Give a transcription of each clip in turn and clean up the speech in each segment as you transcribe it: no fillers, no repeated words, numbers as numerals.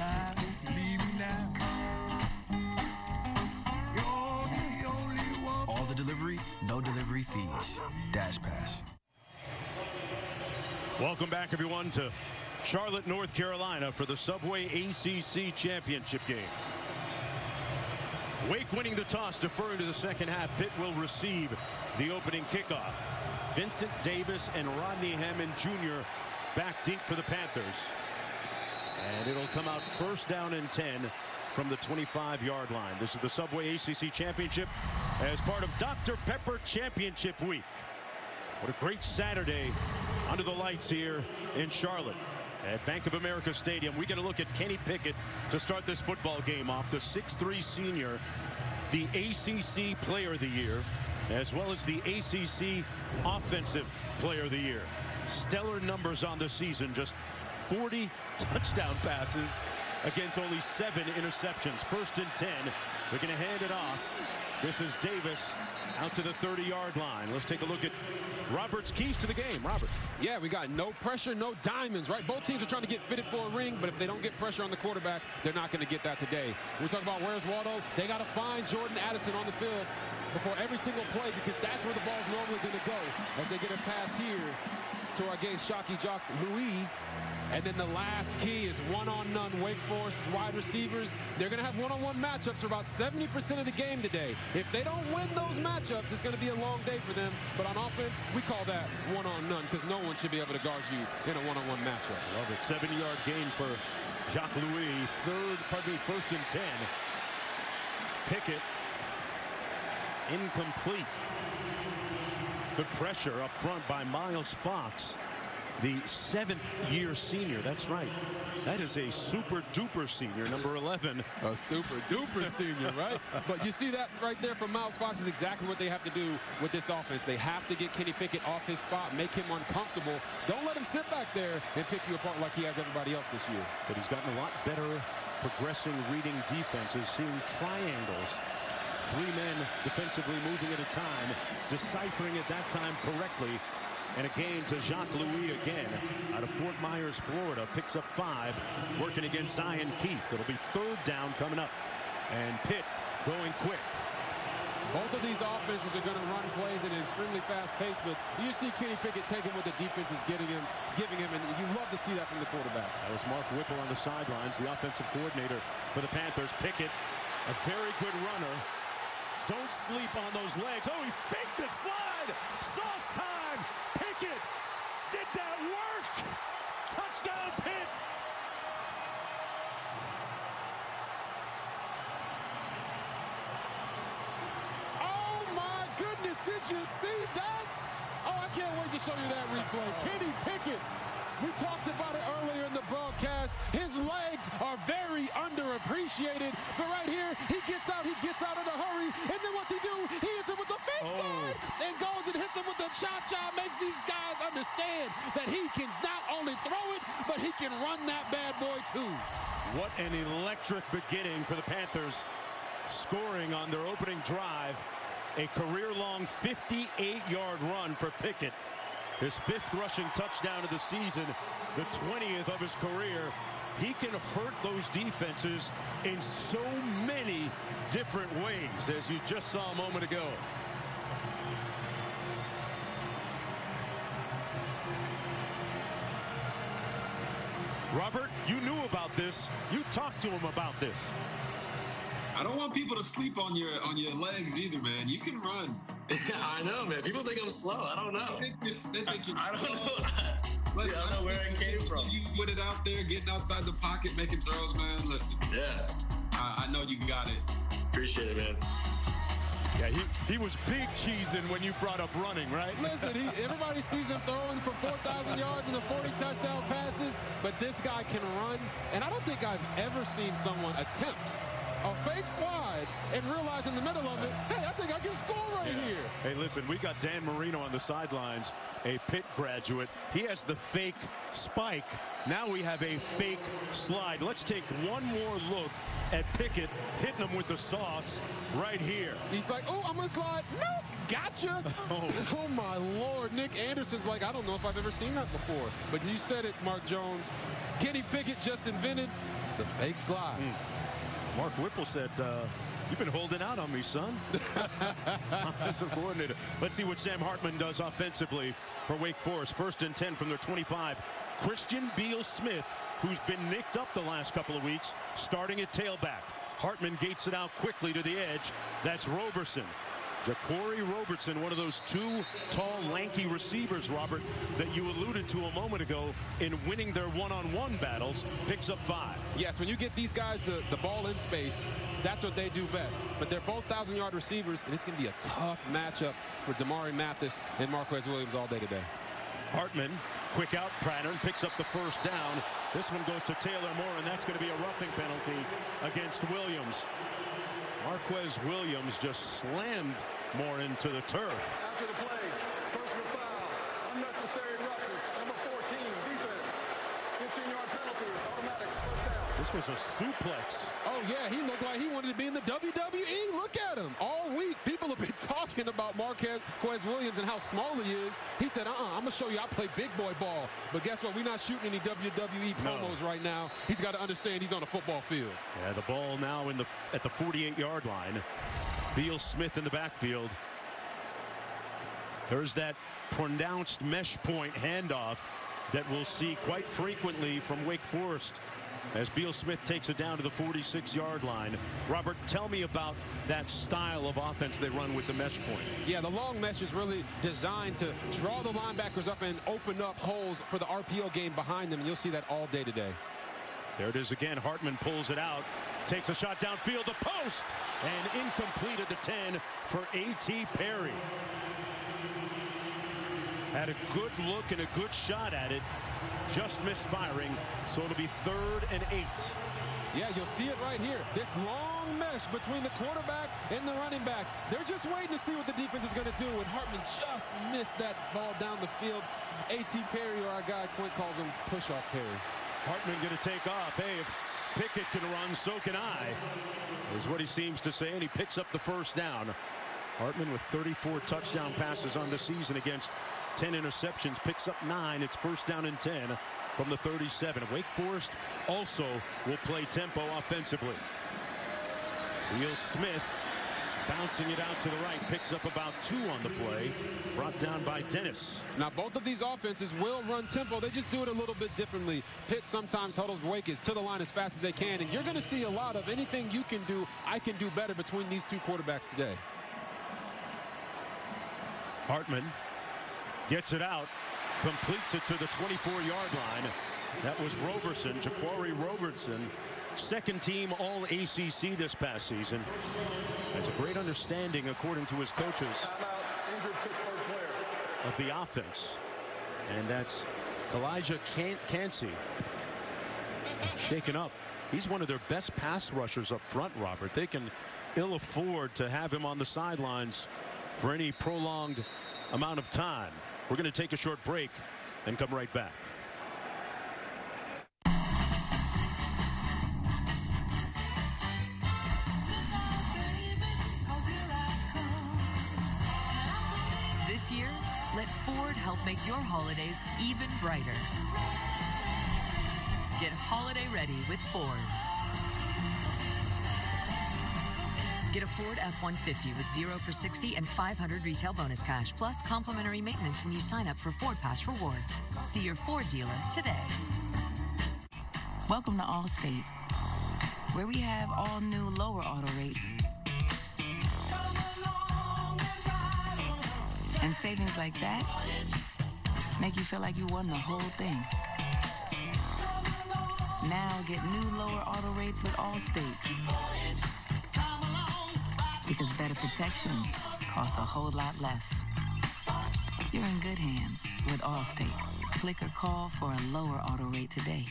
time to leave me now. You're the only one. All the delivery, no delivery fees. Dash Pass. Welcome back, everyone, to Charlotte, North Carolina for the Subway ACC Championship game. Wake winning the toss, deferring to the second half. Pitt will receive the opening kickoff. Vincent Davis and Rodney Hammond Jr. back deep for the Panthers. And it'll come out first down and 10 from the 25-yard line. This is the Subway ACC Championship as part of Dr. Pepper Championship Week. What a great Saturday under the lights here in Charlotte at Bank of America Stadium. We get a look at Kenny Pickett to start this football game off. The 6'3" senior, the ACC Player of the Year, as well as the ACC Offensive Player of the Year. Stellar numbers on the season, just 40 touchdown passes against only 7 interceptions. First and 10. We're going to hand it off. This is Davis out to the 30-yard line. Let's take a look at Robert's keys to the game. Robert. Yeah, we got no pressure, no diamonds, right? Both teams are trying to get fitted for a ring, but if they don't get pressure on the quarterback, they're not going to get that today. We talk about where's Waldo. They got to find Jordan Addison on the field before every single play, because that's where the ball's normally going to go as they get a pass here to our game, Shocky Jock Louis. And then the last key is one-on-none. Wake Forest wide receivers, they're going to have one-on-one matchups for about 70% of the game today. If they don't win those matchups, it's going to be a long day for them. But on offense, we call that one-on-none, because no one should be able to guard you in a one-on-one matchup. Love it. 7-yard gain for Jacques Louis. First and 10. Pickett incomplete. Good pressure up front by Miles Fox, the 7th-year senior. That's right. That is a super-duper senior, number 11. A super-duper senior, right? But you see that right there from Miles Fox is exactly what they have to do with this offense. They have to get Kenny Pickett off his spot, make him uncomfortable. Don't let him sit back there and pick you apart like he has everybody else this year. Said he's gotten a lot better progressing, reading defenses, seeing triangles. 3 men defensively moving at a time, deciphering at that time correctly. And a gain to Jacques Louis again out of Fort Myers, Florida. Picks up 5, working against Zion Keith. It'll be 3rd down coming up. And Pitt going quick. Both of these offenses are going to run plays at an extremely fast pace, but you see Kenny Pickett taking what the defense is giving him, and you love to see that from the quarterback. That was Mark Whipple on the sidelines, the offensive coordinator for the Panthers. Pickett, a very good runner. Don't sleep on those legs. Oh, he faked the slide. Sauce time. Pickett. Did that work? Touchdown, Pitt. Oh, my goodness. Did you see that? Oh, I can't wait to show you that replay. Kenny Pickett. We talked about it earlier in the broadcast. His legs are very underappreciated. But right here, he gets out in a hurry. And then what's he do? He hits him with the fake slide and goes and hits him with the cha-cha. Makes these guys understand that he can not only throw it, but he can run that bad boy too. What an electric beginning for the Panthers, scoring on their opening drive. A career-long 58-yard run for Pickett. His 5th rushing touchdown of the season, the 20th of his career. He can hurt those defenses in so many different ways, as you just saw a moment ago. Robert, you knew about this. You talked to him about this. I don't want people to sleep on your legs either, man. You can run. I know, man. People think I'm slow. I don't know. They think you're I don't slow. know. Listen, I don't know where it came from. You put it out there, getting outside the pocket, making throws, man. Listen. Yeah. I know you got it. Appreciate it, man. Yeah, he was big cheesing when you brought up running, right? Listen, everybody sees him throwing for 4,000 yards and the 40 touchdown passes, but this guy can run. And I don't think I've ever seen someone attempt a fake slide and realize in the middle of it, hey, I think I can score right here. Hey, listen, we got Dan Marino on the sidelines, a Pitt graduate. He has the fake spike. Now we have a fake slide. Let's take one more look at Pickett hitting him with the sauce right here. He's like, oh, I'm going to slide. Nope, gotcha. Oh, my Lord. Nick Anderson's like, I don't know if I've ever seen that before. But you said it, Mark Jones. Kenny Pickett just invented The fake slide. Mark Whipple said, you've been holding out on me, son. Offensive coordinator. Let's see what Sam Hartman does offensively for Wake Forest. 1st and 10 from their 25. Christian Beal-Smith, who's been nicked up the last couple of weeks, starting at tailback. Hartman gates it out quickly to the edge. That's Roberson. Jacory Robertson, one of those 2 tall, lanky receivers, Robert, that you alluded to a moment ago in winning their one-on-one battles, picks up 5. Yes, when you get these guys the ball in space, that's what they do best. But they're both 1,000-yard receivers, and it's going to be a tough matchup for Damari Mathis and Marquez Williams all day today. Hartman, quick out pattern, picks up the 1st down. This one goes to Taylor Morin. That's going to be a roughing penalty against Williams. Marquez Williams just slammed Morin to the turf. After the play, personal foul, unnecessary roughness, number 14, defense, 15-yard penalty, automatic, 1st down. This was a suplex. Oh, yeah, he looked like he wanted to be in the WWE. Look at him. All week, people have been talking about Marquez Williams and how small he is. He said, I'm going to show you I play big boy ball. But guess what? We're not shooting any WWE promos right now. He's got to understand he's on a football field. Yeah, the ball now at the 48-yard line. Beal-Smith in the backfield. There's that pronounced mesh point handoff that we'll see quite frequently from Wake Forest as Beal-Smith takes it down to the 46-yard line. Robert, tell me about that style of offense they run with the mesh point. Yeah, the long mesh is really designed to draw the linebackers up and open up holes for the RPO game behind them, and you'll see that all day today. There it is again. Hartman pulls it out, takes a shot downfield, the post, and incomplete at the 10 for A.T. Perry. Had a good look and a good shot at it. Just missed firing, so it'll be 3rd and 8. Yeah, you'll see it right here. This long mesh between the quarterback and the running back. They're just waiting to see what the defense is going to do, and Hartman just missed that ball down the field. A.T. Perry, or our guy Quint calls him push-off Perry. Hartman going to take off. Hey, if Pickett can run, so can I, is what he seems to say, and he picks up the 1st down. Hartman with 34 touchdown passes on the season against 10 interceptions, picks up 9. It's 1st down and 10 from the 37. Wake Forest also will play tempo offensively. Beal-Smith bouncing it out to the right, picks up about 2 on the play, brought down by Dennis. Now, both of these offenses will run tempo. They just do it a little bit differently. Pitt sometimes huddles Wake is to the line as fast as they can, and you're going to see a lot of anything you can do, I can do better between these 2 quarterbacks today. Hartman gets it out, completes it to the 24-yard line. That was Roberson, Jacory Robertson, 2nd team all ACC this past season. Has a great understanding, according to his coaches, of the offense. And that's Elijah Cansey, shaken up. He's one of their best pass rushers up front, Robert. They can ill afford to have him on the sidelines for any prolonged amount of time. We're going to take a short break and come right back. This year, let Ford help make your holidays even brighter. Get holiday ready with Ford. Get a Ford F-150 with 0 for 60 and 500 retail bonus cash, plus complimentary maintenance when you sign up for Ford Pass Rewards. See your Ford dealer today. Welcome to Allstate, where we have all new lower auto rates and savings like that make you feel like you won the whole thing. Now get new lower auto rates with Allstate, because better protection costs a whole lot less. You're in good hands with Allstate. Click or call for a lower auto rate today.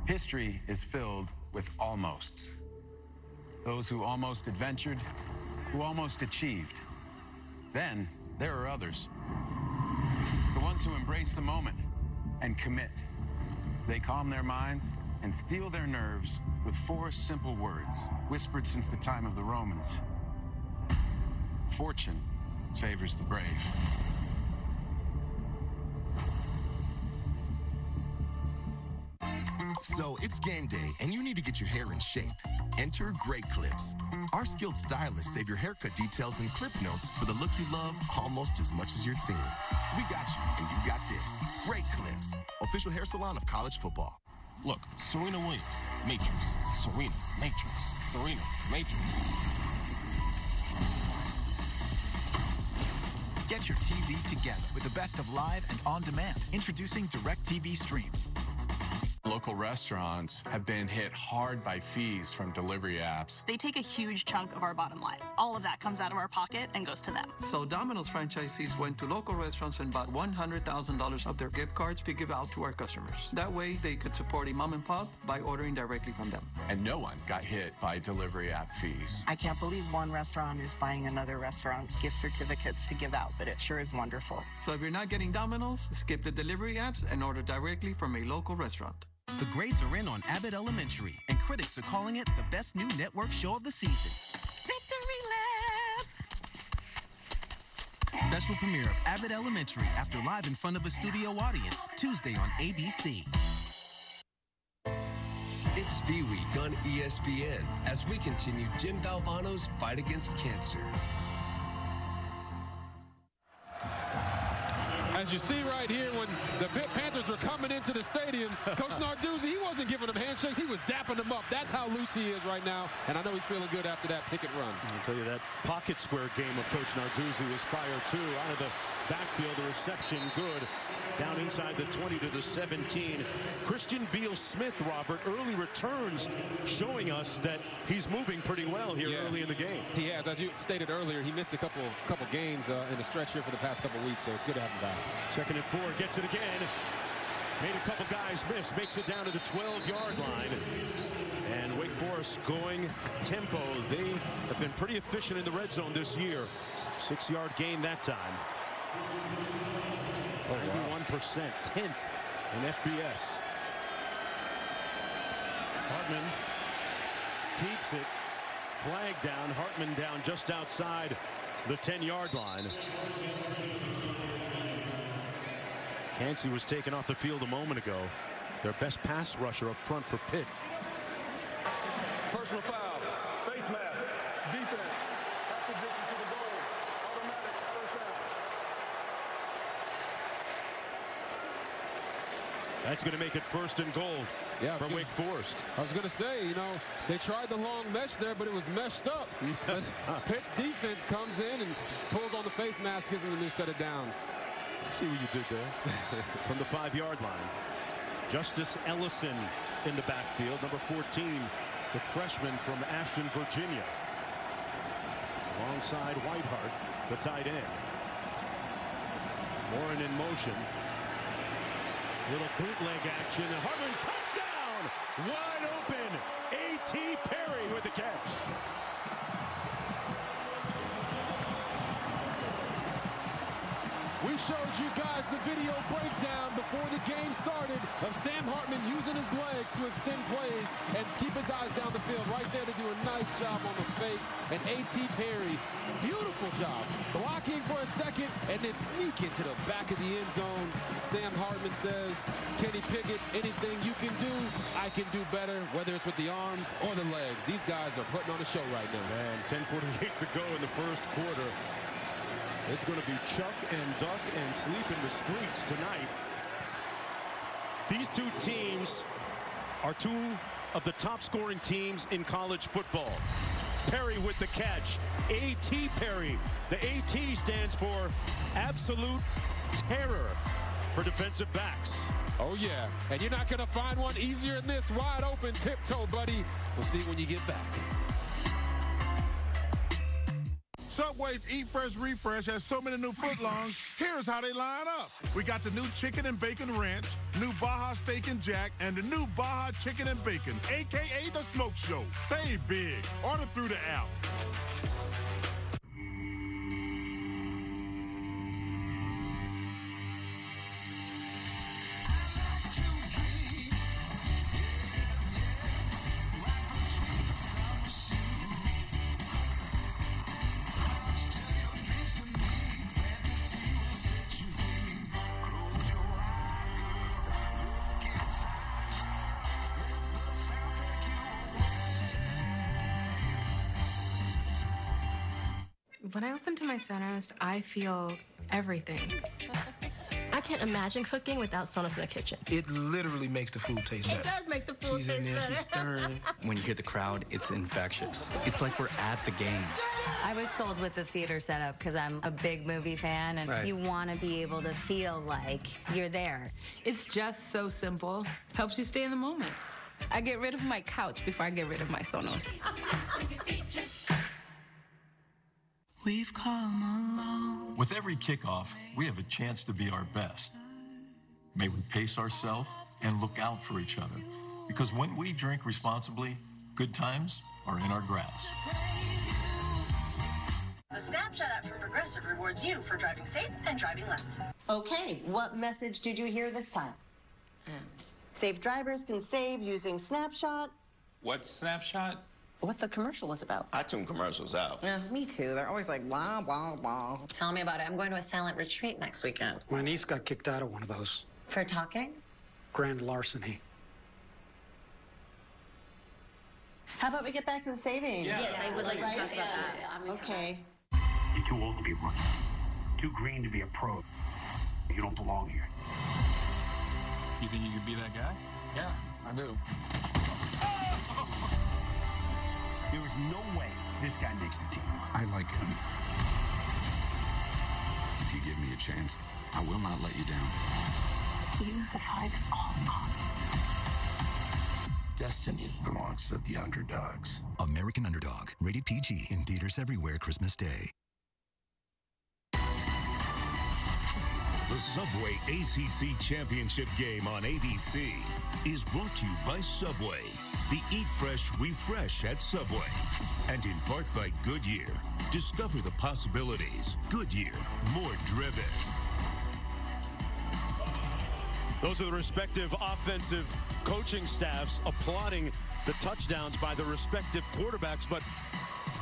History is filled with almosts. Those who almost adventured, who almost achieved. Then there are others. The ones who embrace the moment and commit. They calm their minds and steel their nerves with 4 simple words, whispered since the time of the Romans. Fortune favors the brave. So it's game day, and you need to get your hair in shape. Enter Great Clips. Our skilled stylists save your haircut details and clip notes for the look you love almost as much as your team. We got you, and you got this. Great Clips, official hair salon of college football. Look, Serena Williams, Matrix. Serena, Matrix. Serena, Matrix. Get your TV together with the best of live and on-demand. Introducing DirecTV Stream. Local restaurants have been hit hard by fees from delivery apps. They take a huge chunk of our bottom line. All of that comes out of our pocket and goes to them. So Domino's franchisees went to local restaurants and bought $100,000 of their gift cards to give out to our customers. That way, they could support a mom and pop by ordering directly from them. And no one got hit by delivery app fees. I can't believe one restaurant is buying another restaurant's gift certificates to give out, but it sure is wonderful. So if you're not getting Domino's, skip the delivery apps and order directly from a local restaurant. The grades are in on Abbott Elementary, and critics are calling it the best new network show of the season. Victory Lap! Special premiere of Abbott Elementary after live in front of a studio audience, Tuesday on ABC. It's Spee Week on ESPN as we continue Jim Valvano's fight against cancer. As you see right here, when the Pitt Panthers were coming into the stadium, Coach Narduzzi, he wasn't giving them handshakes. He was dapping them up. That's how loose he is right now, and I know he's feeling good after that Pickett run. I'll tell you, that pocket square game of Coach Narduzzi was fire, too. Out of the backfield, the reception good. Down inside the 20 to the 17. Christian Beal-Smith, Robert, early returns showing us that he's moving pretty well here early in the game. He has. As you stated earlier, he missed a couple games in the stretch here for the past couple weeks, so it's good to have him back. 2nd and 4, gets it again. Made a couple guys miss, makes it down to the 12-yard line. And Wake Forest going tempo. They have been pretty efficient in the red zone this year. 6-yard gain that time. 91%, 10th in FBS. Hartman keeps it. Flag down. Hartman down just outside the 10-yard line. Cansey was taken off the field a moment ago. Their best pass rusher up front for Pitt. Personal foul, face mask, defense, half position to the goal, automatic first down. That's going to make it 1st and goal for Wake Forest. I was going to say, you know, they tried the long mesh there, but it was meshed up. But Pitt's defense comes in and pulls on the face mask, gives them a new set of downs. See what you did there. From the 5-yard line. Justice Ellison in the backfield. Number 14, the freshman from Ashton, Virginia. Alongside Whitehart, the tight end. Morin in motion. Little bootleg action. And Hartman, touchdown! Wide open. A.T. Perry with the catch. We showed you guys the video breakdown before the game started of Sam Hartman using his legs to extend plays and keep his eyes down the field. Right there to do a nice job on the fake. And A.T. Perry, beautiful job. Blocking for a second and then sneak into the back of the end zone. Sam Hartman says, Kenny Pickett, anything you can do, I can do better, whether it's with the arms or the legs. These guys are putting on a show right now. And 10:48 to go in the first quarter. It's going to be chuck and duck and sleep in the streets tonight. These two teams are two of the top scoring teams in college football. Perry with the catch. A.T. Perry. The A.T. stands for absolute terror for defensive backs. Oh, yeah. And you're not going to find one easier than this. Wide open tiptoe, buddy. We'll see when you get back. Subway's Eat Fresh Refresh has so many new footlongs. Here's how they line up. We got the new Chicken and Bacon Ranch, new Baja Steak and Jack, and the new Baja Chicken and Bacon, a.k.a. The Smoke Show. Save big. Order through the app. When I listen to my Sonos, I feel everything. I can't imagine cooking without Sonos in the kitchen. It literally makes the food taste better. It does make the food She's taste in there, better. she's stirring. When you hear the crowd, it's infectious. It's like we're at the game. I was sold with the theater setup because I'm a big movie fan, and you want to be able to feel like you're there. It's just so simple. Helps you stay in the moment. I get rid of my couch before I get rid of my Sonos. We've come along. With every kickoff, we have a chance to be our best. May we pace ourselves and look out for each other, because when we drink responsibly, good times are in our grasp. The Snapshot app from Progressive rewards you for driving safe and driving less. Okay, what message did you hear this time? Safe drivers can save using Snapshot. What's Snapshot? What the commercial was about. I tune commercials out. Me too. They're always like, blah, blah, blah. Tell me about it. I'm going to a silent retreat next weekend. My niece got kicked out of one of those. For talking? Grand larceny. How about we get back to the savings? Yes, I would like to talk about that. Okay. You're too old to be a rookie. Too green to be a pro. You don't belong here. You think you could be that guy? Yeah, I do. There is no way this guy makes the team. I like him. If you give me a chance, I will not let you down. You defied all odds. Destiny belongs to the underdogs. American Underdog. Rated PG. In theaters everywhere Christmas Day. The Subway ACC Championship Game on ABC is brought to you by Subway. The Eat Fresh, Refresh at Subway. And in part by Goodyear. Discover the possibilities. Goodyear, more driven. Those are the respective offensive coaching staffs applauding the touchdowns by the respective quarterbacks, but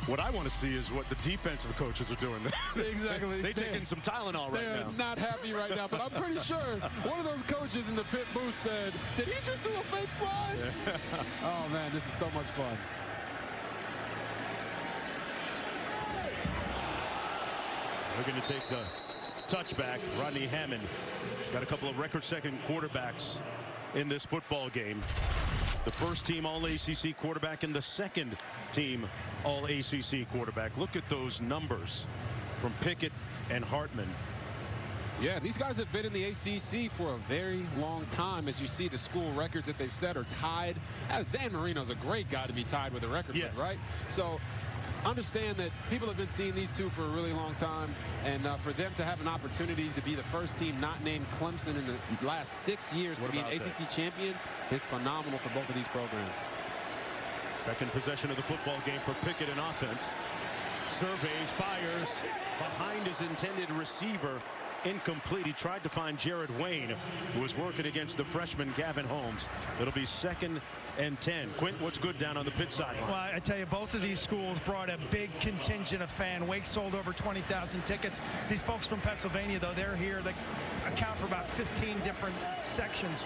what I want to see is what the defensive coaches are doing. Exactly. They're taking some Tylenol right now. They're not happy right now, but I'm pretty sure one of those coaches in the Pitt booth said, did he just do a fake slide? Oh, man, this is so much fun. We're going to take the touchback. Rodney Hammond got a couple of record-second quarterbacks in this football game. The first team All-ACC quarterback and the second team All-ACC quarterback. Look at those numbers from Pickett and Hartman. Yeah, these guys have been in the ACC for a very long time. As you see, the school records that they've set are tied. Dan Marino's a great guy to be tied with a record with, right? So understand that people have been seeing these two for a really long time, and for them to have an opportunity to be the first team not named Clemson in the last 6 years to be an ACC champion is phenomenal for both of these programs. Second possession of the football game for Pickett in offense. Surveys, fires behind his intended receiver. Incomplete. He tried to find Jared Wayne, who was working against the freshman Gavin Holmes. It'll be 2nd and 10. Quint, what's good down on the Pitt side? Well, I tell you, both of these schools brought a big contingent of fan. Wake sold over 20,000 tickets. These folks from Pennsylvania, though, they're here. They account for about 15 different sections.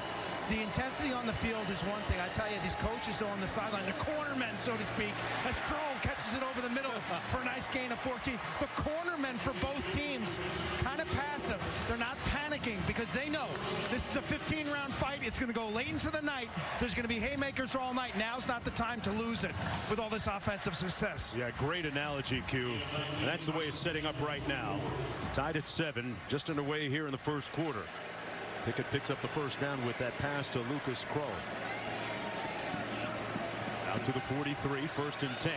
The intensity on the field is one thing. I tell you, these coaches are on the sideline, the cornermen, so to speak, as Kroll catches it over the middle for a nice gain of 14. The cornermen for both teams, kind of passive. They're not panicking because they know this is a 15-round fight. It's going to go late into the night. There's going to be haymakers all night. Now's not the time to lose it with all this offensive success. Yeah, great analogy, Q. And that's the way it's setting up right now. Tied at 7, just underway here in the first quarter. Pickett picks up the first down with that pass to Lucas Kroll. Out to the 43, 1st and 10.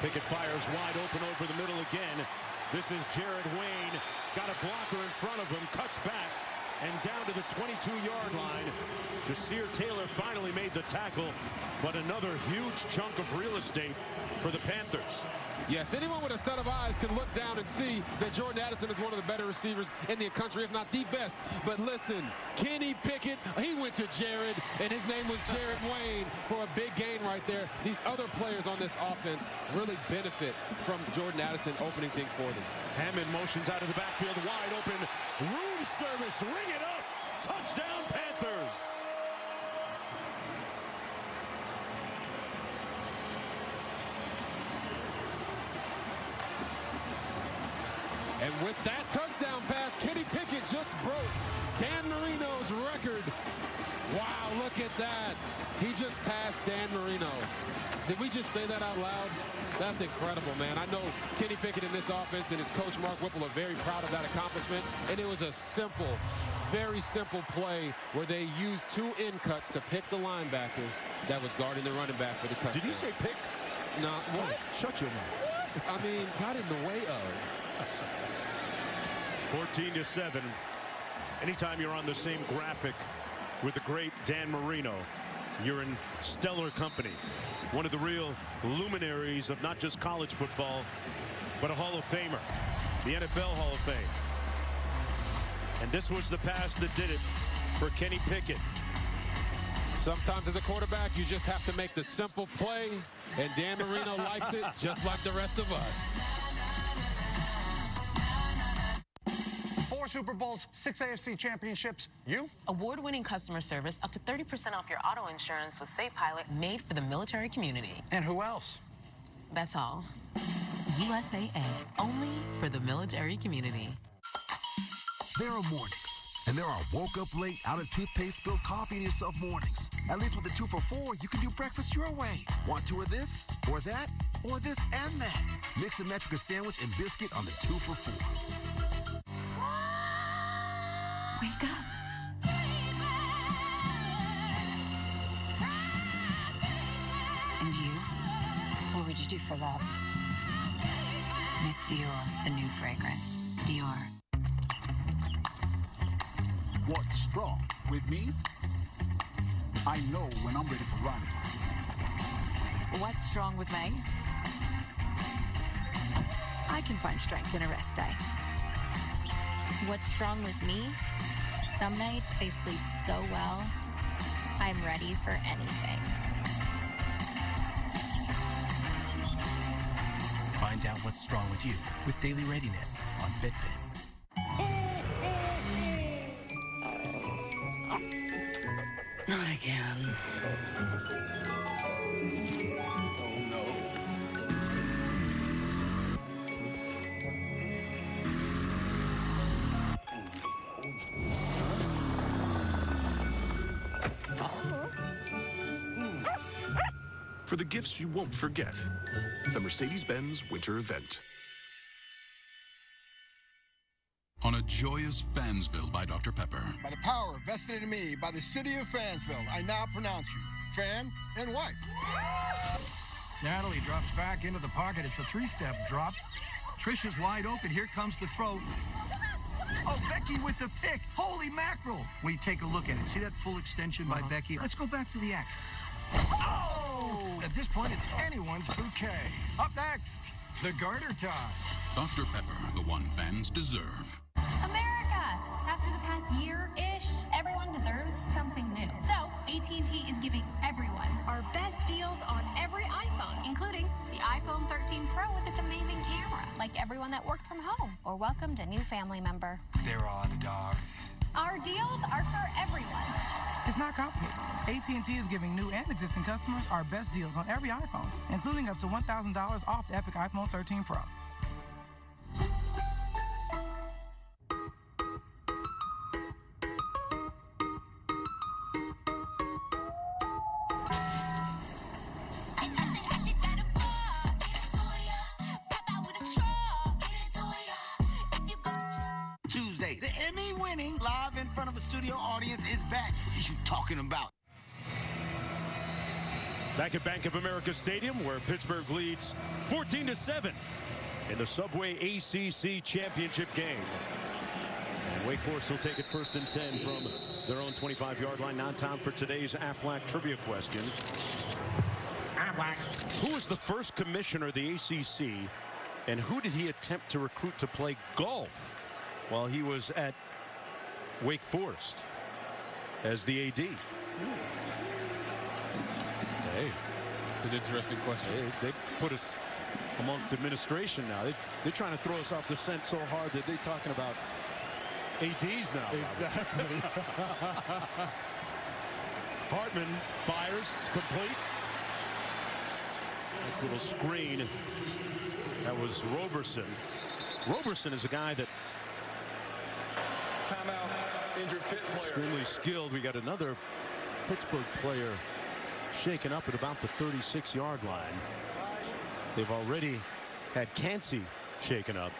Pickett fires wide open over the middle again. This is Jared Wayne. Got a blocker in front of him, cuts back, and down to the 22-yard line. Receiver Taylor finally made the tackle, but another huge chunk of real estate for the Panthers. Yes, anyone with a set of eyes can look down and see that Jordan Addison is one of the better receivers in the country, if not the best. But listen, Kenny Pickett, he went to Jared, and his name was Jared Wayne for a big gain right there. These other players on this offense really benefit from Jordan Addison opening things for them. Hammond motions out of the backfield, wide open, room service, ring it up, touchdown Panthers. And with that touchdown pass, Kenny Pickett just broke Dan Marino's record. Wow, look at that. He just passed Dan Marino. Did we just say that out loud? That's incredible, man. I know Kenny Pickett in this offense and his coach Mark Whipple are very proud of that accomplishment. And it was a simple, very simple play where they used two in cuts to pick the linebacker that was guarding the running back for the touchdown. Did he say picked? No. What? Shut your mouth. What? I mean, got in the way of. 14-7. Anytime you're on the same graphic with the great Dan Marino, you're in stellar company. One of the real luminaries of not just college football, but a Hall of Famer, the NFL Hall of Fame. And this was the pass that did it for Kenny Pickett. Sometimes as a quarterback, you just have to make the simple play, and Dan Marino likes it just like the rest of us. 4 Super Bowls, 6 AFC championships. You? Award-winning customer service, up to 30% off your auto insurance with Safe Pilot, made for the military community. And who else? That's all. USAA, only for the military community. There are mornings, and there are woke up late, out of toothpaste, spilled coffee in yourself mornings. At least with the 2 for $4, you can do breakfast your way. Want 2 of this, or that, or this and that? Mix and match with a sandwich and biscuit on the 2 for $4. Wake up. And you? What would you do for love? Miss Dior, the new fragrance. Dior. What's strong with me? I know when I'm ready for running. What's strong with Meg? I can find strength in a rest day. What's strong with me? Some nights I sleep so well, I'm ready for anything. Find out what's strong with you with Daily Readiness on Fitbit. Not again. Oh, no. For the gifts you won't forget, the Mercedes-Benz Winter Event. On a joyous Fansville by Dr. Pepper. By the power vested in me by the city of Fansville, I now pronounce you fan and wife. Natalie drops back into the pocket. It's a 3-step drop. Trish is wide open. Here comes the throw. Oh, Becky with the pick. Holy mackerel. We take a look at it. See that full extension by Becky? Let's go back to the action. Oh! At this point, it's anyone's bouquet. Up next, the garter toss. Dr. Pepper, the one fans deserve. America! After the past year-ish, everyone deserves something new. So, AT&T is giving everyone our best deals on every iPhone, including the iPhone 13 Pro with its amazing camera, like everyone that worked from home or welcomed a new family member. They're all the dogs. Our deals are for everyone. It's not complicated. AT&T is giving new and existing customers our best deals on every iPhone, including up to $1,000 off the Epic iPhone 13 Pro. Tuesday, the Emmy-winning Live in Front of a Studio Audience is back. What you talking about? Back at Bank of America Stadium, where Pittsburgh leads 14-7 in the Subway ACC Championship Game. And Wake Forest will take it 1st and 10 from their own 25-yard line. Now time for today's Aflac trivia question. Aflac. Who was the first commissioner of the ACC, and who did he attempt to recruit to play golf while he was at Wake Forest as the AD? Hey, it's an interesting question. They put us amongst administration now. They're trying to throw us off the scent so hard that they're talking about ADs now. Exactly. Hartman fires, complete. Nice little screen. That was Roberson. Roberson is a guy that timeout, injured Pitt player. Extremely skilled. We got another Pittsburgh player shaken up at about the 36-yard line. They've already had Cansey shaken up.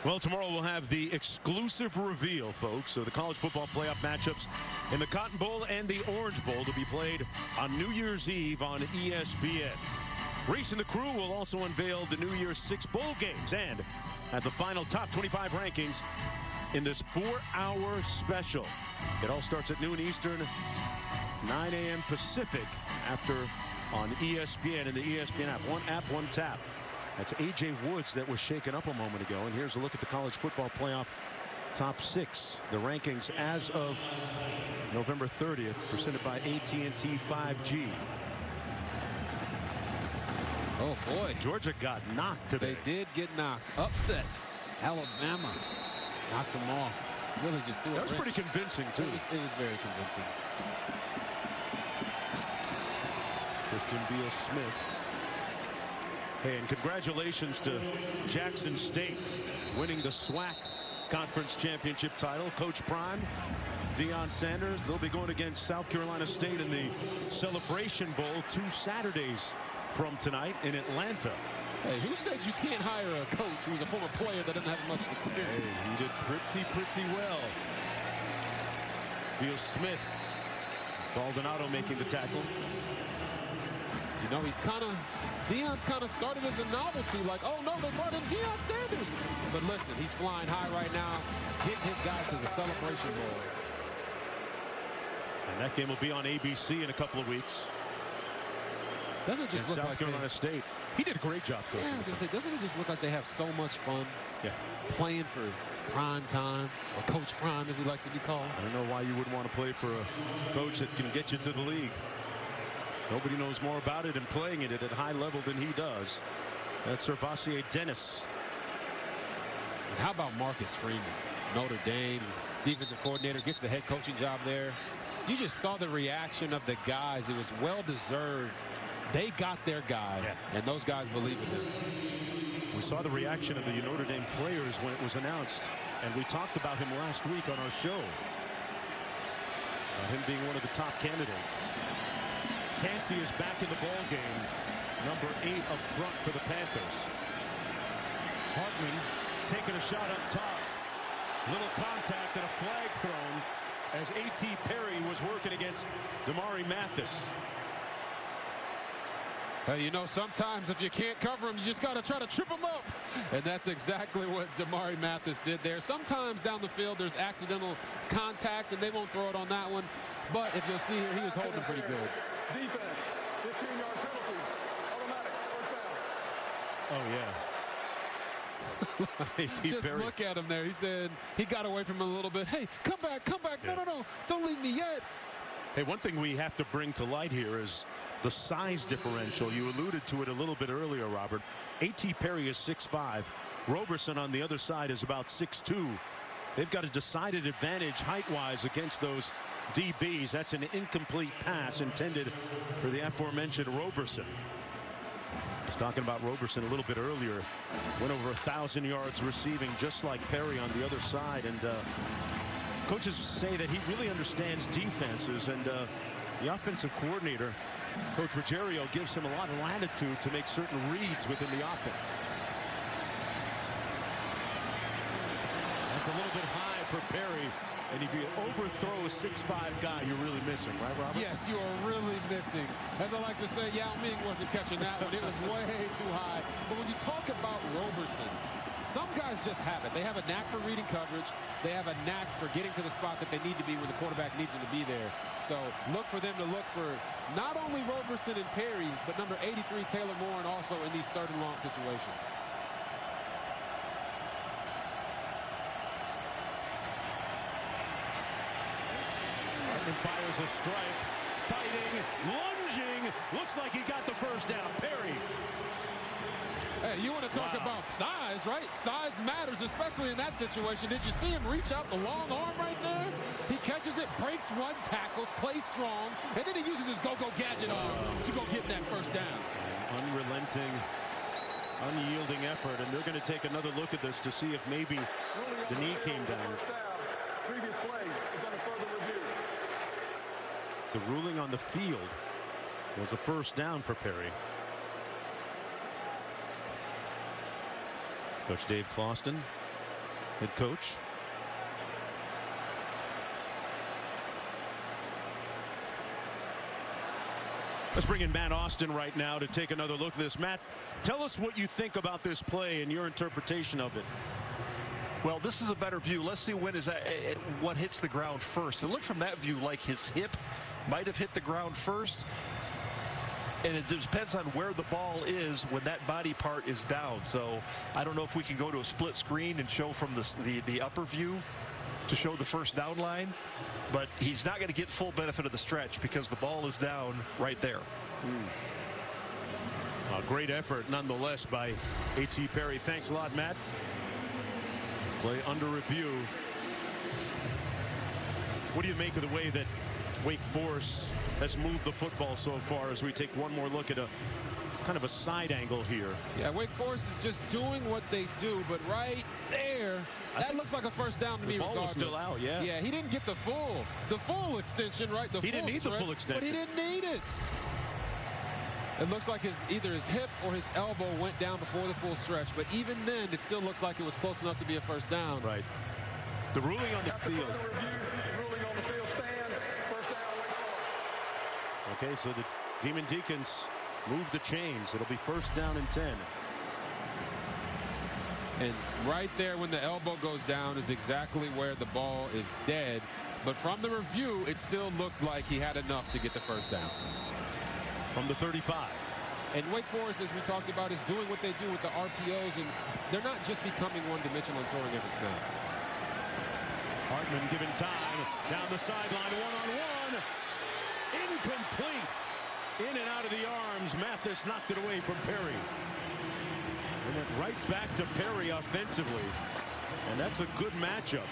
Well, tomorrow we'll have the exclusive reveal, folks. So the college football playoff matchups in the Cotton Bowl and the Orange Bowl to be played on New Year's Eve on ESPN. Reese and the crew will also unveil the New Year's 6 bowl games and at the final top 25 rankings in this 4-hour special. It all starts at noon Eastern, 9 a.m. Pacific, after on ESPN and the ESPN app. One app, one tap. That's A.J. Woods that was shaken up a moment ago. And here's a look at the college football playoff top 6. The rankings as of November 30th, presented by AT&T 5G. Oh, boy. Georgia got knocked today. They did get knocked. Upset. Alabama knocked them off. Really just threw That was pretty convincing, too. It was very convincing. Christian Beal-Smith. Hey, and congratulations to Jackson State winning the SWAC Conference Championship title. Coach Prime, Deion Sanders, they'll be going against South Carolina State in the Celebration Bowl 2 Saturdays from tonight in Atlanta. Hey, who said you can't hire a coach who's a former player that doesn't have much experience? Hey, he did pretty well. Beal-Smith, Baldonado making the tackle. You know, Deion's kind of started as a novelty, like, oh no, they brought in Deion Sanders. But listen, he's flying high right now, getting his guys to the Celebration Bowl. And that game will be on ABC in a couple of weeks. Doesn't just look South like Carolina State. He did a great job coaching. Yeah, I was gonna say, doesn't it just look like they have so much fun? Yeah. Playing for prime time, or Coach Prime, as he likes to be called. I don't know why you wouldn't want to play for a coach that can get you to the league. Nobody knows more about it and playing it at a high level than he does. That's Servassier Dennis. And how about Marcus Freeman? Notre Dame defensive coordinator, gets the head coaching job there. You just saw the reaction of the guys. It was well-deserved. They got their guy, and those guys believe in him. We saw the reaction of the Notre Dame players when it was announced, and we talked about him last week on our show. Him being one of the top candidates. Cansey is back in the ball game, number 8 up front for the Panthers. Hartman taking a shot up top. Little contact and a flag thrown as A.T. Perry was working against Damari Mathis. Hey, you know, sometimes if you can't cover him, you just got to try to trip him up. And that's exactly what Damari Mathis did there. Sometimes down the field, there's accidental contact, and they won't throw it on that one. But if you'll see here, he was holding pretty good. Defense, 15-yard penalty, automatic, first down. Oh, yeah. Just Perry. Look at him there. He said he got away from him a little bit. Hey, come back, come back. Yeah. No, don't leave me yet. Hey, one thing we have to bring to light here is the size differential. You alluded to it a little bit earlier, Robert. A.T. Perry is 6'5". Roberson on the other side is about 6'2". They've got a decided advantage height-wise against those DBs. That's an incomplete pass intended for the aforementioned Roberson. I was talking about Roberson a little bit earlier. Went over 1,000 yards receiving, just like Perry on the other side. And coaches say that he really understands defenses. And the offensive coordinator, Coach Ruggiero, gives him a lot of latitude to make certain reads within the offense. That's a little bit high for Perry. And if you overthrow a 6'5" guy, you're really missing, right, Robert? Yes, you are really missing. As I like to say, Yao Ming wasn't catching that one. It was way too high. But when you talk about Roberson, some guys just have it. They have a knack for reading coverage. They have a knack for getting to the spot that they need to be when the quarterback needs them to be there. So look for them to look for not only Roberson and Perry, but number 83, Taylor Morin, also in these 3rd and long situations. Fires a strike, fighting, lunging, looks like he got the first down. Perry. Hey, you want to talk about size, right? Size matters, especially in that situation. Did you see him reach out the long arm right there? He catches it, breaks one, tackles, plays strong, and then he uses his go-go gadget arm to go get that first down. Unrelenting Unyielding effort, and they're going to take another look at this to see if maybe the knee came down. Previous play is under further review. The ruling on the field was a first down for Perry. Coach Dave Clauston, head coach. Let's bring in Matt Austin right now to take another look at this. Matt, tell us what you think about this play and your interpretation of it. Well, this is a better view. Let's see what hits the ground first. It looked from that view like his hip might have hit the ground first. And it depends on where the ball is when that body part is down. So I don't know if we can go to a split screen and show from the upper view to show the first down line. But he's not going to get full benefit of the stretch because the ball is down right there. A great effort nonetheless by A.T. Perry. Thanks a lot, Matt. Play under review. What do you make of the way that Wake Forest has moved the football so far as we take one more look at a kind of a side angle here? Yeah, Wake Forest is just doing what they do, but right there, that looks like a first down to me regardless. The ball was still out, yeah. Yeah, he didn't get the full extension, right? He didn't need the full extension. But he didn't need it. It looks like either his hip or his elbow went down before the full stretch, but even then, it still looks like it was close enough to be a first down. Right. The ruling on the field. Ruling on the field stands. First down, Wake Forest. Okay, so the Demon Deacons move the chains. It'll be first down and 10. And right there when the elbow goes down is exactly where the ball is dead. But from the review, it still looked like he had enough to get the first down. From the 35. And Wake Forest, as we talked about, is doing what they do with the RPOs, and they're not just becoming one-dimensional and throwing every snap. Hartman given time. Down the sideline, one-on-one. Incomplete. In and out of the arms. Mathis knocked it away from Perry. And then right back to Perry offensively. And that's a good matchup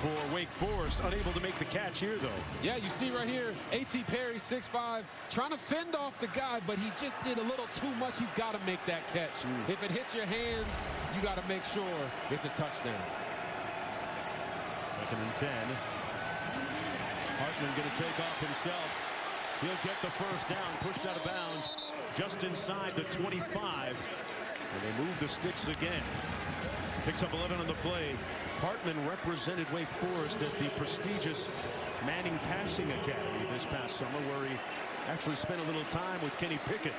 for Wake Forest. Unable to make the catch here, though. Yeah, you see right here, A.T. Perry, 6'5", trying to fend off the guy, but he just did a little too much. He's got to make that catch. If it hits your hands, you got to make sure it's a touchdown. Second and 10. Hartman going to take off himself. He'll get the first down, pushed out of bounds just inside the 25. And they move the sticks again. Picks up 11 on the play. Hartman represented Wake Forest at the prestigious Manning Passing Academy this past summer, where he actually spent a little time with Kenny Pickett,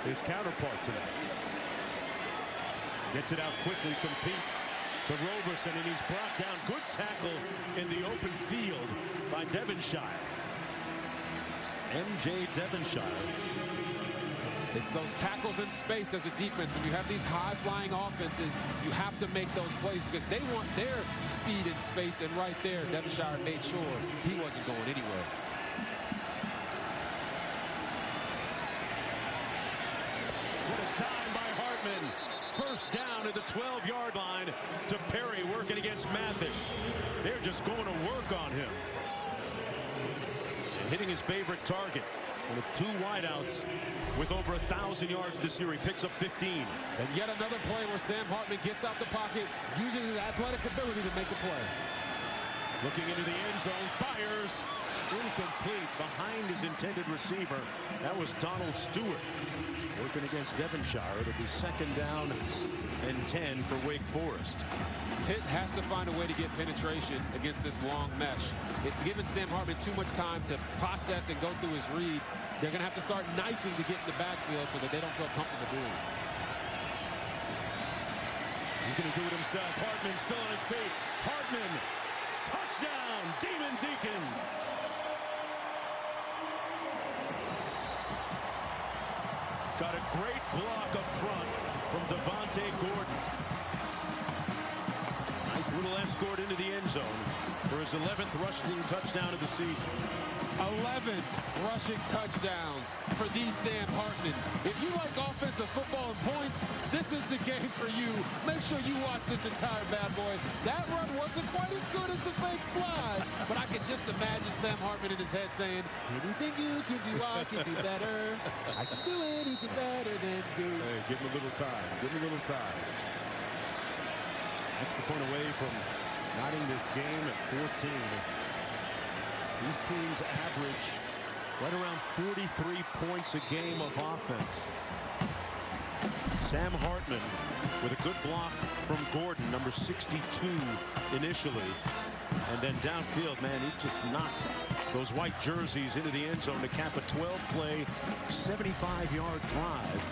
his counterpart today. Gets it out quickly, compete to Roberson, and he's brought down. Good tackle in the open field by Devonshire. M.J. Devonshire. It's those tackles in space as a defense. When you have these high-flying offenses, you have to make those plays because they want their speed in space. And right there, Devonshire made sure he wasn't going anywhere. What a dime by Hartman. First down at the 12-yard line to Perry, working against Mathis. They're just going to work on him. And hitting his favorite target. One of two wideouts with over 1,000 yards this year. He picks up 15. And yet another play where Sam Hartman gets out the pocket, using his athletic ability to make a play. Looking into the end zone, fires. Incomplete behind his intended receiver. That was Donald Stewart working against Devonshire. It'll be second down and 10 for Wake Forest. Pitt has to find a way to get penetration against this long mesh. It's given Sam Hartman too much time to process and go through his reads. They're going to have to start knifing to get in the backfield so that they don't feel comfortable doing it. He's going to do it himself. Hartman still on his feet. Hartman, touchdown, Demon Deacons. Got a great block up front from Devontae Gordon. Nice little escort into the end zone for his 11th rushing touchdown of the season. 11 rushing touchdowns. for the Sam Hartman. If you like offensive football and points, this is the game for you. Make sure you watch this entire bad boy. That run wasn't quite as good as the fake slide, but I can just imagine Sam Hartman in his head saying, anything you can do, I can do better. I can do anything better than you. Hey, give him a little time. Give him a little time. Extra point away from knotting this game at 14. These teams average right around 43 points a game of offense. Sam Hartman with a good block from Gordon, number 62 initially. And then downfield, man, he just knocked those white jerseys into the end zone to cap a 12-play, 75-yard drive.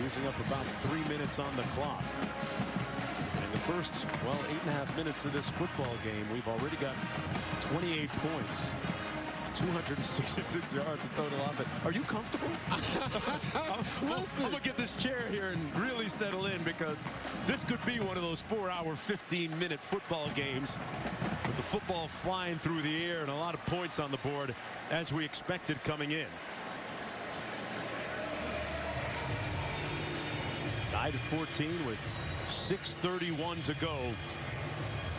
Using up about 3 minutes on the clock. And the first, well, 8.5 minutes of this football game, we've already got 28 points. 266 yards of total offense. Are you comfortable? Listen. I'm going to get this chair here and really settle in, because this could be one of those 4-hour, 15-minute football games with the football flying through the air and a lot of points on the board as we expected coming in. Tied at 14 with 6:31 to go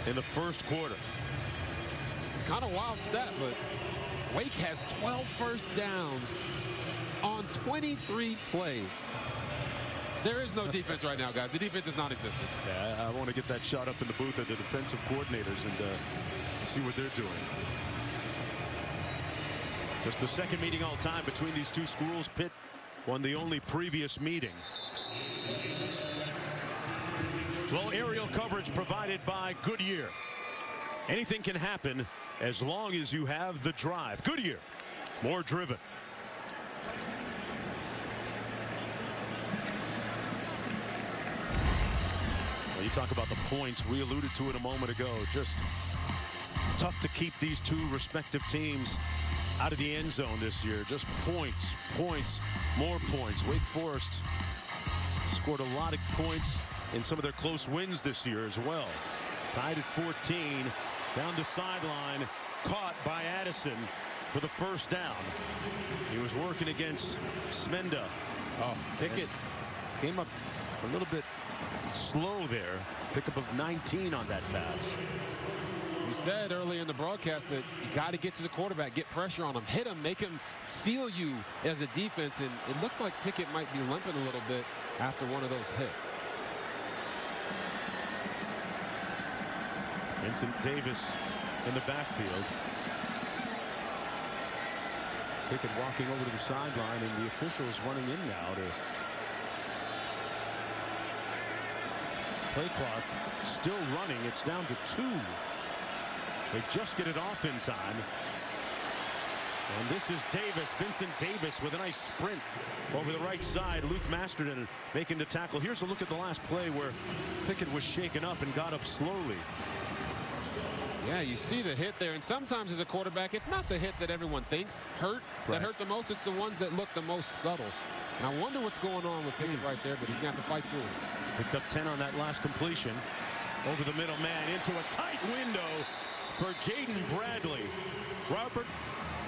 in the first quarter. It's kind of a wild stat, but Wake has 12 first downs on 23 plays. There is no defense right now, guys. The defense is non-existent. Yeah, I want to get that shot up in the booth of the defensive coordinators and see what they're doing. Just the second meeting all time between these two schools. Pitt won the only previous meeting. Well, aerial coverage provided by Goodyear. Anything can happen as long as you have the drive. Goodyear, more driven. Well, you talk about the points. We alluded to it a moment ago. Just tough to keep these two respective teams out of the end zone this year. Just points, points, more points. Wake Forest scored a lot of points in some of their close wins this year as well. Tied at 14. Down the sideline, caught by Addison for the first down. He was working against Smenda. Oh, Pickett came up a little bit slow there. Pickup of 19 on that pass. We said earlier in the broadcast that you got to get to the quarterback, get pressure on him, hit him, make him feel you as a defense. And it looks like Pickett might be limping a little bit after one of those hits. Vincent Davis in the backfield. Pickett walking over to the sideline, and the officials running in now to play clock still running. It's down to 2. They just get it off in time. And this is Davis, Vincent Davis, with a nice sprint over the right side. Luke Masterton making the tackle. Here's a look at the last play where Pickett was shaken up and got up slowly. Yeah, you see the hit there, and sometimes as a quarterback, it's not the hits that everyone thinks hurt, that hurt the most. It's the ones that look the most subtle. And I wonder what's going on with Pickett right there, but he's going to have to fight through it. Picked up 10 on that last completion. Over the middle man into a tight window for Jaden Bradley. Robert,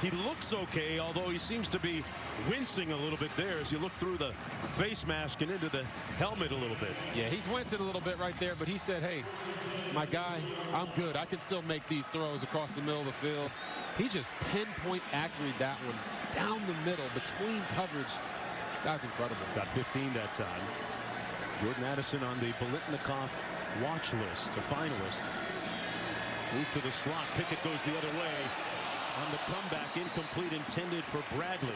he looks okay, although he seems to be wincing a little bit there as you look through the face mask and into the helmet a little bit. Yeah, he's wincing a little bit right there, but he said, hey, my guy, I'm good. I can still make these throws across the middle of the field. He just pinpoint accurate that one down the middle between coverage. This guy's incredible. Got 15 that time. Jordan Addison on the Biletnikoff watch list, a finalist. Move to the slot. Pickett goes the other way. On the comeback, incomplete, intended for Bradley.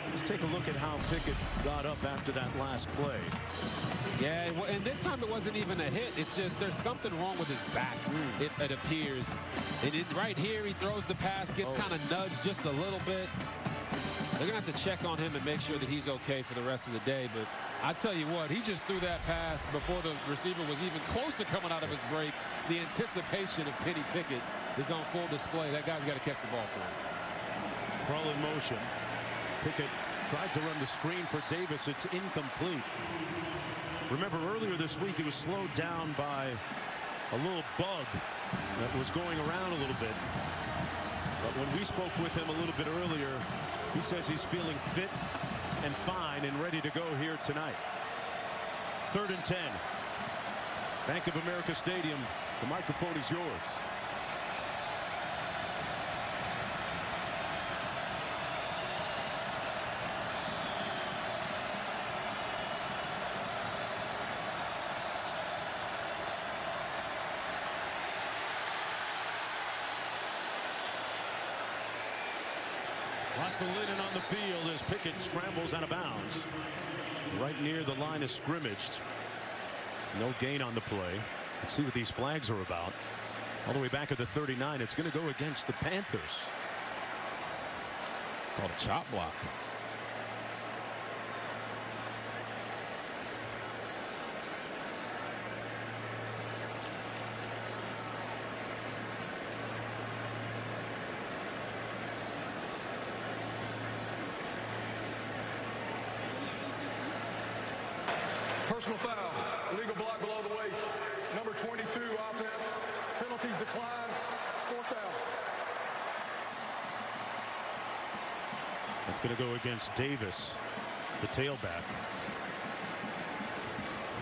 Let's take a look at how Pickett got up after that last play. Yeah, well, and this time it wasn't even a hit. It's just there's something wrong with his back, it appears. And right here, he throws the pass, gets kind of nudged just a little bit. They're going to have to check on him and make sure that he's okay for the rest of the day. But I tell you what, he just threw that pass before the receiver was even close to coming out of his break. The anticipation of Kenny Pickett is on full display. That guy's got to catch the ball for him. Crawl in motion. Pickett tried to run the screen for Davis. It's incomplete. Remember, earlier this week, he was slowed down by a little bug that was going around a little bit. But when we spoke with him a little bit earlier, he says he's feeling fit and fine and ready to go here tonight. 3rd and 10. Bank of America Stadium. The microphone is yours. Lots of linen on the field as Pickett scrambles out of bounds. Right near the line of scrimmage. No gain on the play. Let's see what these flags are about. All the way back at the 39. It's going to go against the Panthers. Called a chop block. Personal foul. Legal block below the waist. Number 22 offense. Penalties decline. 4th down. That's going to go against Davis, the tailback.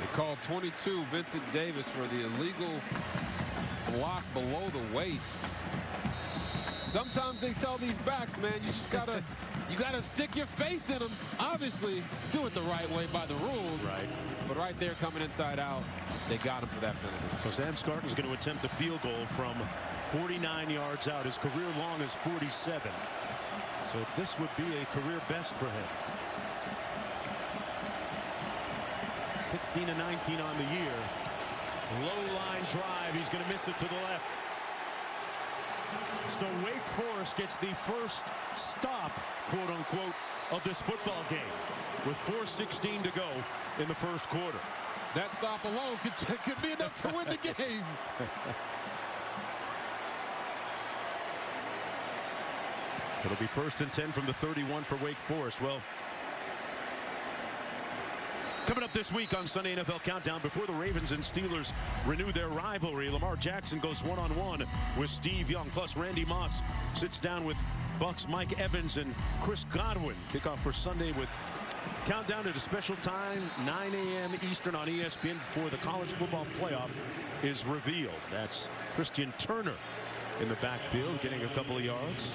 They called 22 Vincent Davis for the illegal block below the waist. Sometimes they tell these backs, man, you just gotta you gotta stick your face in them. Obviously, do it the right way by the rules. Right. But right there, coming inside out, they got him for that penalty. So Sam Hartman's going to attempt a field goal from 49 yards out. His career long is 47. So this would be a career best for him. 16-19 on the year. Low line drive. He's going to miss it to the left. So Wake Forest gets the first stop, quote unquote, of this football game with 4:16 to go in the first quarter. That stop alone could be enough to win the game. So it'll be 1st and 10 from the 31 for Wake Forest. Well, coming up this week on Sunday NFL Countdown, before the Ravens and Steelers renew their rivalry, Lamar Jackson goes one-on-one with Steve Young. Plus, Randy Moss sits down with Bucs Mike Evans and Chris Godwin. Kickoff for Sunday with countdown at a special time, 9 a.m. Eastern on ESPN before the college football playoff is revealed. That's Christian Turner in the backfield, getting a couple of yards.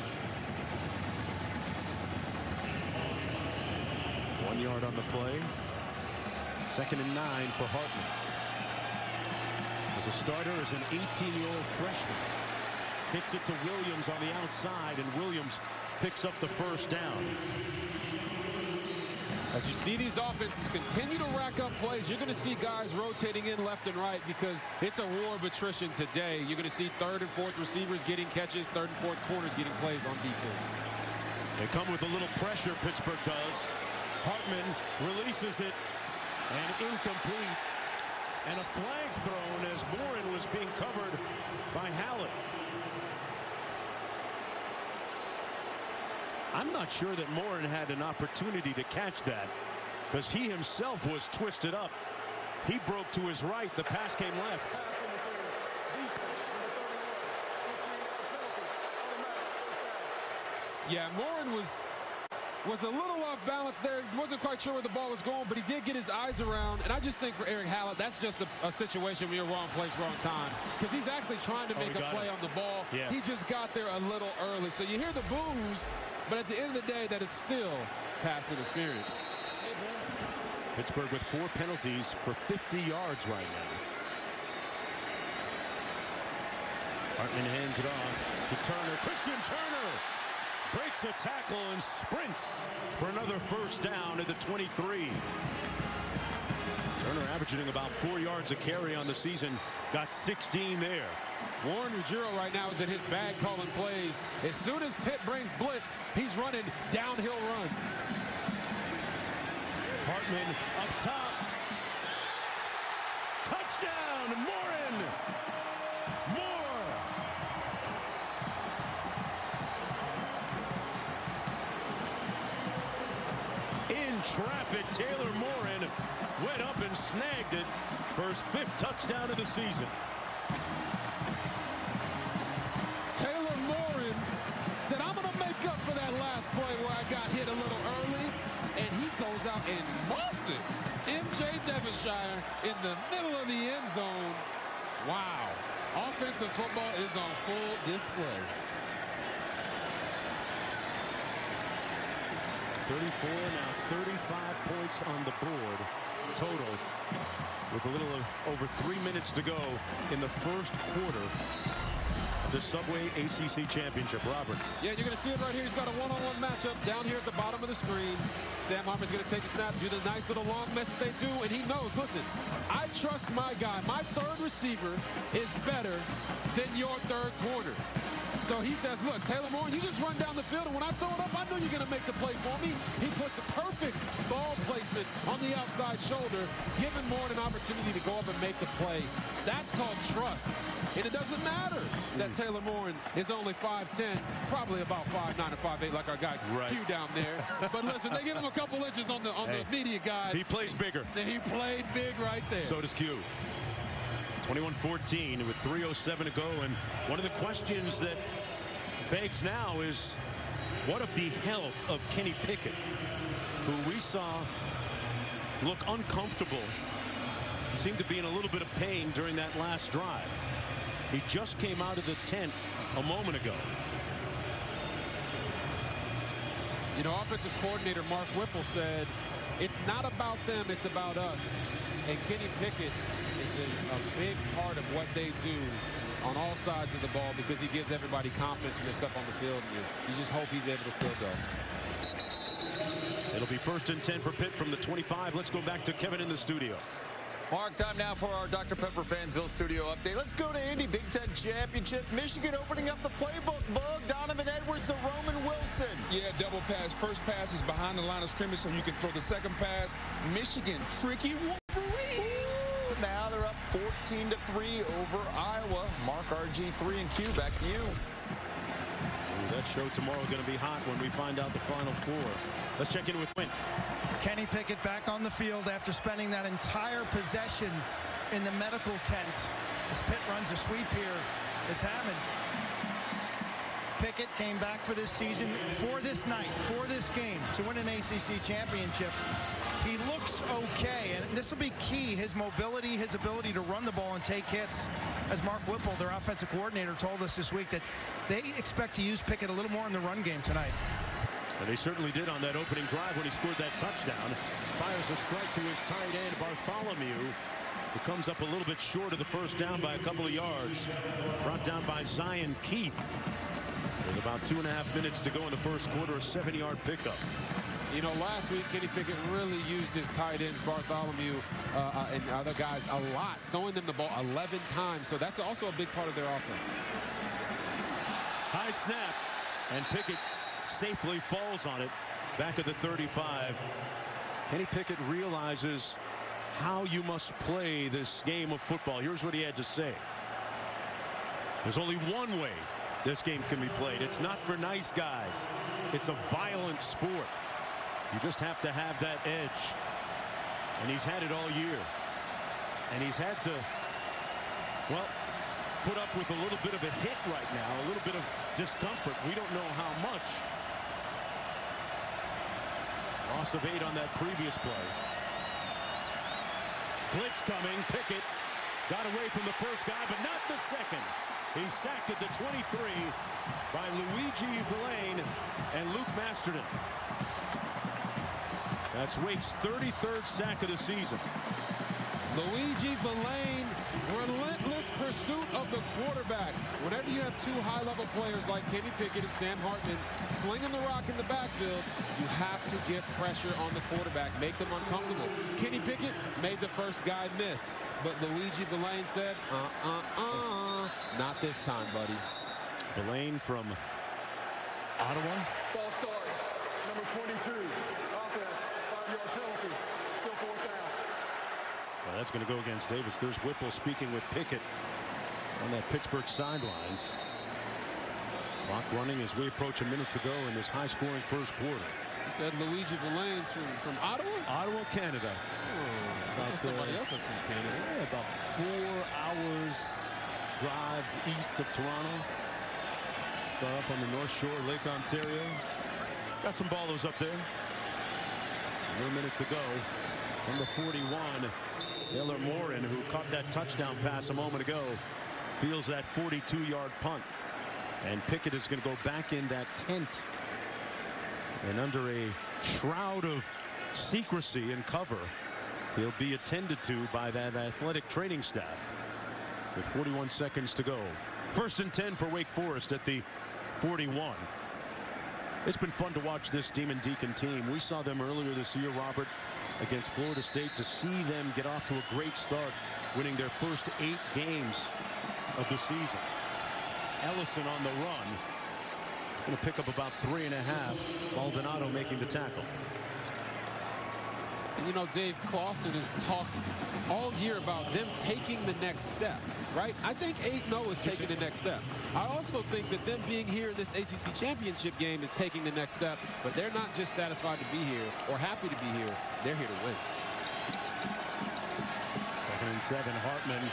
1 yard on the play. 2nd and 9 for Hartman. As a starter, as an 18-year-old freshman. Hits it to Williams on the outside, and Williams picks up the first down. As you see these offenses continue to rack up plays, you're going to see guys rotating in left and right because it's a war of attrition today. You're going to see 3rd and 4th receivers getting catches, 3rd and 4th corners getting plays on defense. They come with a little pressure, Pittsburgh does. Hartman releases it, and incomplete. And a flag thrown as Morin was being covered by Hallett. I'm not sure that Morin had an opportunity to catch that because he himself was twisted up. He broke to his right. The pass came left. Yeah, Morin was a little off balance there. He wasn't quite sure where the ball was going, but he did get his eyes around. And I just think for Erick Hallett, that's just a situation where you're wrong place, wrong time. Because he's actually trying to make a play on the ball. Yeah. He just got there a little early. So you hear the boos, but at the end of the day, that is still pass interference. Pittsburgh with 4 penalties for 50 yards right now. Hartman hands it off to Turner. Christian Turner breaks a tackle and sprints for another first down at the 23. Turner averaging about 4 yards a carry on the season. Got 16 there. Warren Ujiro right now is in his bag calling plays. As soon as Pitt brings blitz, he's running downhill runs. Hartman up top. Touchdown, Morin. More. In traffic, Taylor Morin went up and snagged it for his 5th touchdown of the season. Taylor Morin in the middle of the end zone. Wow. Offensive football is on full display. 34, now 35 points on the board total, with a little over 3 minutes to go in the first quarter of the Subway ACC Championship. Robert. Yeah, you're going to see it right here. He's got a one-on-one matchup down here at the bottom of the screen. Sam Hartman's going to take a snap, do the nice little long mess they do, and he knows, listen, I trust my guy. My third receiver is better than your third corner. So he says, look, Taylor Morin, you just run down the field, and when I throw it up, I know you're going to make the play for me. He puts a perfect ball placement on the outside shoulder, giving Morin an opportunity to go up and make the play. That's called trust. And it doesn't matter that Taylor Morin is only 5'10", probably about 5'9" or 5'8", like our guy Q down there. But listen, they give him a couple inches on the media guide. He plays bigger. And he played big right there. So does Q. 21-14 with 3:07 to go, and one of the questions that begs now is, what of the health of Kenny Pickett, who we saw look uncomfortable, seemed to be in a little bit of pain during that last drive. He just came out of the tent a moment ago. You know, offensive coordinator Mark Whipple said, it's not about them, it's about us. And Kenny Pickett is a big part of what they do on all sides of the ball, because he gives everybody confidence when they step on the field. And you just hope he's able to still go. It'll be 1st and 10 for Pitt from the 25. Let's go back to Kevin in the studio. Mark, time now for our Dr. Pepper Fansville studio update. Let's go to Indy. Big Ten Championship. Michigan opening up the playbook. Bug, Donovan Edwards, the Roman Wilson. Yeah, double pass. First pass is behind the line of scrimmage, so you can throw the second pass. Michigan, tricky Wolverines. Ooh, now they're up 14-3 over Iowa. Mark, RG3 and Q, back to you. Ooh, that show tomorrow going to be hot when we find out the Final Four. Let's check in with Quinn. Kenny Pickett back on the field after spending that entire possession in the medical tent. As Pitt runs a sweep here, it's Hammond. Pickett came back for this season, for this night, for this game, to win an ACC championship. He looks okay, and this will be key. His mobility, his ability to run the ball and take hits. As Mark Whipple, their offensive coordinator, told us this week that they expect to use Pickett a little more in the run game tonight. And they certainly did on that opening drive when he scored that touchdown. Fires a strike to his tight end, Bartholomew, who comes up a little bit short of the first down by a couple of yards. Brought down by Zion Keith. With about 2.5 minutes to go in the first quarter, a 7-yard pickup. You know, last week, Kenny Pickett really used his tight ends, Bartholomew and other guys, a lot, throwing them the ball 11 times. So that's also a big part of their offense. High snap, and Pickett safely falls on it back at the 35. Kenny Pickett realizes how you must play this game of football. Here's what he had to say. There's only one way this game can be played. It's not for nice guys. It's a violent sport. You just have to have that edge. And he's had it all year. And he's had to, well, put up with a little bit of a hit right now, a little bit of discomfort. We don't know how much. Loss of 8 on that previous play. Blitz coming. Pickett got away from the first guy, but not the second. He's sacked at the 23 by Luigi Villain and Luke Masterton. That's Wake's 33rd sack of the season. Luigi Villain, relentless pursuit of the quarterback. Whenever you have two high-level players like Kenny Pickett and Sam Hartman slinging the rock in the backfield, you have to get pressure on the quarterback, make them uncomfortable. Kenny Pickett made the first guy miss, but Luigi Villain said, not this time, buddy. Villain from Ottawa. Ball start. Number 22. Offense. 5-yard penalty. Still 4th down. Well, that's going to go against Davis. There's Whipple speaking with Pickett on that Pittsburgh sidelines. Clock running as we approach a minute to go in this high-scoring first quarter. You said Luigi Villain's from Ottawa? Ottawa, Canada. About somebody else that's from Canada. Yeah, about 4 hours drive east of Toronto. Start up on the North Shore, Lake Ontario. Got some ballers up there. 1 minute to go. Number 41, Taylor Morin, who caught that touchdown pass a moment ago, feels that 42-yard punt. And Pickett is going to go back in that tent. And under a shroud of secrecy and cover, he'll be attended to by that athletic training staff. With 41 seconds to go. 1st and 10 for Wake Forest at the 41. It's been fun to watch this Demon Deacon team. We saw them earlier this year, Robert, against Florida State. To see them get off to a great start, winning their first 8 games of the season. Ellison on the run. Going to pick up about 3.5. Maldonado making the tackle. And you know, Dave Clawson has talked all year about them taking the next step, right? I think 8-0 is taking the next step. I also think that them being here in this ACC Championship game is taking the next step, but they're not just satisfied to be here or happy to be here. They're here to win. 2nd and 7. Hartman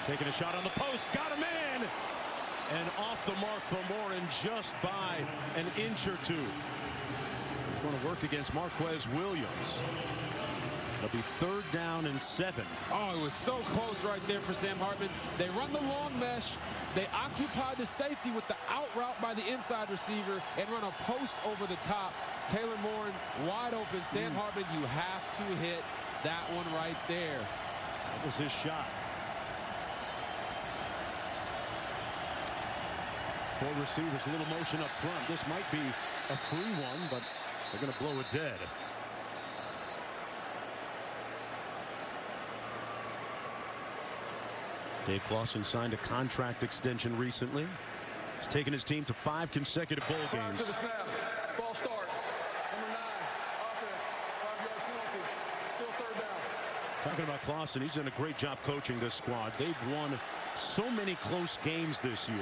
taking a shot on the post. Got him in! And off the mark for Morin just by an inch or two. He's going to work against Marquez Williams. It'll be 3rd down and 7. Oh, it was so close right there for Sam Hartman. They run the long mesh. They occupy the safety with the out route by the inside receiver and run a post over the top. Taylor Morin wide open. Sam Hartman, you have to hit that one right there. That was his shot. 4 receivers, a little motion up front. This might be a free one, but they're going to blow it dead. Dave Clawson signed a contract extension recently. He's taken his team to 5 consecutive bowl games. To the snap. False start. Number 9. Offense. 5-yard penalty. Still 3rd down. Talking about Clawson, he's done a great job coaching this squad. They've won so many close games this year.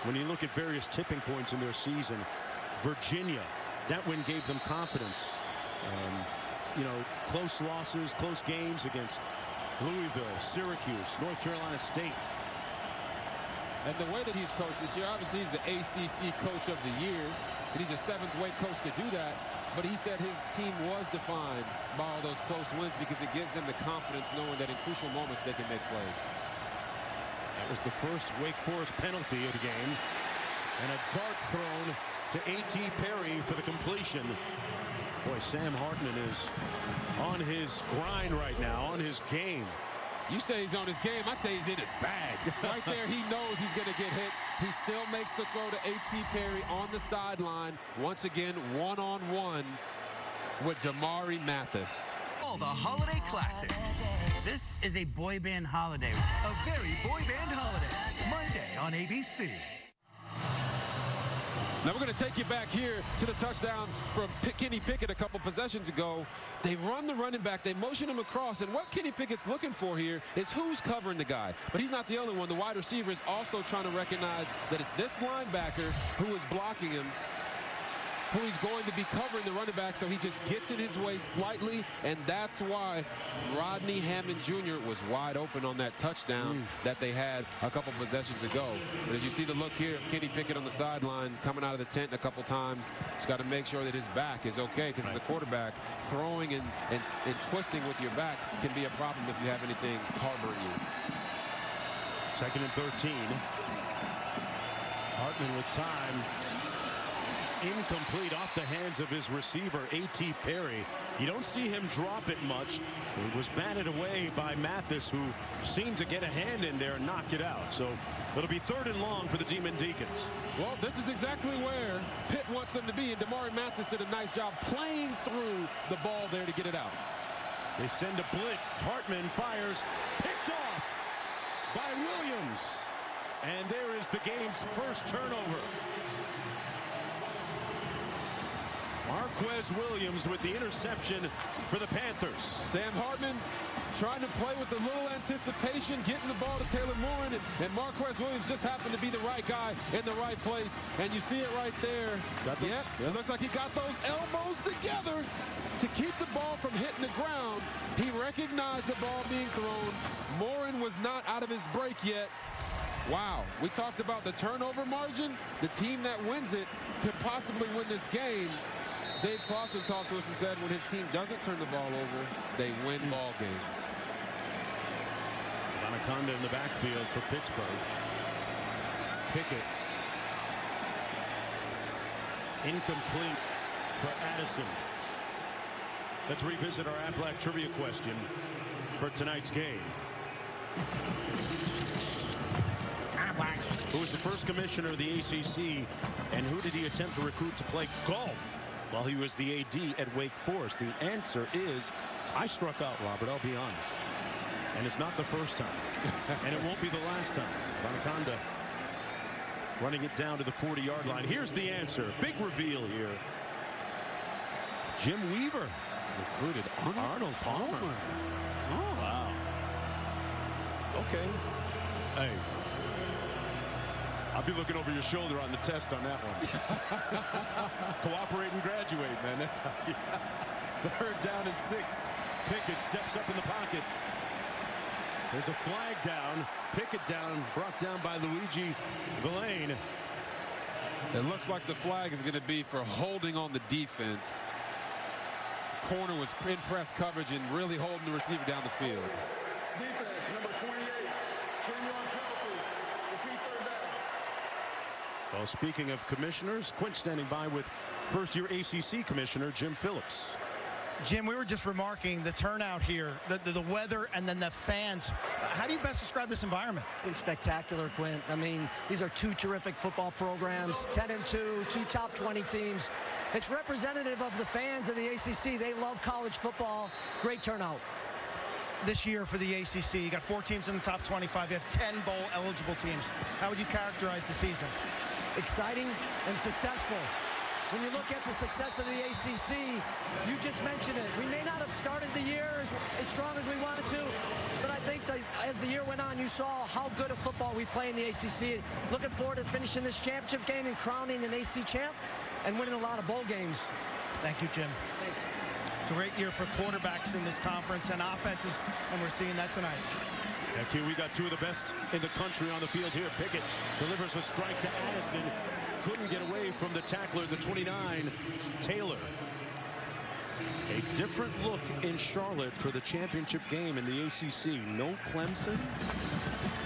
When you look at various tipping points in their season, Virginia, that win gave them confidence. You know, close losses, close games against Louisville, Syracuse, North Carolina State. And the way that he's coached this year, obviously he's the ACC Coach of the Year, and he's a 7th-weight coach to do that. But he said his team was defined by all those close wins because it gives them the confidence knowing that in crucial moments they can make plays. That was the first Wake Forest penalty of the game. And a dart thrown to A.T. Perry for the completion. Boy, Sam Hartman is on his grind right now, on his game. You say he's on his game. I say he's in his bag. Right there, he knows he's going to get hit. He still makes the throw to A.T. Perry on the sideline. Once again, one-on-one with Damari Mathis. All the holiday classics. This is a boy band holiday. A very boy band holiday. Monday on ABC. Now we're going to take you back here to the touchdown from Kenny Pickett a couple possessions ago. They run the running back. They motion him across. And what Kenny Pickett's looking for here is who's covering the guy. But he's not the only one. The wide receiver is also trying to recognize that it's this linebacker who is blocking him, who he's going to be covering the running back, so he just gets in his way slightly, and that's why Rodney Hammond Jr. was wide open on that touchdown that they had a couple possessions ago. But as you see the look here, Kenny Pickett on the sideline coming out of the tent a couple times. He's got to make sure that his back is okay, because as a quarterback, throwing and twisting with your back can be a problem if you have anything harboring you. 2nd and 13. Hartman with time. Incomplete off the hands of his receiver, A.T. Perry. You don't see him drop it much. It was batted away by Mathis, who seemed to get a hand in there and knock it out. So it'll be 3rd and long for the Demon Deacons. Well, this is exactly where Pitt wants them to be, and Damari Mathis did a nice job playing through the ball there to get it out. They send a blitz. Hartman fires. Picked off by Williams. And there is the game's first turnover. Marquez Williams with the interception for the Panthers. Sam Hartman trying to play with a little anticipation, getting the ball to Taylor Morin, and Marquez Williams just happened to be the right guy in the right place. And you see it right there. Yep, it looks like he got those elbows together to keep the ball from hitting the ground. He recognized the ball being thrown. Morin was not out of his break yet. Wow, we talked about the turnover margin. The team that wins it could possibly win this game. Dave Clawson talked to us and said when his team doesn't turn the ball over, they win ball games. Anaconda in the backfield for Pittsburgh. Pickett. Incomplete for Addison. Let's revisit our Aflac trivia question for tonight's game. Who was the first commissioner of the ACC, and who did he attempt to recruit to play golf while he was the AD at Wake Forest? The answer is, I struck out, Robert, I'll be honest. And it's not the first time. And it won't be the last time. Anaconda running it down to the 40-yard line. Here's the answer. Big reveal here. Jim Weaver recruited Arnold Palmer. Oh, wow. Okay. Hey. I'll be looking over your shoulder on the test on that one. Cooperate and graduate, man. Third down and 6. Pickett steps up in the pocket. There's a flag down. Pickett down, brought down by Luigi Villain. It looks like the flag is going to be for holding on the defense. Corner was in press coverage and really holding the receiver down the field. Defense, number 28. 10-yard penalty. Repeat third down. Well, speaking of commissioners, Quint standing by with first-year ACC commissioner Jim Phillips. Jim, we were just remarking the turnout here, the weather, and then the fans. How do you best describe this environment? It's been spectacular, Quint. I mean, these are two terrific football programs, 10-2, two top 20 teams. It's representative of the fans of the ACC. They love college football. Great turnout. This year for the ACC, you got 4 teams in the top 25. You have 10 bowl-eligible teams. How would you characterize the season? Exciting and successful. When you look at the success of the ACC, you just mentioned it. We may not have started the year as strong as we wanted to, but I think that as the year went on, you saw how good a football we play in the ACC. Looking forward to finishing this championship game and crowning an AC champ and winning a lot of bowl games. Thank you, Jim. Thanks. It's a great year for quarterbacks in this conference and offenses, and we're seeing that tonight. Heck, here we got 2 of the best in the country on the field here. Pickett delivers a strike to Addison. Couldn't get away from the tackler, the 29, Taylor. A different look in Charlotte for the championship game in the ACC. No Clemson,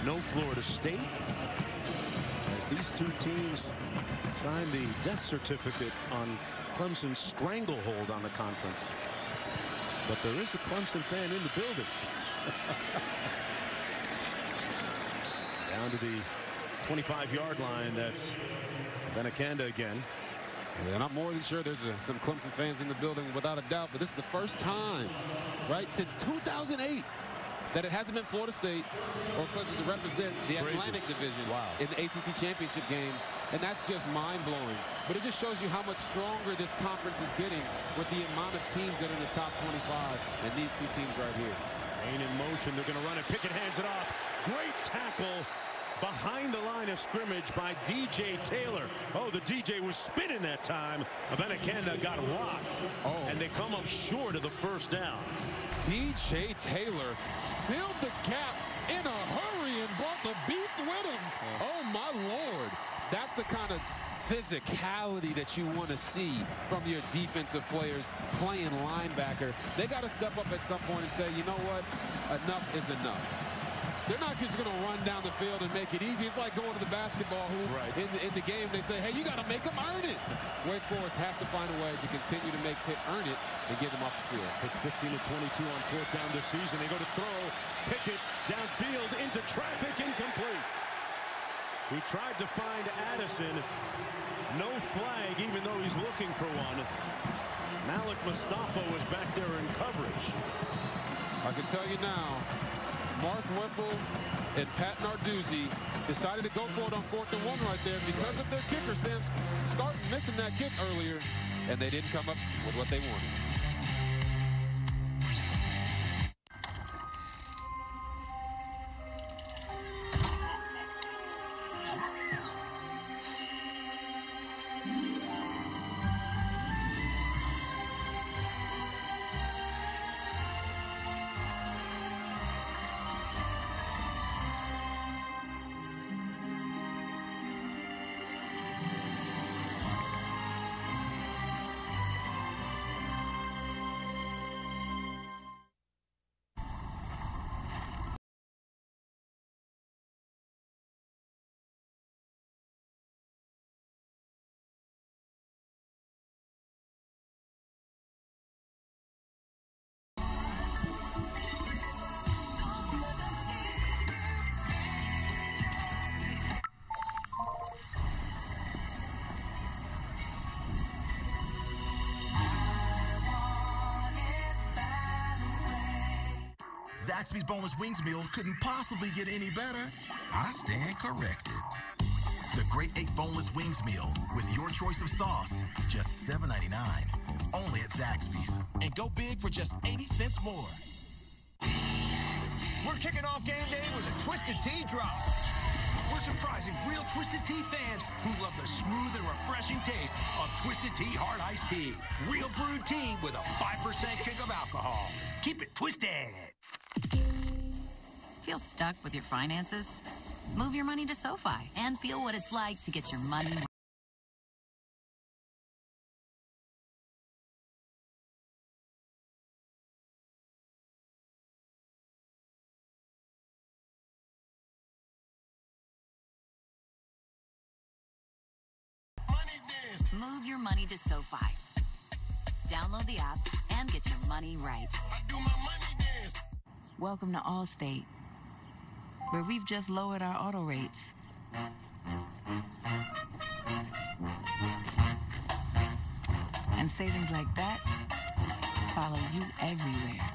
no Florida State. As these 2 teams sign the death certificate on Clemson's stranglehold on the conference. But there is a Clemson fan in the building. Down to the 25-yard line. That's Anaconda again. And I'm more than sure there's some Clemson fans in the building without a doubt, but this is the first time, right, since 2008 that it hasn't been Florida State or Clemson to represent the Atlantic Division in the ACC Championship game, and that's just mind-blowing. But it just shows you how much stronger this conference is getting with the amount of teams that are in the top 25 and these 2 teams right here. Lane in motion, they're going to run it. Pickett hands it off. Great tackle behind the line of scrimmage by DJ Taylor. Oh, the DJ was spinning that time. Anaconda got rocked. And they come up short of the first down. DJ Taylor filled the gap in a hurry and brought the beats with him. Oh, my Lord. That's the kind of physicality that you want to see from your defensive players playing linebacker. They got to step up at some point and say, you know what? Enough is enough. They're not just going to run down the field and make it easy. It's like going to the basketball hoop. In the game, they say, hey, you got to make them earn it. Wake Forest has to find a way to continue to make Pitt earn it and get them off the field. It's 15-22 on 4th down this season. They go to throw. Pickett downfield into traffic, incomplete. He tried to find Addison. No flag, even though he's looking for one. Malik Mustafa was back there in coverage. I can tell you now, Mark Whipple and Pat Narduzzi decided to go for it on 4th and 1 right there because of their kicker, Sam Hartman, missing that kick earlier, and they didn't come up with what they wanted. Zaxby's boneless wings meal couldn't possibly get any better. I stand corrected. The Great 8 boneless wings meal with your choice of sauce, just $7.99. Only at Zaxby's. And go big for just 80 cents more. We're kicking off game day with a Twisted Tea drop. We're surprising real Twisted Tea fans who love the smooth and refreshing taste of Twisted Tea Hard Iced Tea. Real brewed tea with a 5% kick of alcohol. Keep it twisted. Feel stuck with your finances? Move your money to SoFi and feel what it's like to get your money. Move your money to SoFi. Download the app and get your money right. Welcome to Allstate, where we've just lowered our auto rates. And savings like that follow you everywhere.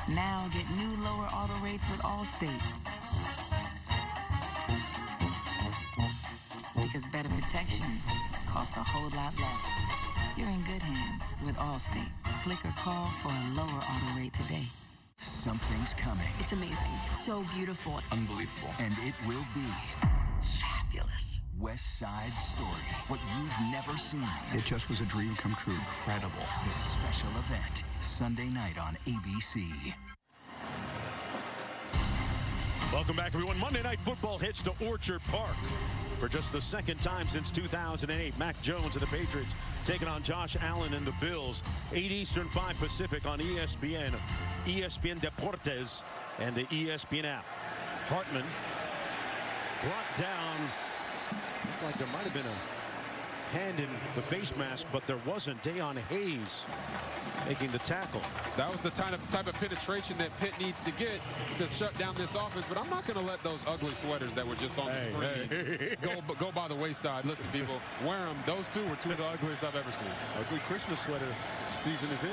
Now get new lower auto rates with Allstate. Because better protection costs a whole lot less. You're in good hands with Allstate. Click or call for a lower auto rate today. Something's coming. It's amazing. So beautiful. Unbelievable. And it will be fabulous. West Side Story. What you've never seen. It just was a dream come true. Incredible. This special event, Sunday night on ABC. Welcome back, everyone. Monday Night Football hits to Orchard Park. For just the second time since 2008, Mac Jones and the Patriots taking on Josh Allen and the Bills. 8 Eastern, 5 Pacific on ESPN, ESPN Deportes, and the ESPN app. Hartman brought down. Looked like there might have been a hand in the face mask, but there wasn't. Dayon Hayes making the tackle. That was the type of penetration that Pitt needs to get to shut down this offense, but I'm not going to let those ugly sweaters that were just on the screen go by the wayside. Listen, people, wear them. Those two were two of the ugliest I've ever seen. Ugly Christmas sweater season is in.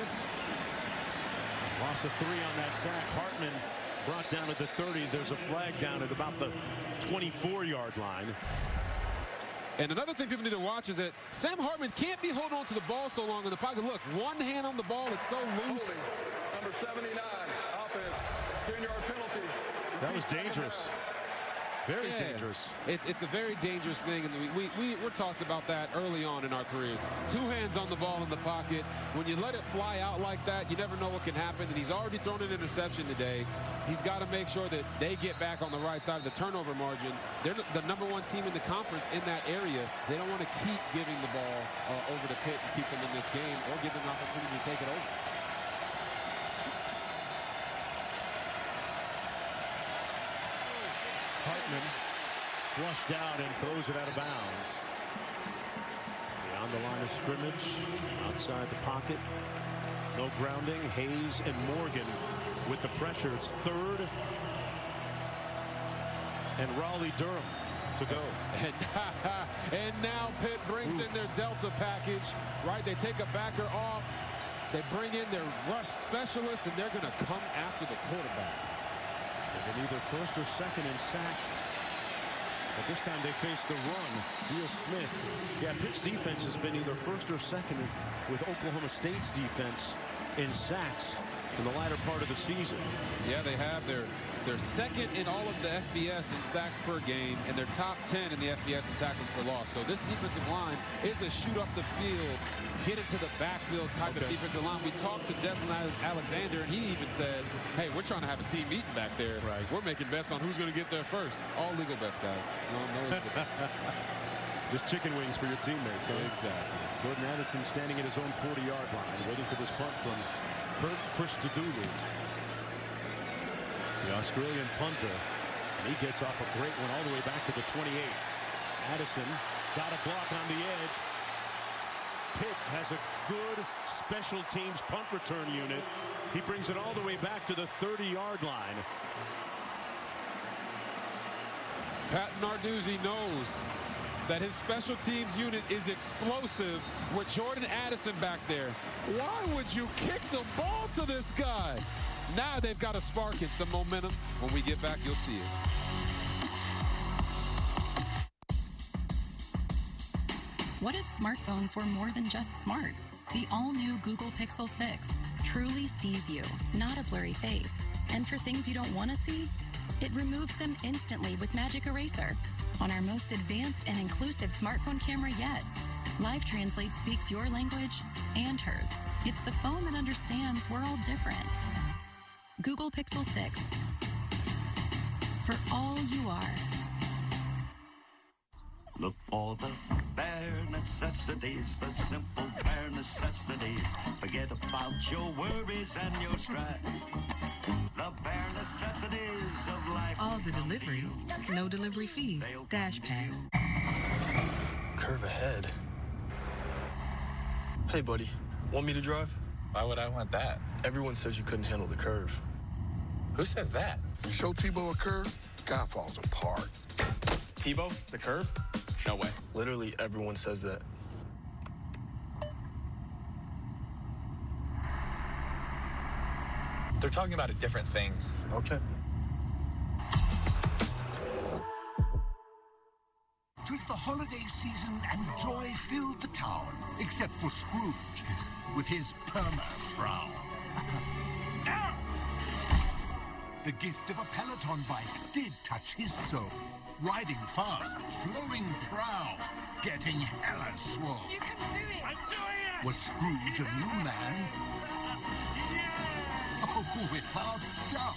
Loss of 3 on that sack. Hartman brought down at the 30. There's a flag down at about the 24-yard line. And another thing people need to watch is that Sam Hartman can't be holding on to the ball so long in the pocket. Look, one hand on the ball, it's so loose. Number 79, offense, 10-yard penalty. That was dangerous. Very dangerous. It's a very dangerous thing, and we're talked about that early on in our careers. 2 hands on the ball in the pocket. When you let it fly out like that, you never know what can happen, and he's already thrown an interception today. He's got to make sure that they get back on the right side of the turnover margin. They're the #1 team in the conference in that area. They don't want to keep giving the ball over to Pitt and keep them in this game or give them an opportunity to take it over. Hartman flushed out and throws it out of bounds. Beyond the line of scrimmage, outside the pocket. No grounding. Hayes and Morgan with the pressure. It's 3rd and Raleigh-Durham to go. And now Pitt brings in their Delta package, right? They take a backer off. They bring in their rush specialist, and they're going to come after the quarterback. They've been either 1st or 2nd in sacks. But this time they face the run. Neil Smith. Yeah, Pitt's defense has been either 1st or 2nd with Oklahoma State's defense in sacks in the latter part of the season. Yeah, they have. They're 2nd in all of the FBS in sacks per game, and they're top 10 in the FBS in tackles for loss. So this defensive line is a shoot up the field, get into the backfield type of defensive line. We talked to Deslin Alexander, and he even said, hey, we're trying to have a team meeting back there. Right. We're making bets on who's going to get there first. All legal bets, guys. No illegal bets. Just chicken wings for your teammates. Huh? Exactly. Jordan Addison standing at his own 40-yard line, waiting for this punt from Chris Dudulu. The Australian punter, and he gets off a great one all the way back to the 28. Addison got a block on the edge. Pitt has a good special teams punt return unit. He brings it all the way back to the 30-yard line. Pat Narduzzi knows that his special teams unit is explosive with Jordan Addison back there. Why would you kick the ball to this guy? Now they've got a spark. It's some momentum. When we get back, you'll see it. What if smartphones were more than just smart? The all-new Google Pixel 6 truly sees you, not a blurry face. And for things you don't want to see, it removes them instantly with Magic Eraser. On our most advanced and inclusive smartphone camera yet. Live Translate speaks your language and hers. It's the phone that understands we're all different. Google Pixel 6. For all you are. Look for the bare necessities, the simple bare necessities. Forget about your worries and your strife. The bare necessities of life. All the delivery, no delivery fees. Dash Pass. Curve ahead. Hey, buddy, want me to drive? Why would I want that? Everyone says you couldn't handle the curve. Who says that? Show Tebow a curve, guy falls apart. Tebow, the curve? No way. Literally everyone says that. They're talking about a different thing. Okay. Twas the holiday season and joy filled the town, except for Scrooge, with his perma-frown. The gift of a Peloton bike did touch his soul. Riding fast, flowing proud, getting hella swole. You can do it! I'm doing it! Was Scrooge a new man? Oh, without doubt.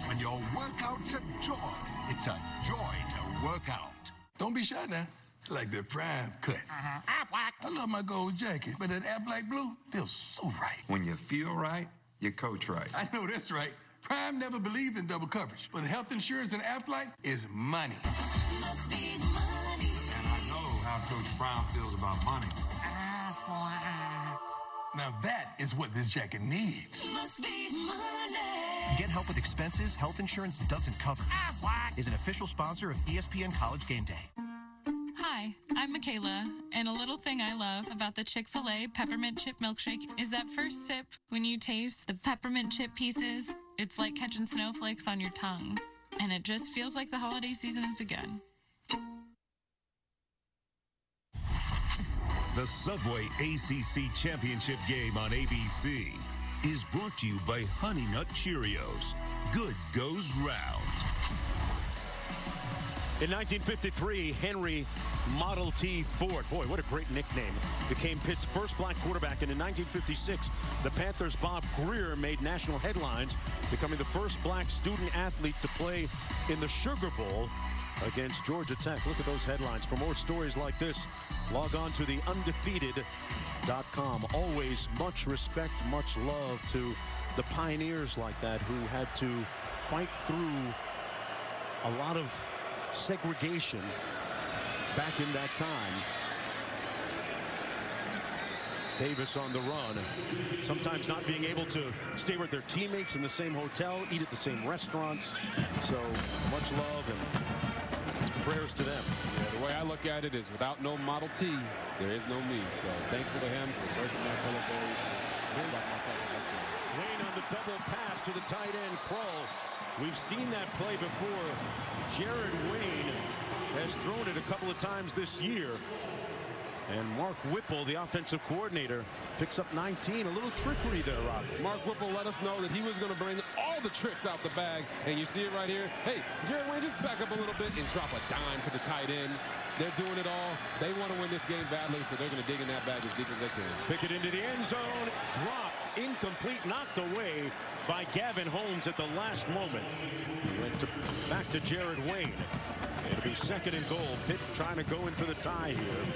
When your workout's a joy, it's a joy to work out. Don't be shy now. I like that prime cut. I love my gold jacket, but that Aflac blue feels so right. When you feel right, you coach right. I know that's right. Prime never believed in double coverage, but health insurance and Aflac is money. Must be money. And I know how Coach Prime feels about money. Now that is what this jacket needs. Must be money. Get help with expenses health insurance doesn't cover. Aflac is an official sponsor of ESPN College Game Day. Hi, I'm Michaela, and a little thing I love about the Chick-fil-A Peppermint Chip Milkshake is that first sip when you taste the peppermint chip pieces. It's like catching snowflakes on your tongue, and it just feels like the holiday season has begun. The Subway ACC Championship Game on ABC is brought to you by Honey Nut Cheerios. Good goes round. In 1953, Henry Model T Ford, boy, what a great nickname, became Pitt's first black quarterback. And in 1956, the Panthers' Bob Greer made national headlines, becoming the first black student athlete to play in the Sugar Bowl against Georgia Tech. Look at those headlines. For more stories like this, log on to theundefeated.com. Always much respect, much love to the pioneers like that who had to fight through a lot of segregation back in that time. Davis on the run, sometimes not being able to stay with their teammates in the same hotel, eat at the same restaurants. So much love and prayers to them. Yeah, the way I look at it is without no Model T, there is no me. So thankful to him for breaking that color barrier. Wayne on the double pass to the tight end, Kroll. We've seen that play before. Jared Wayne has thrown it a couple of times this year. And Mark Whipple, the offensive coordinator, picks up 19. A little trickery there, Rob. Mark Whipple let us know that he was going to bring all the tricks out the bag. And you see it right here. Hey, Jared Wayne, just back up a little bit and drop a dime to the tight end. They're doing it all. They want to win this game badly, so they're going to dig in that bag as deep as they can. Pickett into the end zone. Dropped. Incomplete. Knocked away by Gavin Holmes at the last moment. Went back to Jared Wayne. It'll be second and goal. Pitt trying to go in for the tie here.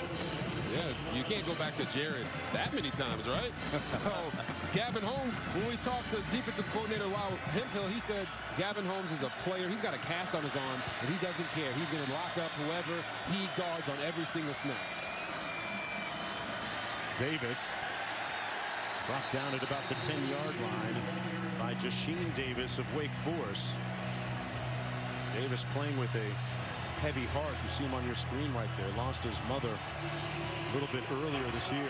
Yes, you can't go back to Jared that many times, right? So, Gavin Holmes, when we talked to defensive coordinator Lyle Hemphill, he said Gavin Holmes is a player. He's got a cast on his arm, and he doesn't care. He's going to lock up whoever he guards on every single snap. Davis brought down at about the 10-yard line by Jasheen Davis of Wake Forest. Davis playing with a heavy heart. You see him on your screen right there. Lost his mother a little bit earlier this year.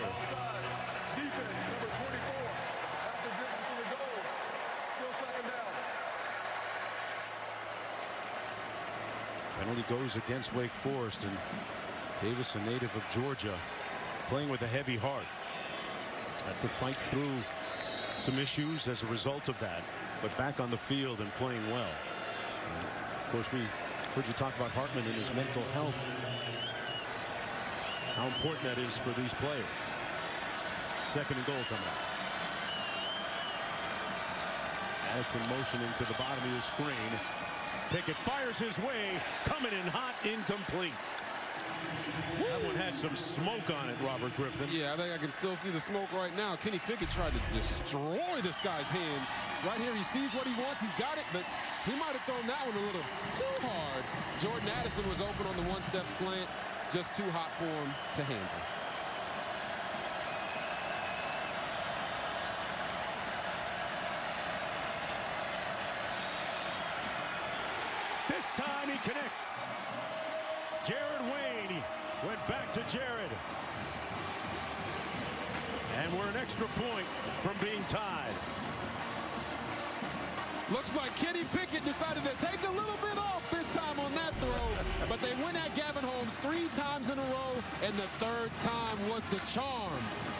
Defense, number 24, after distance to the goal. he goes against Wake Forest, and Davis, a native of Georgia, playing with a heavy heart. Had to fight through some issues as a result of that, but back on the field and playing well. And of course, we heard you talk about Hartman and his mental health. How important that is for these players. Second and goal coming up. Addison motioning to the bottom of the screen. Pickett fires his way, coming in hot, incomplete. That one had some smoke on it, Robert Griffin. Yeah, I think I can still see the smoke right now. Kenny Pickett tried to destroy this guy's hands. Right here, he sees what he wants. He's got it, but he might have thrown that one a little too hard. Jordan Addison was open on the one-step slant. Just too hot for him to handle. This time he connects. Jared Wayne went back to Jared. And we're an extra point from being tied. Looks like Kenny Pickett decided to take a little bit off this time on that throw, but they went at Gavin Holmes 3 times in a row, and the 3rd time was the charm.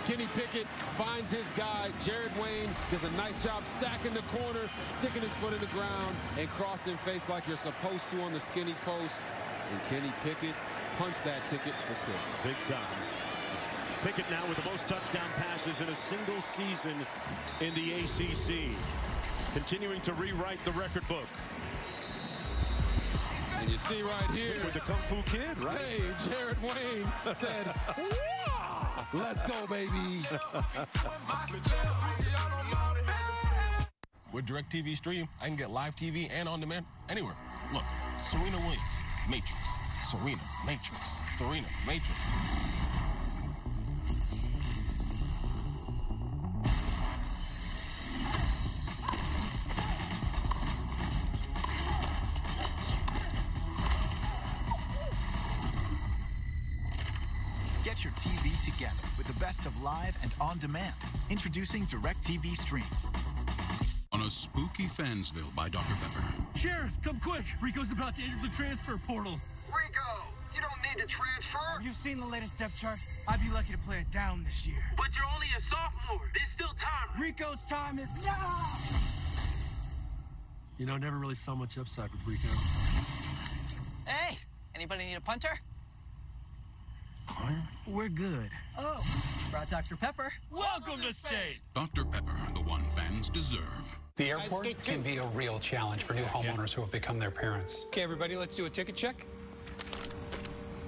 Kenny Pickett finds his guy. Jared Wayne does a nice job stacking the corner, sticking his foot in the ground, and crossing face like you're supposed to on the skinny post. And Kenny Pickett punched that ticket for 6. Big time. Pickett now with the most touchdown passes in a single season in the ACC. Continuing to rewrite the record book. And you see right here with the Kung Fu Kid, right? Hey, Jared Wayne said, "Wah! Let's go, baby." With DirecTV Stream, I can get live TV and on demand anywhere. Look, Serena Williams, Matrix. Serena, Matrix. Serena, Matrix. Get your TV together with the best of live and on demand. Introducing DirecTV Stream. On a spooky Fansville by Dr. Pepper. Sheriff, come quick. Rico's about to enter the transfer portal. Rico, you don't need to transfer. Have you seen the latest depth chart? I'd be lucky to play it down this year. But you're only a sophomore. There's still time. Rico's time is now. You know, never really saw much upside with Rico. Hey, anybody need a punter? We're good. Oh, brought Dr. Pepper. Welcome to state. Dr. Pepper, the one fans deserve. The airport can be a real challenge for new homeowners who have become their parents. Okay, everybody, let's do a ticket check.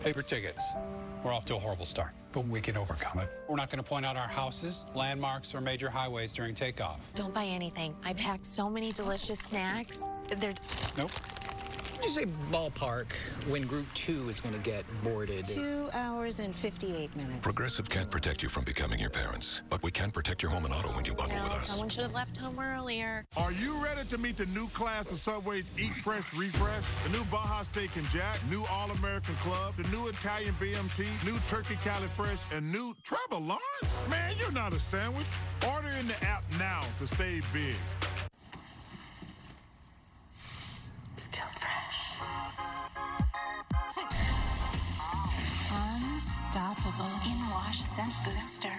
Paper tickets. We're off to a horrible start, But we can overcome it. We're not going to point out our houses, landmarks, or major highways during takeoff. Don't buy anything. I packed so many delicious snacks. They're... Nope. What do you say ballpark when Group 2 is going to get boarded? 2 hours and 58 minutes. Progressive can't protect you from becoming your parents, but we can protect your home and auto when you bundle with us. Someone should have left home earlier. Are you ready to meet the new class of Subway's Eat Fresh Refresh? The new Baja Steak and Jack, new All-American Club, the new Italian BMT, new Turkey Cali Fresh, and new Trevor Lawrence? Man, you're not a sandwich. Order in the app now to save big. Still fresh. Unstoppable in-wash scent booster.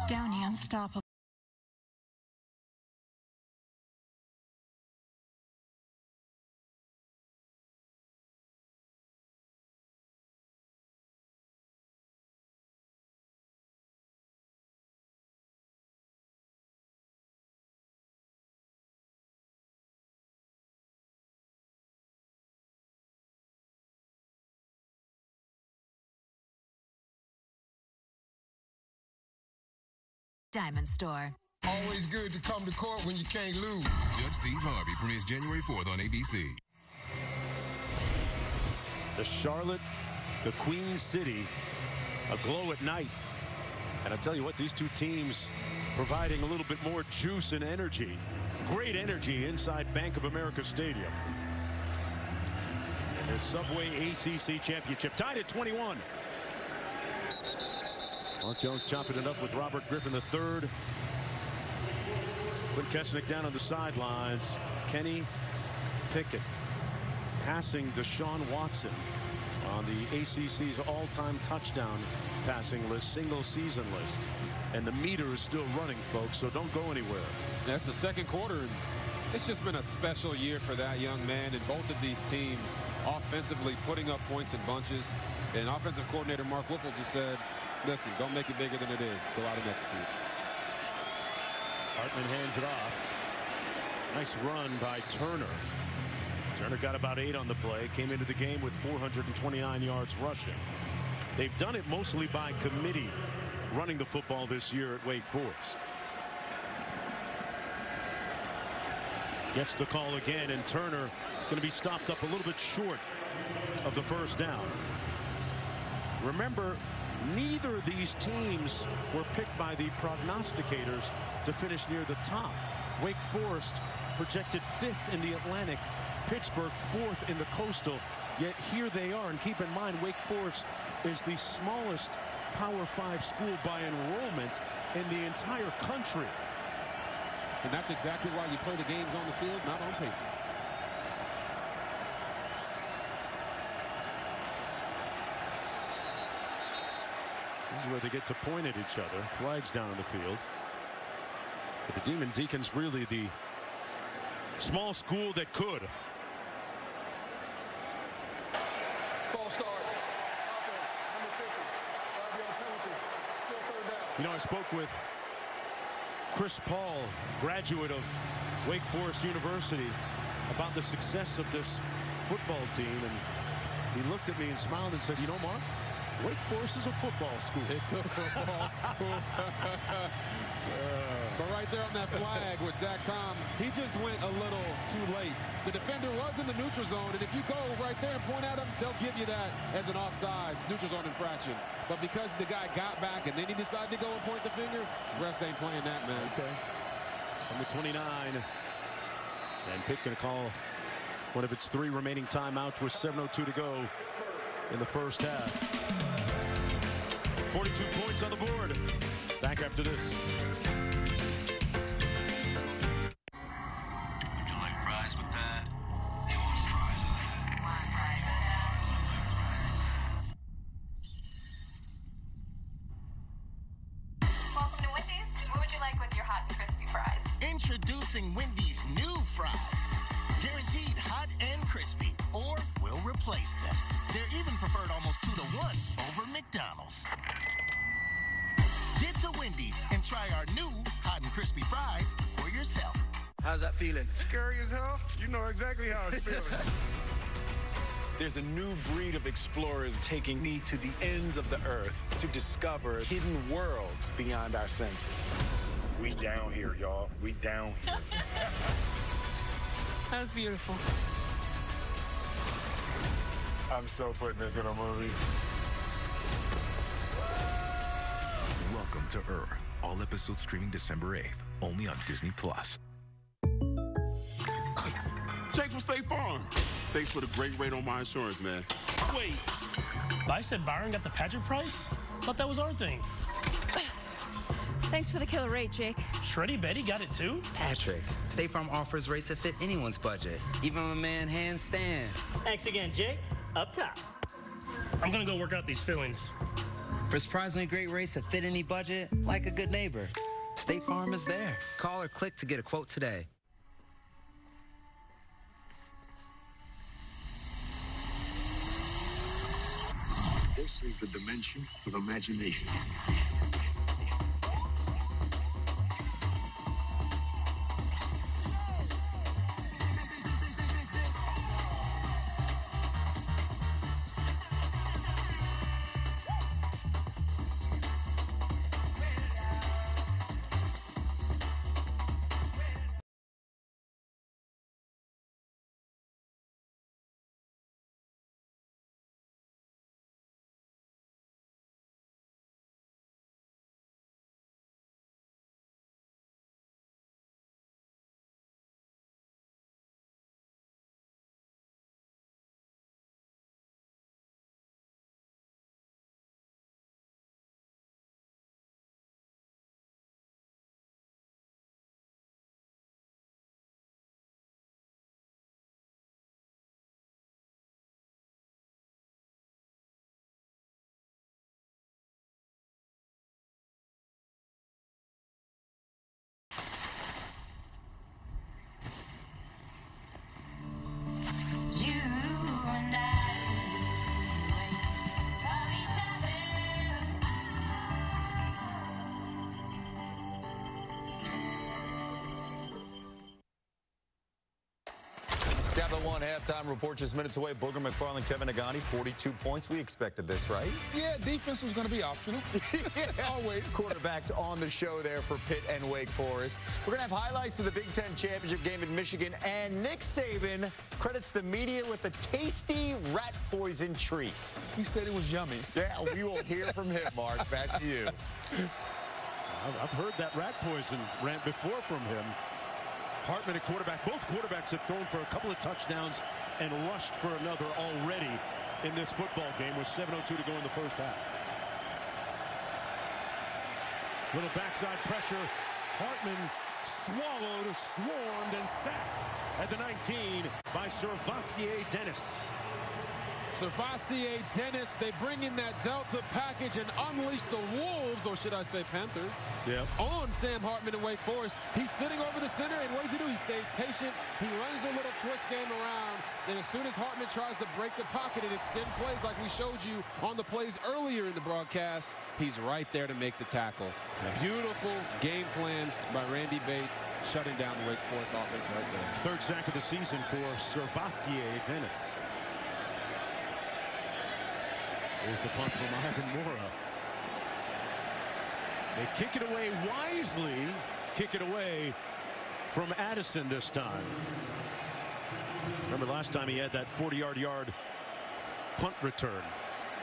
Downy Unstoppable. Diamond Store. Always good to come to court when you can't lose. Judge Steve Harvey premieres January 4th on ABC. The Charlotte, the Queen City, aglow at night. And I'll tell you what, these two teams providing a little bit more juice and energy. Great energy inside Bank of America Stadium. And the Subway ACC Championship tied at 21. Mark Jones chopping it up with Robert Griffin III. Quinn Kesnick down on the sidelines. Kenny Pickett passing Deshaun Watson on the ACC's all-time touchdown passing list, single season list. And the meter is still running, folks, so don't go anywhere. That's the second quarter, and it's just been a special year for that young man, and both of these teams offensively putting up points in bunches. And offensive coordinator Mark Whipple just said, listen, don't make it bigger than it is. Go out and execute. Hartman hands it off. Nice run by Turner. Turner got about 8 on the play, came into the game with 429 yards rushing. They've done it mostly by committee running the football this year at Wake Forest. Gets the call again, and Turner going to be stopped up a little bit short of the first down. Remember, neither of these teams were picked by the prognosticators to finish near the top. Wake Forest projected 5th in the Atlantic, Pittsburgh 4th in the Coastal, yet here they are. And keep in mind, Wake Forest is the smallest Power 5 school by enrollment in the entire country. And that's exactly why you play the games on the field, not on paper. This is where they get to point at each other. Flags down on the field. But the Demon Deacons really the small school that could. False start. Number 50. 5-yard penalty. Still third down. You know, I spoke with Chris Paul, graduate of Wake Forest University, about the success of this football team, and he looked at me and smiled and said, you know, Mark, Wake Forest is a football school. It's a football school. But right there on that flag with Zach Tom, he just went a little too late. The defender was in the neutral zone, and if you go right there and point at him, they'll give you that as an offsides, neutral zone infraction. But because the guy got back and then he decided to go and point the finger, refs ain't playing that, man. Okay. From the 29, and Pitt going to call one of its 3 remaining timeouts with 7:02 to go in the first half. 42 points on the board. Back after this. Would you like fries with that? He wants fries with that. Welcome to Wendy's. What would you like with your hot and crispy fries? Introducing Wendy's new fries. Guaranteed hot and crispy, or we'll replace them. They're even preferred almost 2-to-1 over McDonald's. Get to Wendy's and try our new hot and crispy fries for yourself. How's that feeling? Scary as hell. You know exactly how it's feeling. There's a new breed of explorers taking me to the ends of the earth to discover hidden worlds beyond our senses. We down here, y'all. We down here. That was beautiful. I'm so putting this in a movie. Welcome to Earth. All episodes streaming December 8th, only on Disney+. Jake from State Farm. Thanks for the great rate on my insurance, man. Wait, I said Byron got the Patrick price? Thought that was our thing. Thanks for the killer rate, Jake. Shreddy Betty got it too? Patrick, State Farm offers rates that fit anyone's budget, even a man handstand. Thanks again, Jake. Up top. I'm gonna go work out these fillings. For surprisingly great rates that fit any budget, like a good neighbor, State Farm is there. Call or click to get a quote today. This is the dimension of imagination. Tablet 1 halftime report just minutes away. Booger McFarland, Kevin Nagani, 42 points. We expected this, right? Yeah, defense was going to be optional. Always. Quarterbacks on the show there for Pitt and Wake Forest. We're going to have highlights of the Big Ten Championship game in Michigan. And Nick Saban credits the media with a tasty rat poison treat. He said it was yummy. Yeah, we will hear from him, Mark. Back to you. I've heard that rat poison rant before from him. Hartman at quarterback. Both quarterbacks have thrown for a couple of touchdowns and rushed for another already in this football game with 7:02 to go in the first half. Little backside pressure. Hartman swallowed, swarmed, and sacked at the 19 by Servassier Dennis. Servassier Dennis, they bring in that Delta package and unleash the Wolves, or should I say Panthers, on Sam Hartman and Wake Forest. He's sitting over the center, and what does he do? He stays patient. He runs a little twist game around, and as soon as Hartman tries to break the pocket and extend plays like we showed you on the plays earlier in the broadcast, he's right there to make the tackle. Beautiful game plan by Randy Bates, shutting down the Wake Forest offense right there. Third sack of the season for Servassier Dennis. Here's the punt from Ivan Mora. They kick it away wisely. Kick it away from Addison this time. Remember last time he had that 40-yard punt return.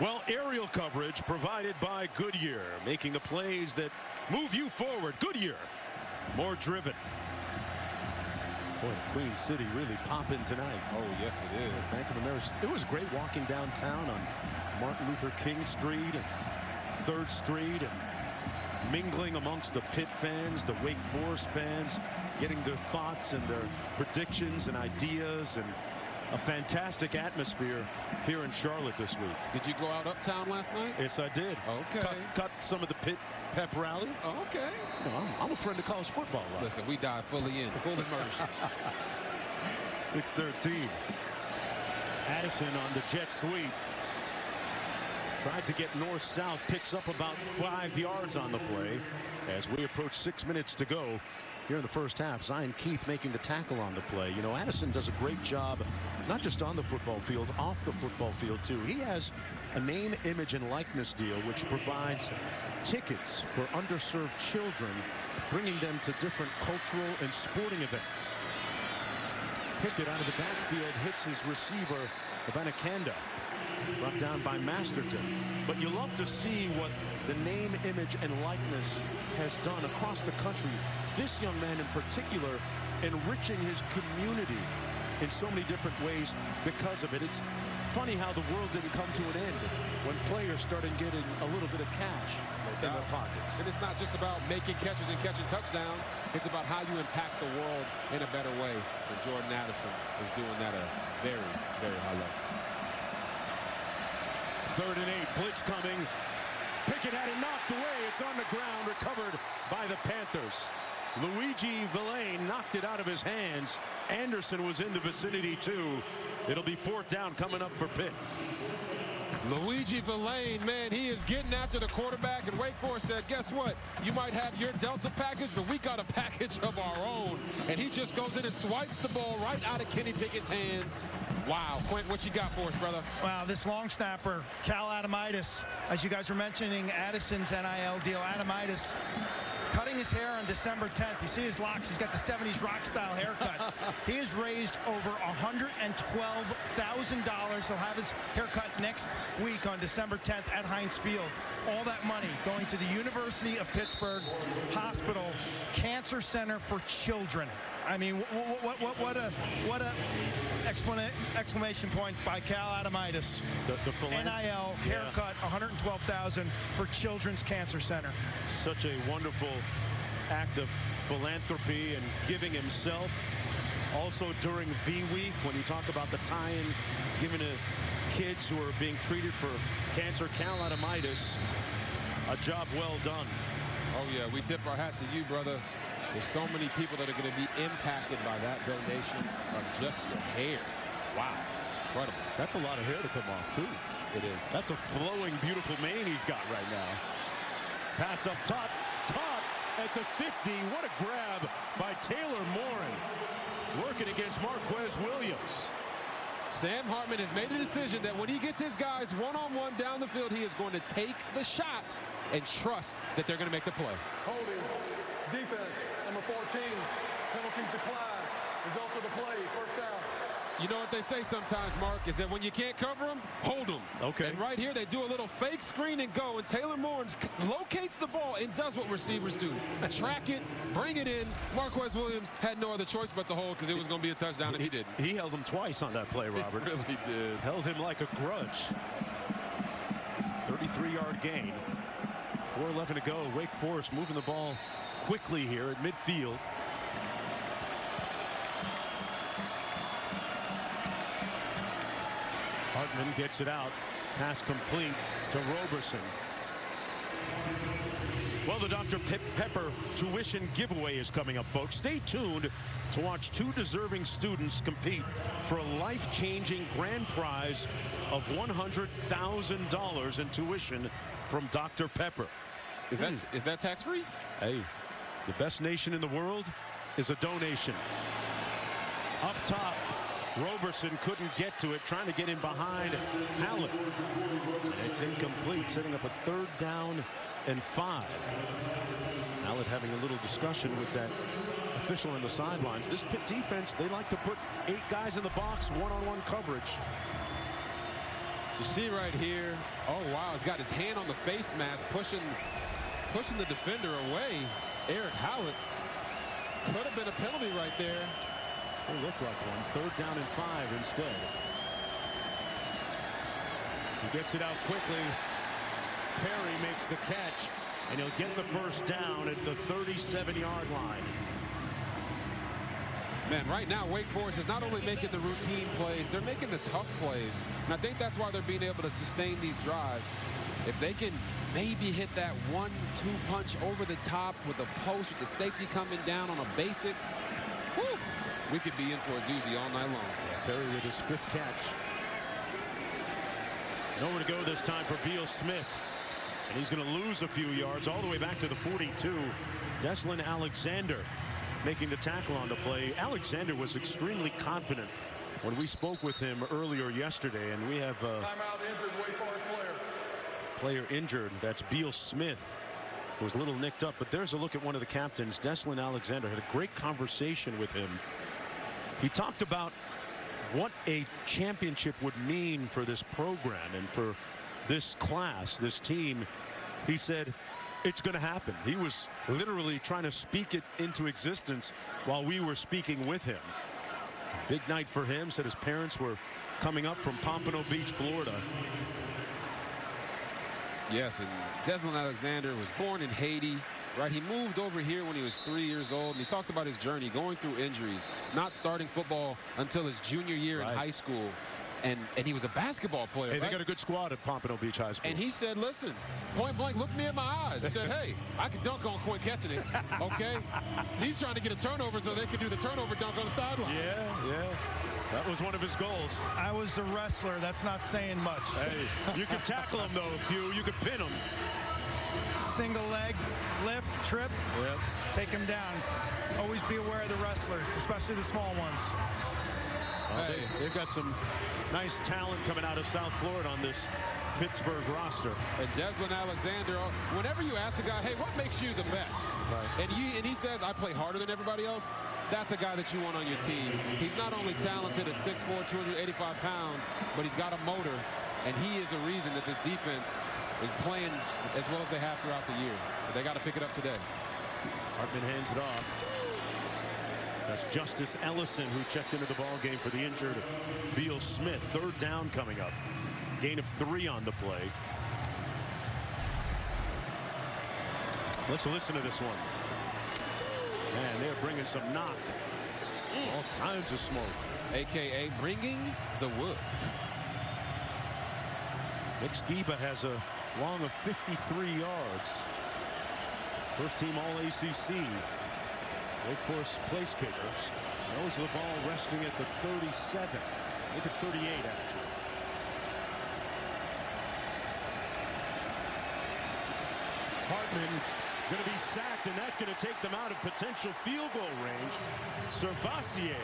Well, aerial coverage provided by Goodyear, making the plays that move you forward. Goodyear, more driven. Boy, Queen City really popping tonight. Oh, yes, it is. Bank of America. It was great walking downtown on Martin Luther King Street and 3rd Street and mingling amongst the Pitt fans, the Wake Forest fans, getting their thoughts and their predictions and ideas, and a fantastic atmosphere here in Charlotte this week. Did you go out uptown last night? Yes, I did. Okay. Cut some of the Pitt pep rally. Okay. You know, I'm a friend of college football. Right? Listen, we dive fully in, full immersion. 6:13. Addison on the jet sweep. Tried to get north-south, picks up about 5 yards on the play as we approach 6 minutes to go here in the first half. Zion Keith making the tackle on the play. You know, Addison does a great job, not just on the football field, off the football field too. He has a name, image, and likeness deal which provides tickets for underserved children, bringing them to different cultural and sporting events. Pickett out of the backfield hits his receiver, Abanikanda. Brought down by Masterton. But you love to see what the name, image, and likeness has done across the country. This young man in particular enriching his community in so many different ways because of it. It's funny how the world didn't come to an end when players started getting a little bit of cash in their pockets. And it's not just about making catches and catching touchdowns. It's about how you impact the world in a better way. And Jordan Addison is doing that at a very, very high level. 3rd and 8, blitz coming. Pickett had it knocked away. It's on the ground, recovered by the Panthers. Luigi Villain knocked it out of his hands. Anderson was in the vicinity too. It'll be 4th down coming up for Pitt. Luigi Villain, man, he is getting after the quarterback, and Wake Forest said, guess what? You might have your Delta package, but we got a package of our own. And he just goes in and swipes the ball right out of Kenny Pickett's hands. Wow. Quint, what you got for us, brother? Wow, this long snapper, Cal Adamitis, as you guys were mentioning, Addison's NIL deal, Adamitis cutting his hair on December 10th. You see his locks. He's got the 70s rock style haircut. He has raised over $112,000. He'll have his haircut next week on December 10th at Heinz Field. All that money going to the University of Pittsburgh Hospital Cancer Center for Children. I mean, what a exclamation point by Cal Adamitis. The NIL haircut, $112,000 for Children's Cancer Center. Such a wonderful act of philanthropy and giving himself. Also during V Week, when you talk about the tie-in given to kids who are being treated for cancer, Cal Adamitis, a job well done. Oh yeah, we tip our hat to you, brother. There's so many people that are going to be impacted by that donation of just your hair. Wow, incredible. That's a lot of hair to come off too. It is. That's a flowing, beautiful mane he's got right now. Pass up top, caught, at the 50. What a grab by Taylor Morin, working against Marquez Williams. Sam Hartman has made a decision that when he gets his guys one-on-one down the field, he is going to take the shot and trust that they're going to make the play. Holding, defense, number 14, penalties decline, result of the play, first down. You know what they say sometimes, Mark, is that when you can't cover them, hold them. Okay. And right here, they do a little fake screen and go, and Taylor Morin locates the ball and does what receivers do. Track it, bring it in. Marquez Williams had no other choice but to hold because it was going to be a touchdown, and he didn't. He held him twice on that play, Robert. He really did. Held him like a grudge. 33-yard gain. 4:11 to go. Wake Forest moving the ball quickly here at midfield. Hartman gets it out. Pass complete to Roberson. Well, the Dr. Pepper tuition giveaway is coming up, folks. Stay tuned to watch two deserving students compete for a life-changing grand prize of $100,000 in tuition from Dr. Pepper. Is that tax-free? Hey, the best nation in the world is a donation. Up top, Roberson couldn't get to it, trying to get in behind Hallett. And it's incomplete, setting up a 3rd down and 5. Hallett having a little discussion with that official on the sidelines. This Pitt defense, they like to put 8 guys in the box, one-on-one coverage. You see right here, oh wow, he's got his hand on the face mask, pushing the defender away. Erick Hallett, could have been a penalty right there. Sure looked like one. 3rd down and 5 instead. He gets it out quickly. Perry makes the catch, and he'll get the 1st down at the 37-yard line. Man, right now, Wake Forest is not only making the routine plays, they're making the tough plays. And I think that's why they're being able to sustain these drives. If they can maybe hit that 1-2 punch over the top with a post with the safety coming down on a basic, whew, we could be in for a doozy all night long. Yeah, Perry with his 5th catch. Nowhere to go this time for Beal Smith. And he's going to lose a few yards all the way back to the 42. Deslin Alexander making the tackle on the play. Alexander was extremely confident when we spoke with him earlier yesterday, and we have Timeout, injured Wake Forest player injured. That's Beal Smith, who was a little nicked up. But there's a look at one of the captains. Deslin Alexander had a great conversation with him. He talked about what a championship would mean for this program and for this class, this team. He said, it's going to happen. He was literally trying to speak it into existence while we were speaking with him. Big night for him. Said his parents were coming up from Pompano Beach, Florida. Yes, and Deslin Alexander was born in Haiti, right? He moved over here when he was 3 years old, and he talked about his journey going through injuries, not starting football until his junior year in high school. And he was a basketball player. Hey, right? They got a good squad at Pompano Beach High School. And he said, listen, point blank, look me in my eyes. He said, hey, I can dunk on Quinn Kesselnick, okay? He's trying to get a turnover so they can do the turnover dunk on the sideline. Yeah. That was one of his goals. I was a wrestler. That's not saying much. Hey, you can tackle him, though, Hugh. You can pin him. Single leg, lift, trip, take him down. Always be aware of the wrestlers, especially the small ones. They've got some nice talent coming out of South Florida on this Pittsburgh roster. And Deslin Alexander, whenever you ask a guy, hey, what makes you the best? Right. And he says, I play harder than everybody else. That's a guy that you want on your team. He's not only talented at 6'4", 285 pounds, but he's got a motor. And he is a reason that this defense is playing as well as they have throughout the year. But they got to pick it up today. Hartman hands it off. That's Justice Ellison, who checked into the ball game for the injured Beal Smith. 3rd down coming up. Gain of 3 on the play. Let's listen to this one. Man, they're bringing some knock. All kinds of smoke. AKA bringing the wood. Nick Skiba has a long of 53 yards. First team All-ACC. Wake Forest place kicker. Knows the ball resting at the 37. Look at 38, actually. Hartman going to be sacked, and that's going to take them out of potential field goal range. Servassier.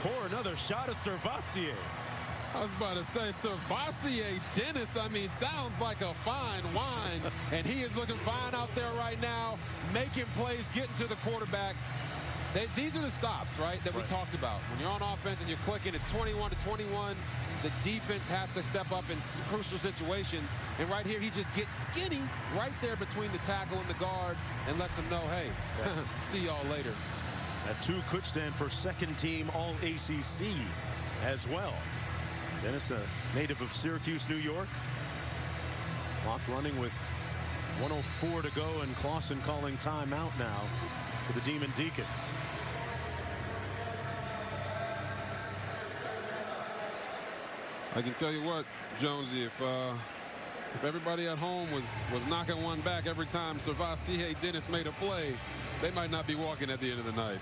Pour another shot of Servassier. I was about to say, Servassier Dennis, I mean, sounds like a fine wine. And he is looking fine out there right now, making plays, getting to the quarterback. These are the stops, right, that we talked about. When you're on offense and you're clicking, it's 21-21. The defense has to step up in crucial situations. And right here, he just gets skinny right there between the tackle and the guard and lets them know, hey, see y'all later. That 2 could stand for second-team All-ACC as well. Dennis, a native of Syracuse, New York. Clock running with 1:04 to go, and Clausen calling timeout now for the Demon Deacons. I can tell you what, Jonesy, if everybody at home was knocking one back every time Servassier Dennis made a play, they might not be walking at the end of the night.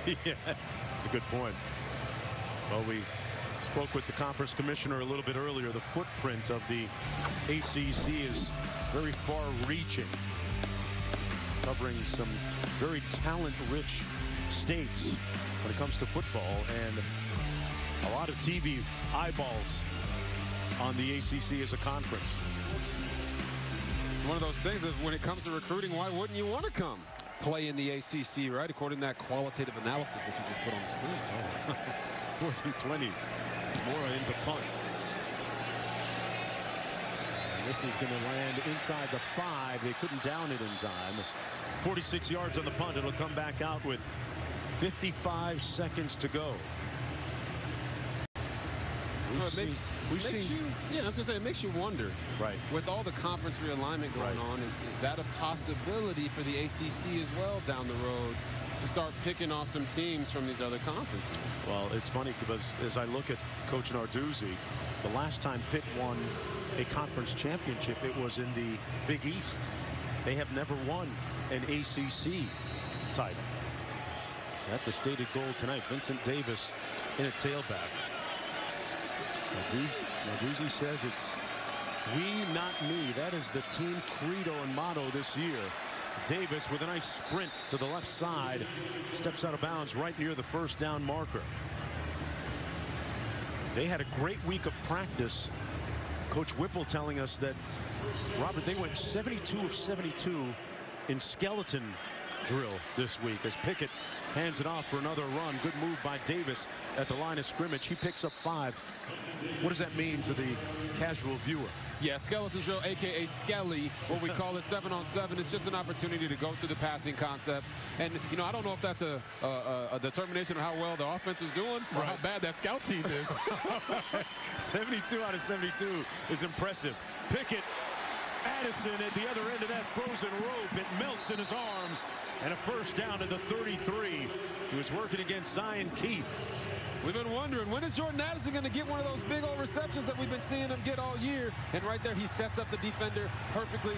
Yeah, that's a good point. Well, we spoke with the conference commissioner a little bit earlier. The footprint of the ACC is very far-reaching, covering some very talent-rich states when it comes to football, and a lot of TV eyeballs on the ACC as a conference. It's one of those things that when it comes to recruiting, why wouldn't you want to come play in the ACC, right? According to that qualitative analysis that you just put on the screen. Oh. 4th and 20. Mora into punt. And this is going to land inside the 5. They couldn't down it in time. 46 yards on the punt. It'll come back out with 55 seconds to go. Yeah, I was gonna say, it makes you wonder. Right. With all the conference realignment going on, is that a possibility for the ACC as well down the road to start picking off some teams from these other conferences? Well, it's funny because as I look at Coach Narduzzi, the last time Pitt won a conference championship, it was in the Big East. They have never won an ACC title. At the stated goal tonight, Vincent Davis in a tailback. Narduzzi says it's we, not me. That is the team credo and motto this year. Davis with a nice sprint to the left side, steps out of bounds right near the first down marker. They had a great week of practice. Coach Whipple telling us that, Robert, they went 72 of 72 in skeleton drill this week as Pickett hands it off for another run. Good move by Davis at the line of scrimmage. He picks up 5. What does that mean to the casual viewer? Yeah, skeleton drill, a.k.a. Skelly, what we call it 7-on-7. It's just an opportunity to go through the passing concepts. And, you know, I don't know if that's a determination of how well the offense is doing or how bad that scout team is. 72 out of 72 is impressive. Pickett, Addison at the other end of that frozen rope. It melts in his arms. And a first down at the 33. He was working against Zion Keith. We've been wondering, when is Jordan Addison going to get one of those big old receptions that we've been seeing him get all year? And right there, he sets up the defender perfectly.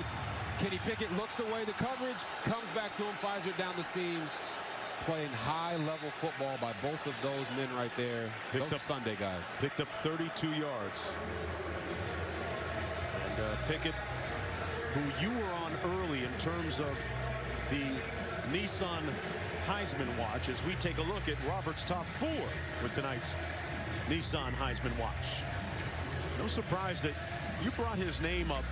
Kenny Pickett looks away the coverage, comes back to him, fires it down the seam. Playing high-level football by both of those men right there. Those are Sunday guys. Picked up 32 yards. And Pickett, who you were on early in terms of the Nissan Heisman watch, as we take a look at Robert's top 4 with tonight's Nissan Heisman watch. No surprise that you brought his name up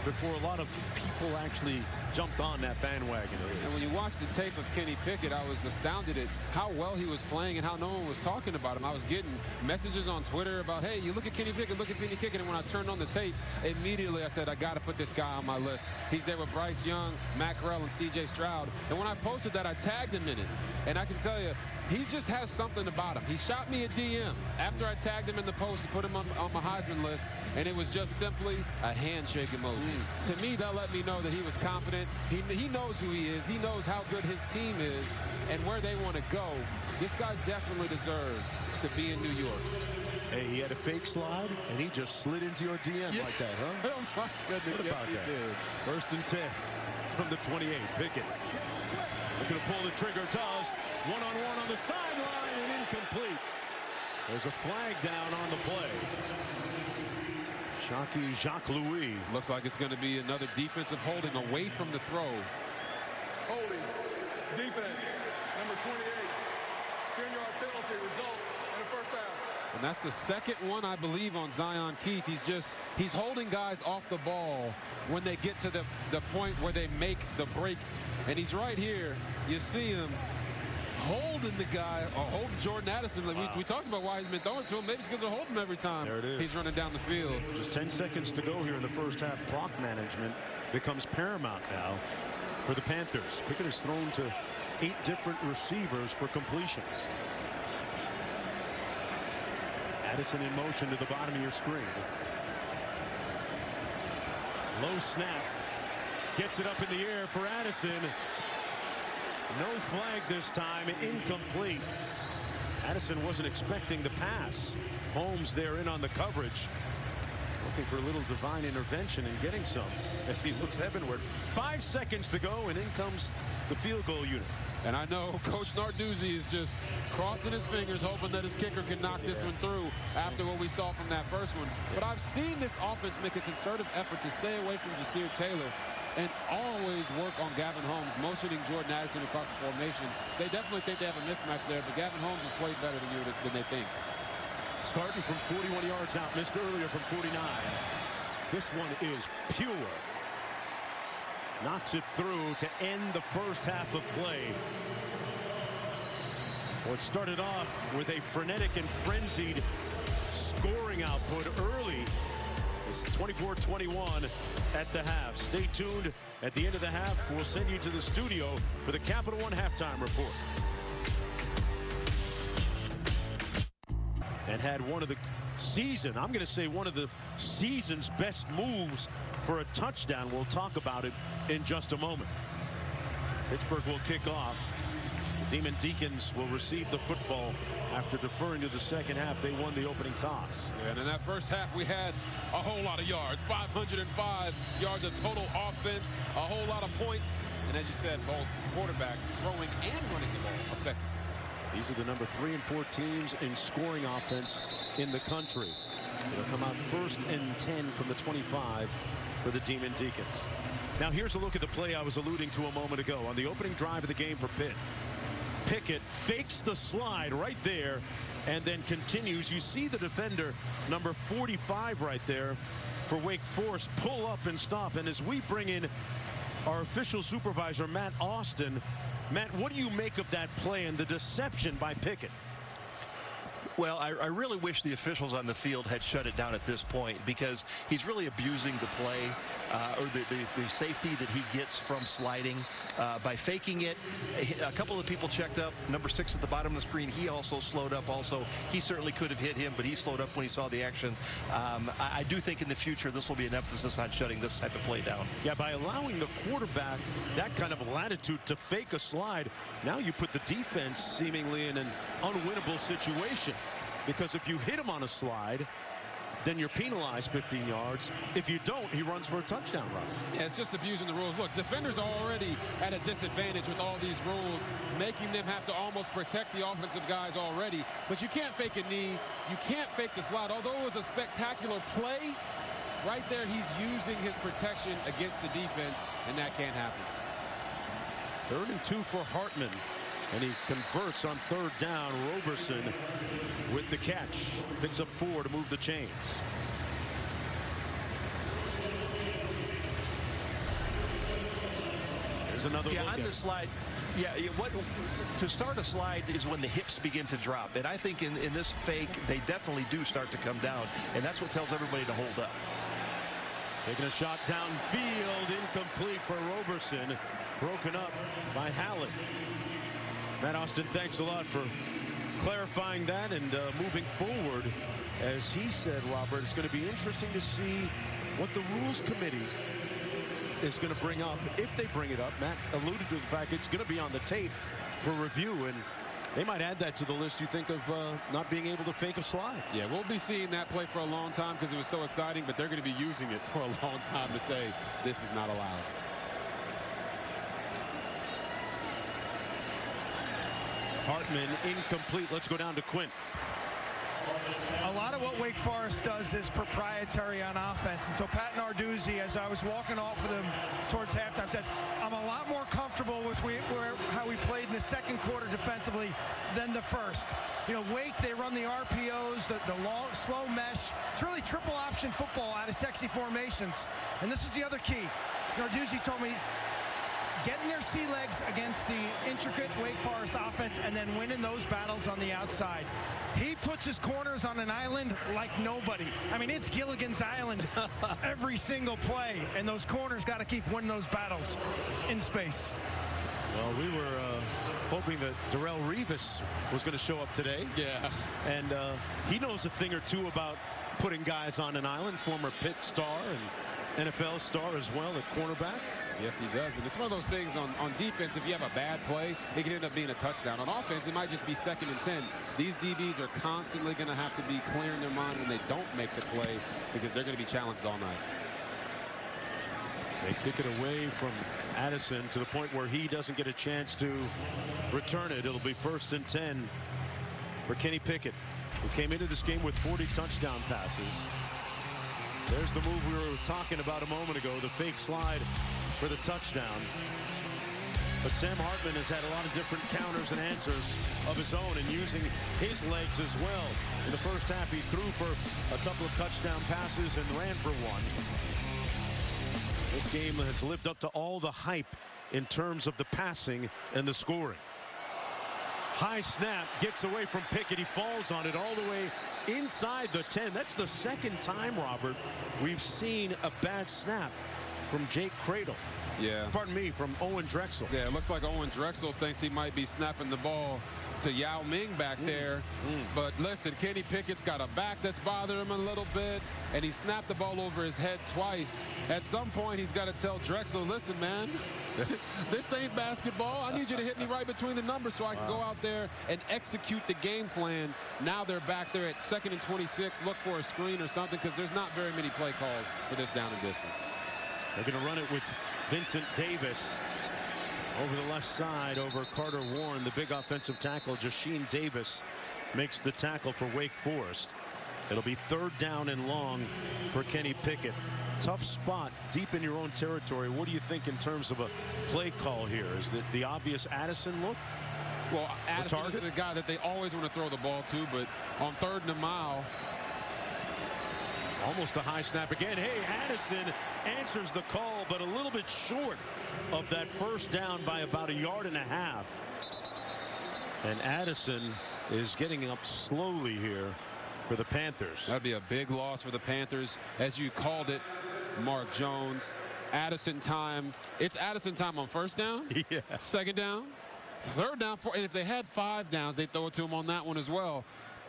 before a lot of people actually jumped on that bandwagon. And when you watch the tape of Kenny Pickett, I was astounded at how well he was playing and how no one was talking about him. I was getting messages on Twitter about, hey, you look at Kenny Pickett, look at Kenny Pickett. And when I turned on the tape, immediately I said, I got to put this guy on my list. He's there with Bryce Young, Matt Corral, and C.J. Stroud. And when I posted that, I tagged him in it. And I can tell you, he just has something about him. He shot me a DM after I tagged him in the post to put him on my Heisman list, and it was just simply a handshake emoji. To me, that let me know that he was confident. He knows who he is. He knows how good his team is and where they want to go. This guy definitely deserves to be in New York. Hey, he had a fake slide, and he just slid into your DM like that, huh? Oh, my goodness, what about that? Did. 1st and 10 from the 28. Pickett looking to pull the trigger, does. One-on-one on the sideline and incomplete. There's a flag down on the play. Shockey Jacques-Louis. Looks like it's going to be another defensive holding away from the throw. Holding. Defense. Number 28. 10-yard penalty. Result in the first half. And that's the second one, I believe, on Zion Keith. He's holding guys off the ball when they get to the point where they make the break. And he's right here. You see him holding the guy, or holding Jordan Addison. Wow. We talked about why he's been throwing to him. Maybe it's because they're holding him every time. There it is. He's running down the field. Just 10 seconds to go here in the first half. Clock management becomes paramount now for the Panthers. Pickett has thrown to 8 different receivers for completions. Addison in motion to the bottom of your screen. Low snap. Gets it up in the air for Addison. No flag this time. Incomplete. Addison wasn't expecting the pass. Holmes there in on the coverage. Looking for a little divine intervention and getting some as he looks heavenward. 5 seconds to go, and in comes the field goal unit. And I know Coach Narduzzi is just crossing his fingers, hoping that his kicker can knock this one through after what we saw from that first one. But I've seen this offense make a concerted effort to stay away from Receiver Taylor and always work on Gavin Holmes, motioning Jordan Addison across the formation. They definitely think they have a mismatch there, but Gavin Holmes has played better than they think. Starting from 41 yards out, missed earlier from 49. This one is pure. Knocks it through to end the first half of play. Well, it started off with a frenetic and frenzied scoring output early. It's 24-21 at the half. Stay tuned. At the end of the half, we'll send you to the studio for the Capital One halftime report. And had one of the season, I'm going to say one of the season's best moves for a touchdown. We'll talk about it in just a moment. Pittsburgh will kick off. The Demon Deacons will receive the football after deferring to the second half. They won the opening toss. And in that first half, we had a whole lot of yards, 505 yards of total offense, a whole lot of points. And as you said, both quarterbacks throwing and running the ball effectively. These are the number 3 and 4 teams in scoring offense in the country. It'll come out 1st and 10 from the 25 for the Demon Deacons. Now here's a look at the play I was alluding to a moment ago. On the opening drive of the game for Pitt, Pickett fakes the slide right there and then continues. You see the defender, number 45 right there for Wake Forest, pull up and stop. And as we bring in our official supervisor, Matt Austin, Matt, what do you make of that play and the deception by Pickett? Well, I really wish the officials on the field had shut it down at this point, because he's really abusing the play or the safety that he gets from sliding by faking it. A couple of people checked up. Number 6 at the bottom of the screen, he also slowed up. Also, he certainly could have hit him, but he slowed up when he saw the action. I do think in the future this will be an emphasis on shutting this type of play down. Yeah, by allowing the quarterback that kind of latitude to fake a slide, now you put the defense seemingly in an unwinnable situation. Because if you hit him on a slide, then you're penalized 15 yards. If you don't, he runs for a touchdown run. Yeah, it's just abusing the rules. Look, defenders are already at a disadvantage with all these rules, making them have to almost protect the offensive guys already. But you can't fake a knee. You can't fake the slide. Although it was a spectacular play, right there he's using his protection against the defense, and that can't happen. 3rd and 2 for Hartman. And he converts on 3rd down. Roberson with the catch. Picks up 4 to move the chains. There's another look on the slide. Yeah, to start a slide is when the hips begin to drop. And I think in this fake, they definitely do start to come down. And that's what tells everybody to hold up. Taking a shot downfield. Incomplete for Roberson. Broken up by Hallett. Matt Austin, thanks a lot for clarifying that and moving forward. As he said, Robert, it's going to be interesting to see what the Rules Committee is going to bring up. If they bring it up, Matt alluded to the fact it's going to be on the tape for review, and they might add that to the list, you think, of not being able to fake a slide. Yeah, we'll be seeing that play for a long time because it was so exciting, but they're going to be using it for a long time to say this is not allowed. Hartman incomplete. Let's go down to Quint. A lot of what Wake Forest does is proprietary on offense. And so Pat Narduzzi, as I was walking off of them towards halftime, said, I'm a lot more comfortable with how we played in the second quarter defensively than the first. You know, Wake, they run the RPOs, the long, slow mesh. It's really triple option football out of sexy formations. And this is the other key. Narduzzi told me, getting their sea legs against the intricate Wake Forest offense and then winning those battles on the outside. He puts his corners on an island like nobody. I mean, it's Gilligan's Island every single play, and those corners got to keep winning those battles in space. Well, we were hoping that Darrell Reavis was going to show up today. Yeah. And he knows a thing or two about putting guys on an island, former Pitt star and NFL star as well at cornerback. Yes, he does. And it's one of those things on defense, if you have a bad play, it can end up being a touchdown. On offense, it might just be 2nd and 10. These DBs are constantly going to have to be clearing their mind when they don't make the play because they're going to be challenged all night. They kick it away from Addison to the point where he doesn't get a chance to return it. It'll be 1st and 10 for Kenny Pickett, who came into this game with 40 touchdown passes. There's the move we were talking about a moment ago, the fake slide for the touchdown. But Sam Hartman has had a lot of different counters and answers of his own and using his legs as well. In the first half, he threw for a couple of touchdown passes and ran for one. This game has lived up to all the hype in terms of the passing and the scoring. High snap, gets away from Pickett. He falls on it all the way inside the 10. That's the 2nd time, Robert, we've seen a bad snap from Jake Cradle. Yeah. Pardon me, from Owen Drexel. Yeah, it looks like Owen Drexel thinks he might be snapping the ball to Yao Ming back there. But listen, Kenny Pickett's got a back that's bothering him a little bit, and he snapped the ball over his head twice. At some point, he's got to tell Drexel, listen, man, this ain't basketball. I need you to hit me right between the numbers so I can go out there and execute the game plan. Now they're back there at 2nd and 26. Look for a screen or something because there's not very many play calls for this down and distance. They're going to run it with Vincent Davis over the left side over Carter Warren. The big offensive tackle, Jasheen Davis, makes the tackle for Wake Forest. It'll be 3rd down and long for Kenny Pickett. Tough spot deep in your own territory. What do you think in terms of a play call here? Is it the obvious Addison look? Well, Addison is the guy that they always want to throw the ball to, but on 3rd and a mile, almost a high snap again. Hey, Addison answers the call, but a little bit short of that 1st down by about 1.5 yards. And Addison is getting up slowly here for the Panthers. That'd be a big loss for the Panthers. As you called it, Mark Jones. Addison time. It's Addison time on 1st down. Yeah. 2nd down. 3rd down. And if they had 5 downs, they'd throw it to him on that one as well.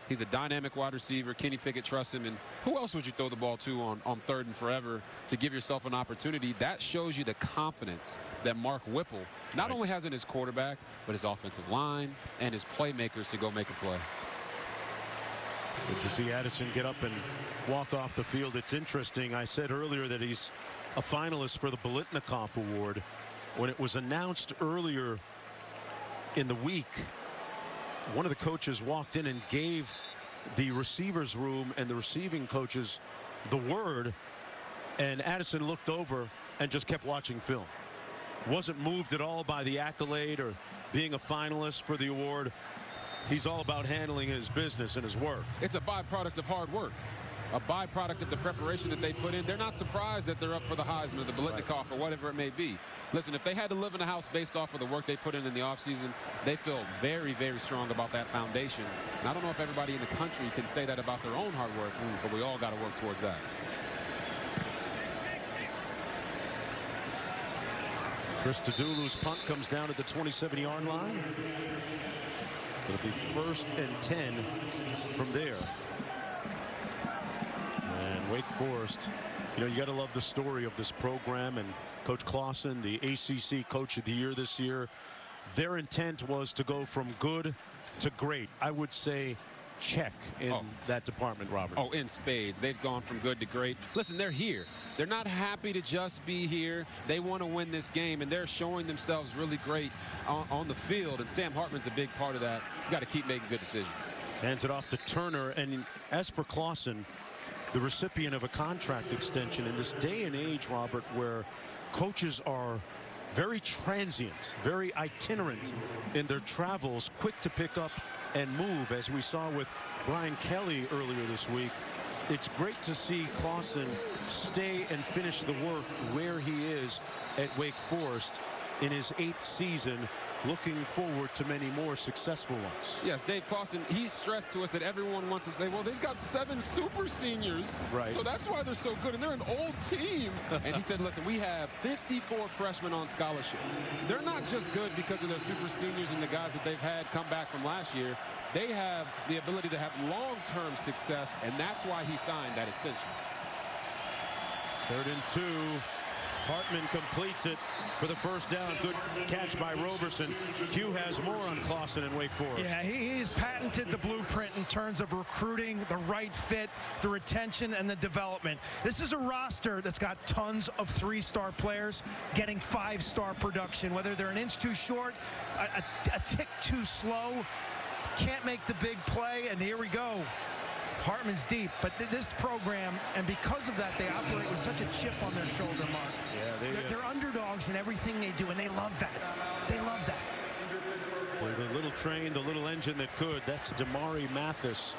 He's a dynamic wide receiver. Kenny Pickett trusts him. And who else would you throw the ball to on 3rd and forever to give yourself an opportunity? That shows you the confidence that Mark Whipple not only has in his quarterback, but his offensive line and his playmakers to go make a play. Good to see Addison get up and walk off the field. It's interesting. I said earlier that he's a finalist for the Biletnikoff Award. When it was announced earlier in the week, one of the coaches walked in and gave the receivers room and the receiving coaches the word, and Addison looked over and just kept watching film. Wasn't moved at all by the accolade or being a finalist for the award. He's all about handling his business and his work. It's a byproduct of hard work, a byproduct of the preparation that they put in. They're not surprised that they're up for the Heisman or the Biletnikoff or whatever it may be. Listen, if they had to live in a house based off of the work they put in the offseason, they feel very, very strong about that foundation. And I don't know if everybody in the country can say that about their own hard work, but we all got to work towards that. Chris Tadulu's punt comes down at the 27-yard line. It'll be 1st and 10 from there. And Wake Forest, you know, you got to love the story of this program. And Coach Clausen, the ACC Coach of the Year this year, their intent was to go from good to great. I would say check in that department, Robert. Oh, in spades. They've gone from good to great. Listen, they're here. They're not happy to just be here. They want to win this game, and they're showing themselves really great on the field, and Sam Hartman's a big part of that. He's got to keep making good decisions. Hands it off to Turner. And as for Clausen, the recipient of a contract extension in this day and age, Robert, where coaches are very transient, very itinerant in their travels, quick to pick up and move, as we saw with Brian Kelly earlier this week. It's great to see Clausen stay and finish the work where he is at Wake Forest in his 8th season, looking forward to many more successful ones. Yes, Dave Clausen, he stressed to us that everyone wants to say, well, they've got 7 super seniors, right? So that's why they're so good, and they're an old team. And he said, listen, we have 54 freshmen on scholarship. They're not just good because of their super seniors and the guys that they've had come back from last year. They have the ability to have long-term success, and that's why he signed that extension. 3rd and 2. Hartman completes it for the first down. Good catch by Roberson. Q has more on Clausen and Wake Forest. Yeah, he has patented the blueprint in terms of recruiting, the right fit, the retention, and the development. This is a roster that's got tons of 3-star players getting 5-star production, whether they're an inch too short, a tick too slow, can't make the big play, and here we go. Hartman's deep, but this program, and because of that, they operate with such a chip on their shoulder, Mark. Yeah, they're underdogs in everything they do, and they love that. They love that. They're the little train, the little engine that could. That's Damari Mathis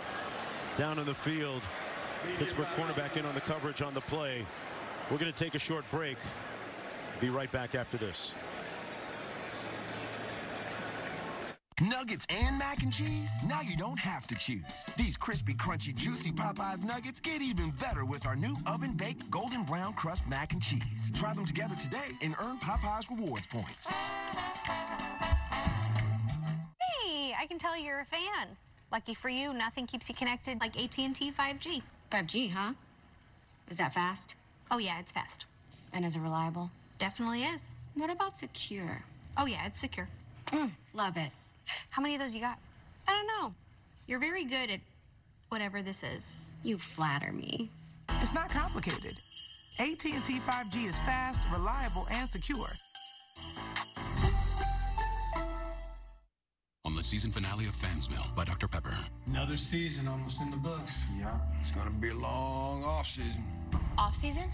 down in the field. Pittsburgh cornerback in on the coverage on the play. We're going to take a short break. Be right back after this. Nuggets and mac and cheese? Now you don't have to choose. These crispy, crunchy, juicy Popeyes nuggets get even better with our new oven-baked golden brown crust mac and cheese. Try them together today and earn Popeyes rewards points. Hey, I can tell you're a fan. Lucky for you, nothing keeps you connected like AT&T 5G. 5G, huh? Is that fast? Oh, yeah, it's fast. And is it reliable? Definitely is. What about secure? Oh, yeah, it's secure. Love it. How many of those you got? I don't know. You're very good at whatever this is. You flatter me. It's not complicated. AT&T 5G is fast, reliable, and secure. On the season finale of Fansville by Dr. Pepper. Another season almost in the books. Yeah, it's gonna be a long off-season. Off-season?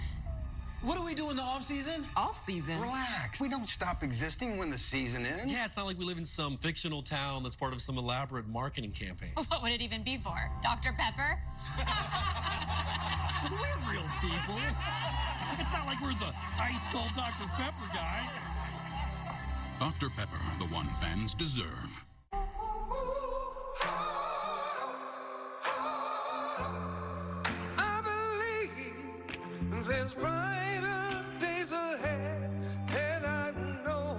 What do we do in the off-season? Off-season? Relax. We don't stop existing when the season ends. Yeah, it's not like we live in some fictional town that's part of some elaborate marketing campaign. What would it even be for? Dr. Pepper? We're real people. It's not like we're the ice cold Dr. Pepper guy. Dr. Pepper, the one fans deserve. I believe there's brighter days ahead, and I know.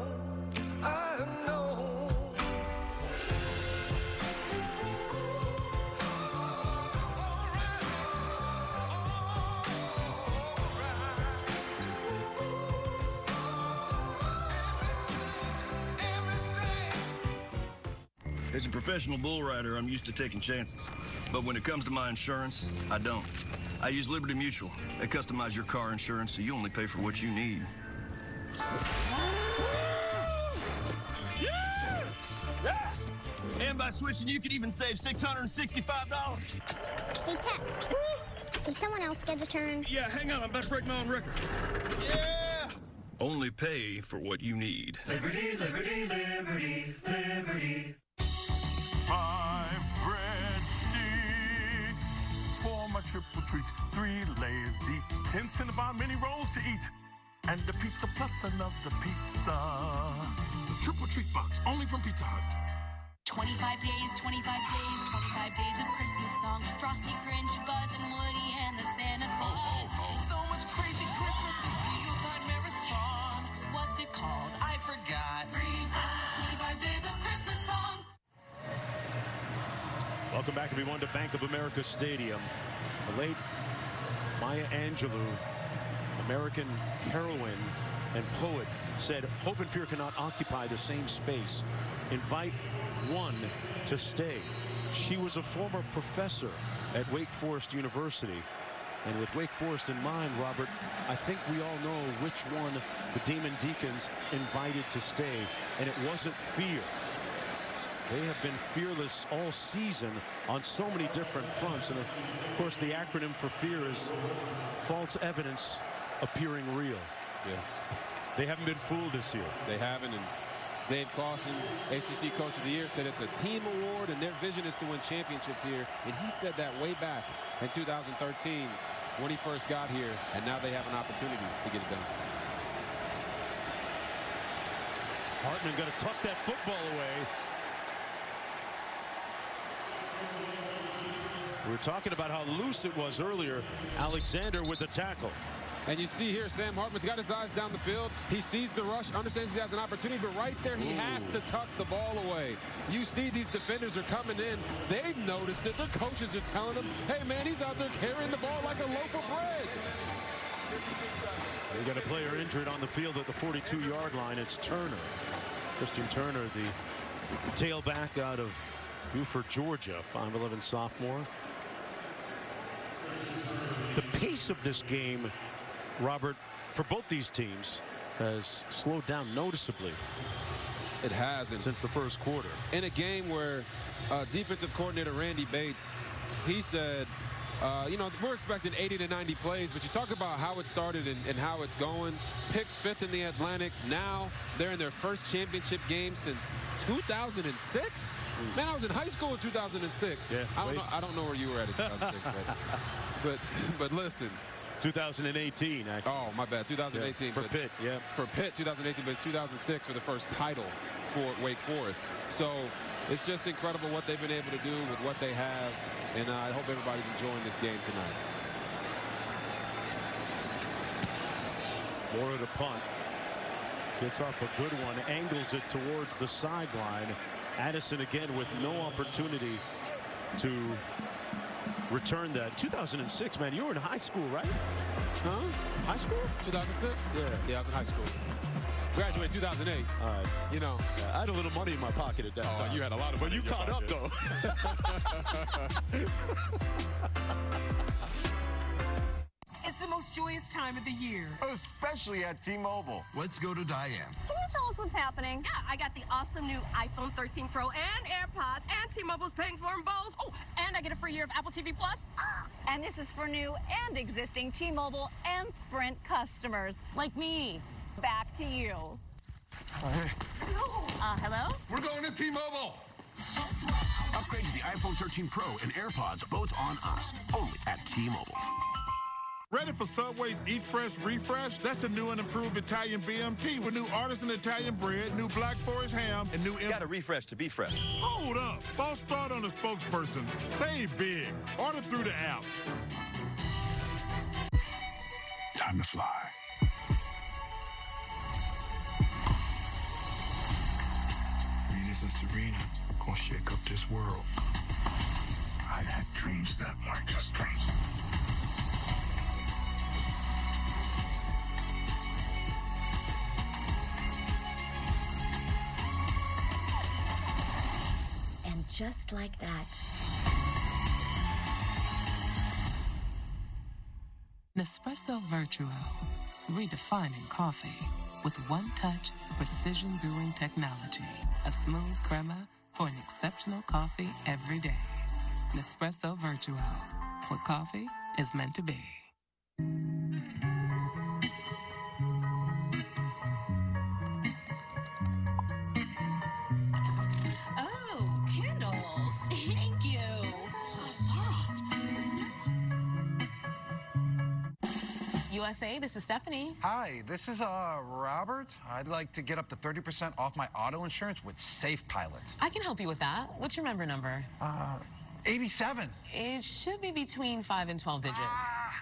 As a professional bull rider, I'm used to taking chances. But when it comes to my insurance, I don't. I use Liberty Mutual. They customize your car insurance so you only pay for what you need. Yeah! And by switching, you could even save $665. Hey, Tex. Can someone else get a turn? Yeah, hang on. I'm about to break my own record. Yeah! Only pay for what you need. Liberty, liberty, liberty, liberty. 5 breadsticks for my triple treat. 3 layers deep. 10 Cinnabon mini rolls to eat. And the pizza plus another pizza. The triple treat box, only from Pizza Hut. 25 days, 25 days, 25 days of Christmas song. Frosty, Grinch, Buzz, and Woody, and the Santa Claus. So much crazy Christmas, it's Yuletide Marathon. What's it called? I forgot. 25 days of Christmas song. Welcome back, everyone, to Bank of America Stadium. The late Maya Angelou, American heroine and poet, said, "Hope and fear cannot occupy the same space. Invite one to stay." She was a former professor at Wake Forest University. And with Wake Forest in mind, Robert, I think we all know which one the Demon Deacons invited to stay. And it wasn't fear. They have been fearless all season on so many different fronts. And, of course, the acronym for fear is false evidence appearing real. Yes. They haven't been fooled this year. They haven't. And Dave Clawson, ACC Coach of the Year, said it's a team award and their vision is to win championships here. And he said that way back in 2013 when he first got here. And now they have an opportunity to get it done. Hartman going to tuck that football away. We were talking about how loose it was earlier. Alexander with the tackle. And you see here, Sam Hartman's got his eyes down the field. He sees the rush, understands he has an opportunity, but right there he has to tuck the ball away. You see these defenders are coming in. They've noticed it. The coaches are telling them, hey, man, he's out there carrying the ball like a loaf of bread. We got a player injured on the field at the 42-yard line. It's Turner. Christian Turner, the tailback out of Buford, Georgia, 5'11" sophomore. The pace of this game, Robert, for both these teams has slowed down noticeably. It hasn't. Since the first quarter. In a game where defensive coordinator Randy Bates, he said, you know, we're expecting 80 to 90 plays, but you talk about how it started and how it's going. Picked 5th in the Atlantic. Now they're in their first championship game since 2006. Man, I was in high school in 2006. Yeah, I don't know where you were at in 2006, but listen. 2018, actually. Oh, my bad. 2018. Yeah, for Pitt, yeah. For Pitt, 2018, but it's 2006 for the first title for Wake Forest. So it's just incredible what they've been able to do with what they have, and I hope everybody's enjoying this game tonight. Moore at a punt. Gets off a good one, angles it towards the sideline. Addison again with no opportunity to return that. 2006, man, you were in high school, right? Huh? High school? 2006? Yeah, I was in high school. Graduated 2008. All right. You know. Yeah, I had a little money in my pocket at that time. You had a lot of money. But you caught up, though. It's the most joyous time of the year. Especially at T-Mobile. Let's go to Diane. Can you tell us what's happening? Yeah, I got the awesome new iPhone 13 Pro and AirPods, and T-Mobile's paying for them both. Oh, and I get a free year of Apple TV Plus. And this is for new and existing T-Mobile and Sprint customers. Like me. Back to you. Hello? We're going to T-Mobile. Upgrade to the iPhone 13 Pro and AirPods, both on us. Only at T-Mobile. Ready for Subway's Eat Fresh Refresh? That's a new and improved Italian BMT with new artisan Italian bread, new Black Forest ham, and new... Got to refresh to be fresh. Hold up. False start on the spokesperson. Save big. Order through the app. Time to fly. Venus and Serena gonna shake up this world. I had dreams that weren't just dreams. Just like that. Nespresso Virtuo, redefining coffee with one-touch precision brewing technology. A smooth crema for an exceptional coffee every day. Nespresso Virtuo, what coffee is meant to be. Thank you. So soft. Is this new? USA, this is Stephanie. Hi, this is Robert. I'd like to get up to 30% off my auto insurance with Safe Pilot. I can help you with that. What's your member number? 87. It should be between 5 and 12 digits.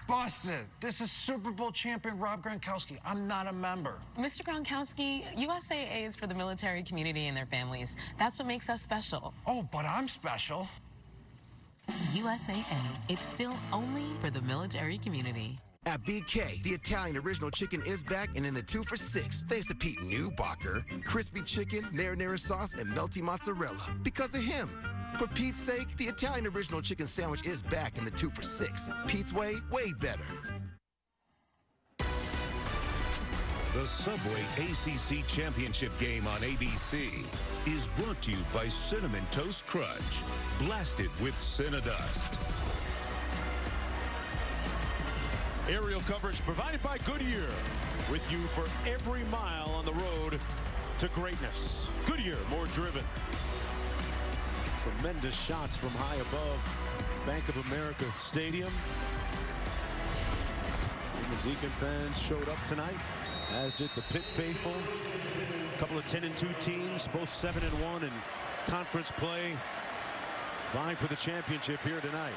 Busted. This is Super Bowl champion Rob Gronkowski. I'm not a member. Mr. Gronkowski, USAA is for the military community and their families. That's what makes us special. Oh, but I'm special. USAA, it's still only for the military community. At BK, the Italian original chicken is back and in the 2 for $6. Thanks to Pete Newbacher. Crispy chicken, marinara sauce, and melty mozzarella. Because of him. For Pete's sake, the Italian original chicken sandwich is back in the 2 for $6. Pete's way better. The Subway ACC Championship Game on ABC is brought to you by Cinnamon Toast Crunch, blasted with Cinnadust. Aerial coverage provided by Goodyear, with you for every mile on the road to greatness. Goodyear, more driven. Tremendous shots from high above Bank of America Stadium. Demon Deacon fans showed up tonight, as did the Pitt faithful. A couple of 10-2 teams, both 7-1 in conference play, vying for the championship here tonight.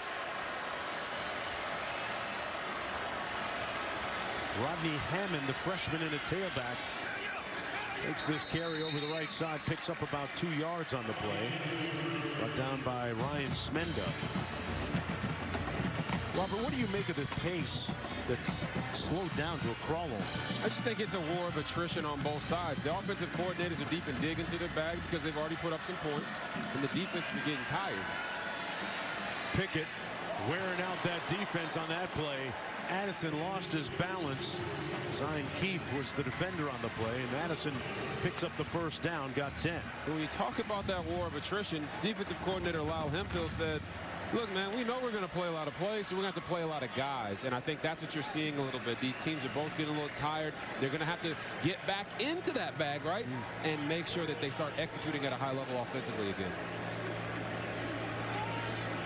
Rodney Hammond, the freshman and a tailback, takes this carry over the right side, picks up about 2 yards on the play. Brought down by Ryan Smenda. Robert, what do you make of the pace that's slowed down to a crawl almost? I just think it's a war of attrition on both sides. The offensive coordinators are deep and dig into their bag because they've already put up some points, and the defense is getting tired. Pickett wearing out that defense on that play. Addison lost his balance. Zion Keith was the defender on the play, and Addison picks up the first down, got 10. When you talk about that war of attrition, defensive coordinator Lyle Hemphill said, look, man, we know we're going to play a lot of plays, so we're going to have to play a lot of guys. And I think that's what you're seeing a little bit. These teams are both getting a little tired. They're going to have to get back into that bag, right? And make sure that they start executing at a high level offensively again.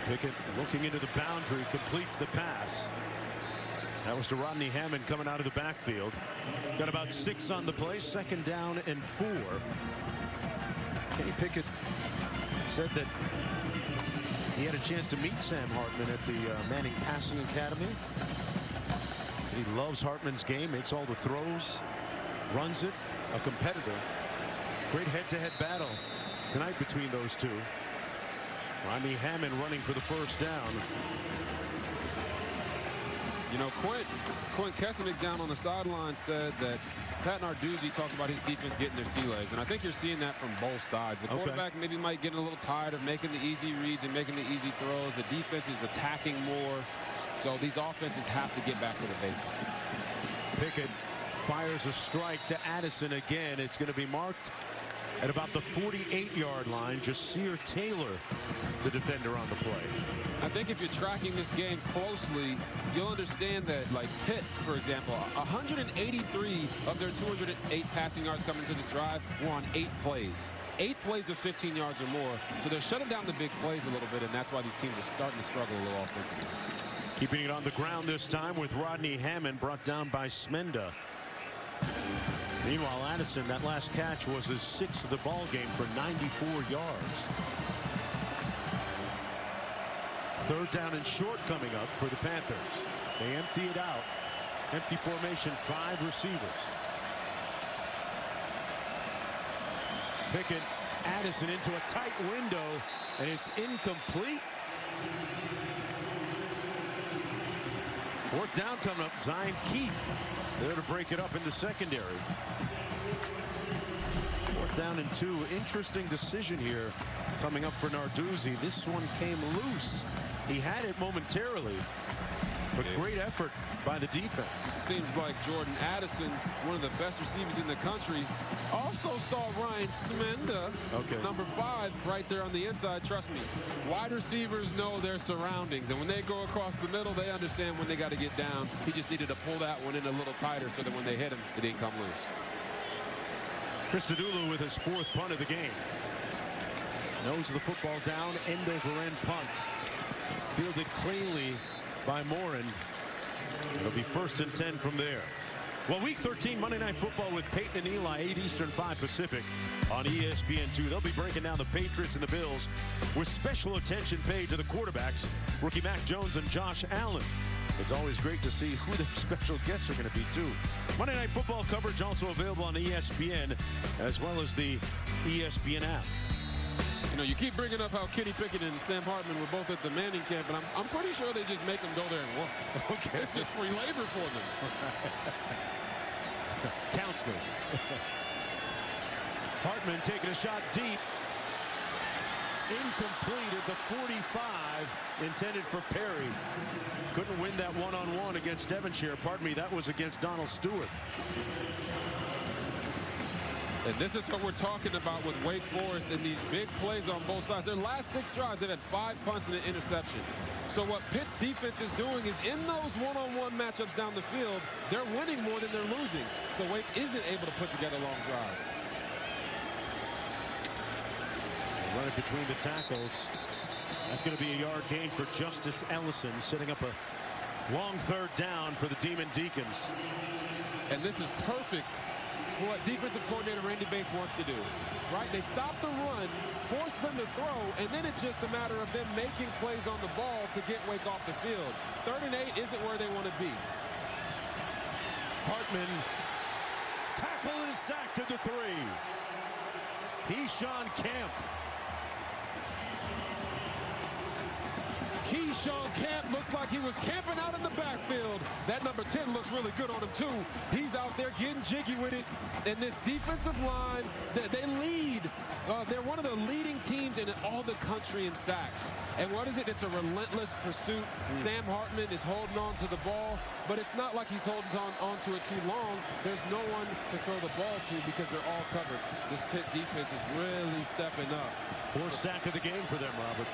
Pickett looking into the boundary, completes the pass. That was to Rodney Hammond coming out of the backfield. Got about 6 on the play, 2nd down and 4. Kenny Pickett said that he had a chance to meet Sam Hartman at the Manning Passing Academy. Said he loves Hartman's game, makes all the throws, runs it, a competitor. Great head-to-head battle tonight between those two. Rodney Hammond running for the first down. You know, Quint Kesselnick down on the sideline said that Pat Narduzzi talked about his defense getting their sea legs, and I think you're seeing that from both sides. The quarterback maybe might get a little tired of making the easy reads and making the easy throws. The defense is attacking more, so these offenses have to get back to the basics. Pickett fires a strike to Addison again. It's going to be marked at about the 48-yard line. Receiver Taylor, the defender on the play. I think if you're tracking this game closely, you'll understand that, like Pitt, for example, 183 of their 208 passing yards coming to this drive were on 8 plays. 8 plays of 15 yards or more. So they're shutting down the big plays a little bit, and that's why these teams are starting to struggle a little offensively. Keeping it on the ground this time with Rodney Hammond, brought down by Smenda. Meanwhile, Addison, that last catch was his 6th of the ball game for 94 yards. 3rd down and short coming up for the Panthers. They empty it out. Empty formation, 5 receivers. Pickett, Addison into a tight window, and it's incomplete. 4th down coming up. Zion Keith there to break it up in the secondary. 4th down and 2. Interesting decision here coming up for Narduzzi. This one came loose. He had it momentarily, but great effort by the defense. Seems like Jordan Addison, one of the best receivers in the country, also saw Ryan Smenda, number 5, right there on the inside. Trust me, wide receivers know their surroundings, and when they go across the middle, they understand when they got to get down. He just needed to pull that one in a little tighter so that when they hit him, it didn't come loose. Christodoulou with his 4th punt of the game. Nose of the football down, end-over-end punt. Fielded cleanly by Morin. It'll be 1st and 10 from there. Well, Week 13 Monday Night Football with Peyton and Eli, 8 Eastern, 5 Pacific on ESPN2. They'll be breaking down the Patriots and the Bills with special attention paid to the quarterbacks, rookie Mac Jones and Josh Allen. It's always great to see who the special guests are going to be, too. Monday Night Football coverage also available on ESPN as well as the ESPN app. You know, you keep bringing up how Kenny Pickett and Sam Hartman were both at the Manning camp, and I'm pretty sure they just make them go there and work. Okay. It's just free labor for them. Counselors. Hartman taking a shot deep. Incomplete at the 45, intended for Perry. Couldn't win that one-on-one against Devonshire. Pardon me, that was against Donald Stewart. And this is what we're talking about with Wake Forest in these big plays on both sides. Their last 6 drives, they've had 5 punts and an interception. So what Pitt's defense is doing is in those one-on-one matchups down the field, they're winning more than they're losing. So Wake isn't able to put together long drives. Run it between the tackles. That's going to be a yard gain for Justice Ellison, setting up a long 3rd down for the Demon Deacons. And this is perfect for what defensive coordinator Randy Bates wants to do, right? They stop the run, force them to throw, and then it's just a matter of them making plays on the ball to get Wake off the field. 3rd and 8 isn't where they want to be. Hartman tackled and sacked at the 3. Keyshawn Camp. Keyshawn Camp looks like he was camping out in the backfield. That number 10 looks really good on him, too. He's out there getting jiggy with it. And this defensive line, they lead. They're one of the leading teams in all the country in sacks. And what is it? It's a relentless pursuit. Sam Hartman is holding on to the ball, but it's not like he's holding on to it too long. There's no one to throw the ball to because they're all covered. This Pitt defense is really stepping up. 4th sack of the game for them, Robert.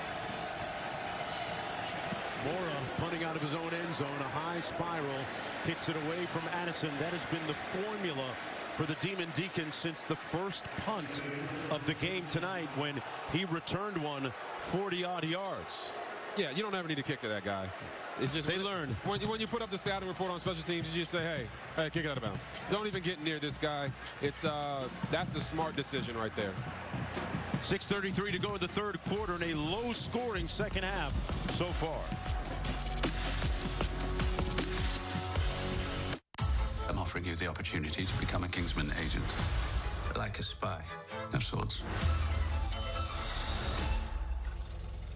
Mora punting out of his own end zone, a high spiral, kicks it away from Addison. That has been the formula for the Demon Deacons since the first punt of the game tonight when he returned one 40-odd yards. Yeah, you don't ever need to kick to that guy. It's just they learn. When you put up the scouting report on special teams, you just say, hey, kick it out of bounds. Don't even get near this guy. It's that's the smart decision right there. 6:33 to go in the 3rd quarter in a low-scoring second half so far. I'm offering you the opportunity to become a Kingsman agent. Like a spy. Of sorts.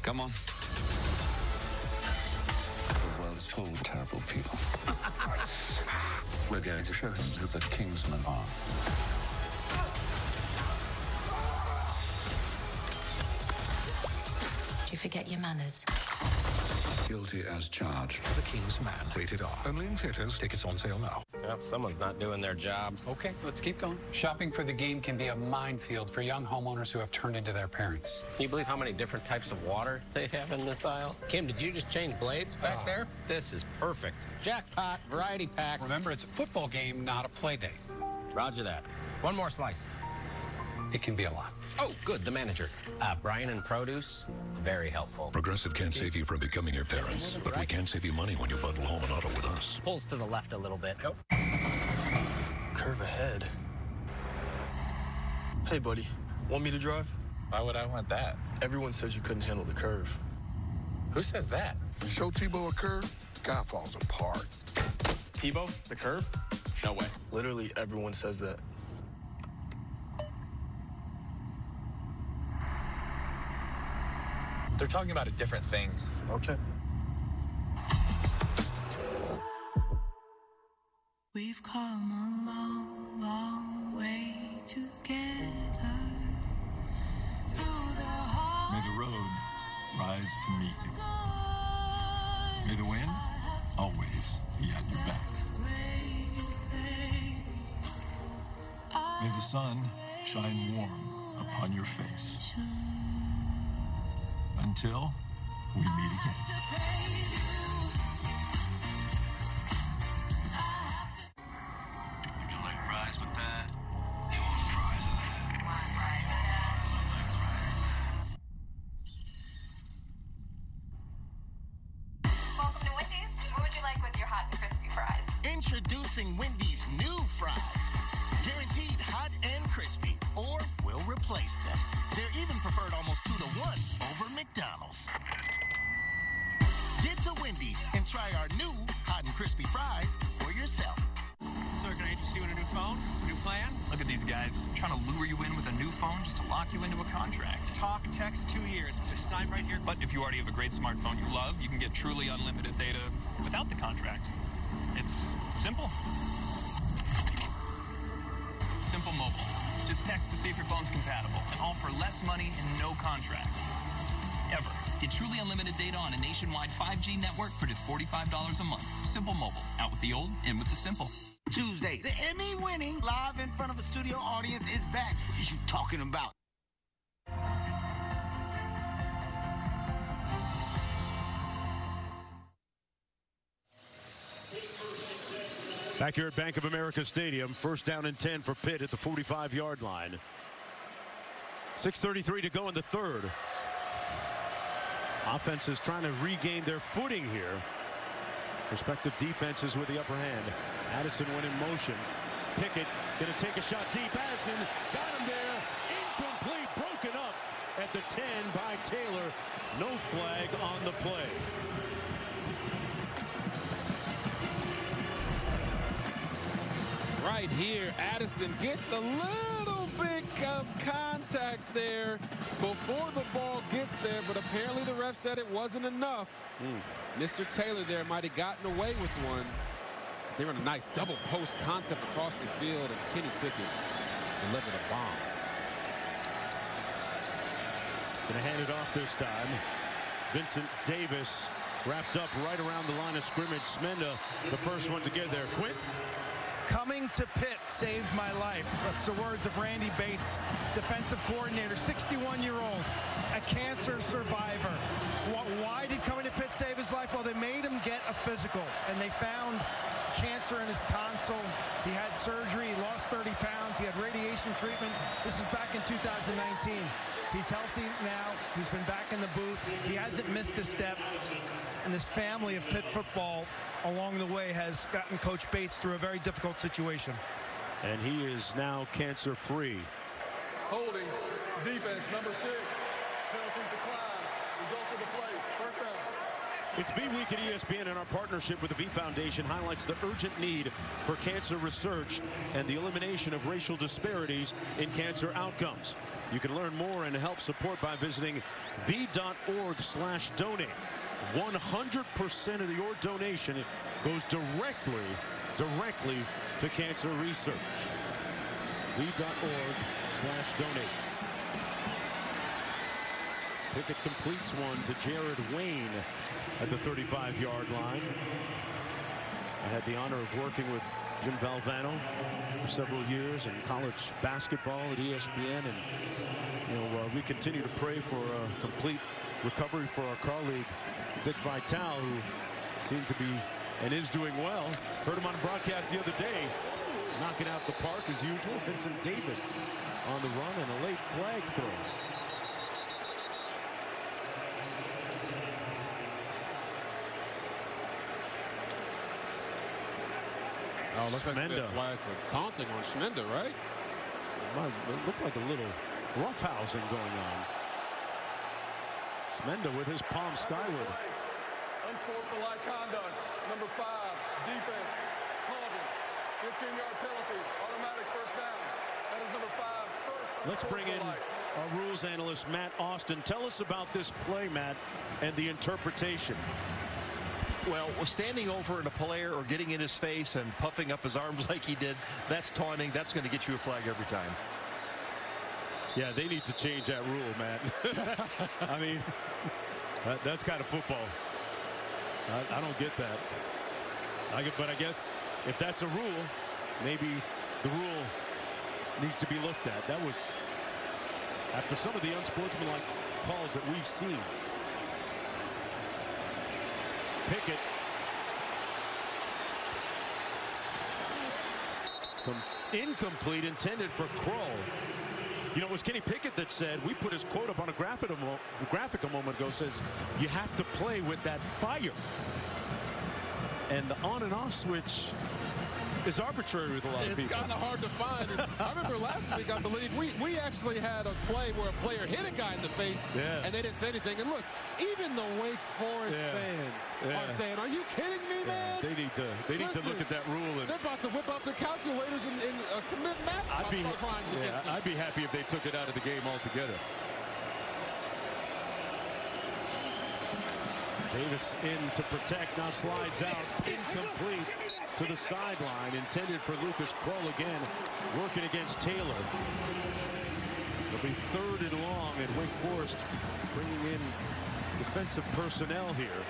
Come on. The world is full of terrible people. We're going to show him who the Kingsmen are. Do you forget your manners? Guilty as charged. The Kingsman. Rated R. Only in theaters. Tickets on sale now. Well, someone's not doing their job. Okay, let's keep going. Shopping for the game can be a minefield for young homeowners who have turned into their parents. Can you believe how many different types of water they have in this aisle? Kim, did you just change blades back there? This is perfect. Jackpot, variety pack. Remember, it's a football game, not a play date. Roger that. One more slice. It can be a lot. Oh, good, the manager. Brian and Produce, very helpful. Progressive can't save you from becoming your parents, but we can save you money when you bundle home and auto with us. Pulls to the left a little bit. Nope. Curve ahead. Hey, buddy, want me to drive? Why would I want that? Everyone says you couldn't handle the curve. Who says that? Show Tebow a curve, guy falls apart. Tebow, the curve? No way. Literally everyone says that. They're talking about a different thing. Okay. We've come a long, long way together. Through the heart. May the road rise to meet you. May the wind always be at your back. May the sun shine warm upon your face. Until we meet again. Would you like fries with that? He wants fries with that. Want fries with that? Welcome to Wendy's. What would you like with your hot and crispy fries? Introducing Wendy's new fries. Guaranteed hot and crispy, or we'll replace them. They're even preferred almost 2-to-1 over McDonald's. Get to Wendy's and try our new hot and crispy fries for yourself. Sir, can I interest you in a new phone? New plan? Look at these guys, trying to lure you in with a new phone just to lock you into a contract. Talk, text, 2 years. Just sign right here. But if you already have a great smartphone you love, you can get truly unlimited data without the contract. It's simple. Simple Mobile. Just text to see if your phone's compatible, and all for less money and no contract. Ever. Get truly unlimited data on a nationwide 5G network for just $45 a month. Simple Mobile. Out with the old, in with the simple. Tuesday, the Emmy-winning live in front of a studio audience is back. What you talking about? Back here at Bank of America Stadium, first down and 10 for Pitt at the 45-yard line. 6:33 to go in the third. Offense is trying to regain their footing here. Respective defenses with the upper hand. Addison went in motion. Pickett going to take a shot deep. Addison got him there. Incomplete, broken up at the 10 by Taylor. No flag on the play. Right here, Addison gets a little bit of contact there before the ball gets there, but apparently the ref said it wasn't enough. Mr. Taylor there might have gotten away with one. They were in a nice double post concept across the field, and Kenny Pickett delivered a bomb. Going to hand it off this time. Vincent Davis wrapped up right around the line of scrimmage. Smenda, the first one to get there. Quint. Coming to Pitt saved my life. That's the words of Randy Bates, defensive coordinator, 61-year-old, a cancer survivor. Why did coming to Pitt save his life? Well, they made him get a physical, and they found cancer in his tonsil. He had surgery. He lost 30 pounds. He had radiation treatment. This was back in 2019. He's healthy now. He's been back in the booth. He hasn't missed a step. And this family of Pitt football along the way has gotten Coach Bates through a very difficult situation. And he is now cancer-free. Holding, defense, number 6. Penalty decline. Result of the play. First down. It's V Week at ESPN, and our partnership with the V Foundation highlights the urgent need for cancer research and the elimination of racial disparities in cancer outcomes. You can learn more and help support by visiting v.org/donate. 100% of your donation goes directly to cancer research. v.org/donate. Pickett completes one to Jared Wayne at the 35-yard line. I had the honor of working with Jim Valvano for several years in college basketball at ESPN, and we continue to pray for a complete recovery for our colleague Dick Vitale, who seemed to be and is doing well. Heard him on a broadcast the other day, knocking out the park as usual. Vincent Davis on the run and a late flag throw. Oh, looks like a flag for taunting on Smenda, right? It looked like a little roughhousing going on. Smenda with his palm skyward. Unsportsmanlike conduct. Number 5, defense, taunting, 15-yard penalty, automatic first down. That is number 5's first. Let's bring in our rules analyst, Matt Austin. Tell us about this play, Matt, and the interpretation. Well, standing over a player or getting in his face and puffing up his arms like he did, that's taunting. That's going to get you a flag every time. Yeah, they need to change that rule, Matt. I mean, that's kind of football. I don't get that. But I guess if that's a rule, maybe the rule needs to be looked at. That was after some of the unsportsmanlike calls that we've seen. Pickett incomplete, intended for Kroll. You know, it was Kenny Pickett that said, we put his quote up on a graphic a moment ago, says you have to play with that fire. And the on and off switch is arbitrary with a lot of people. It's kind of hard to find. I remember last week, I believe, we actually had a play where a player hit a guy in the face, and they didn't say anything. And look, even the Wake Forest fans are saying, are you kidding me, man? They need to look at that rule. And they're about to whip out the calculators and commit crimes against them. I'd be happy if they took it out of the game altogether. Davis in to protect, now slides out, incomplete to the sideline, intended for Lucas Kroll again, working against Taylor. It'll be 3rd and long, and Wake Forest bringing in defensive personnel here.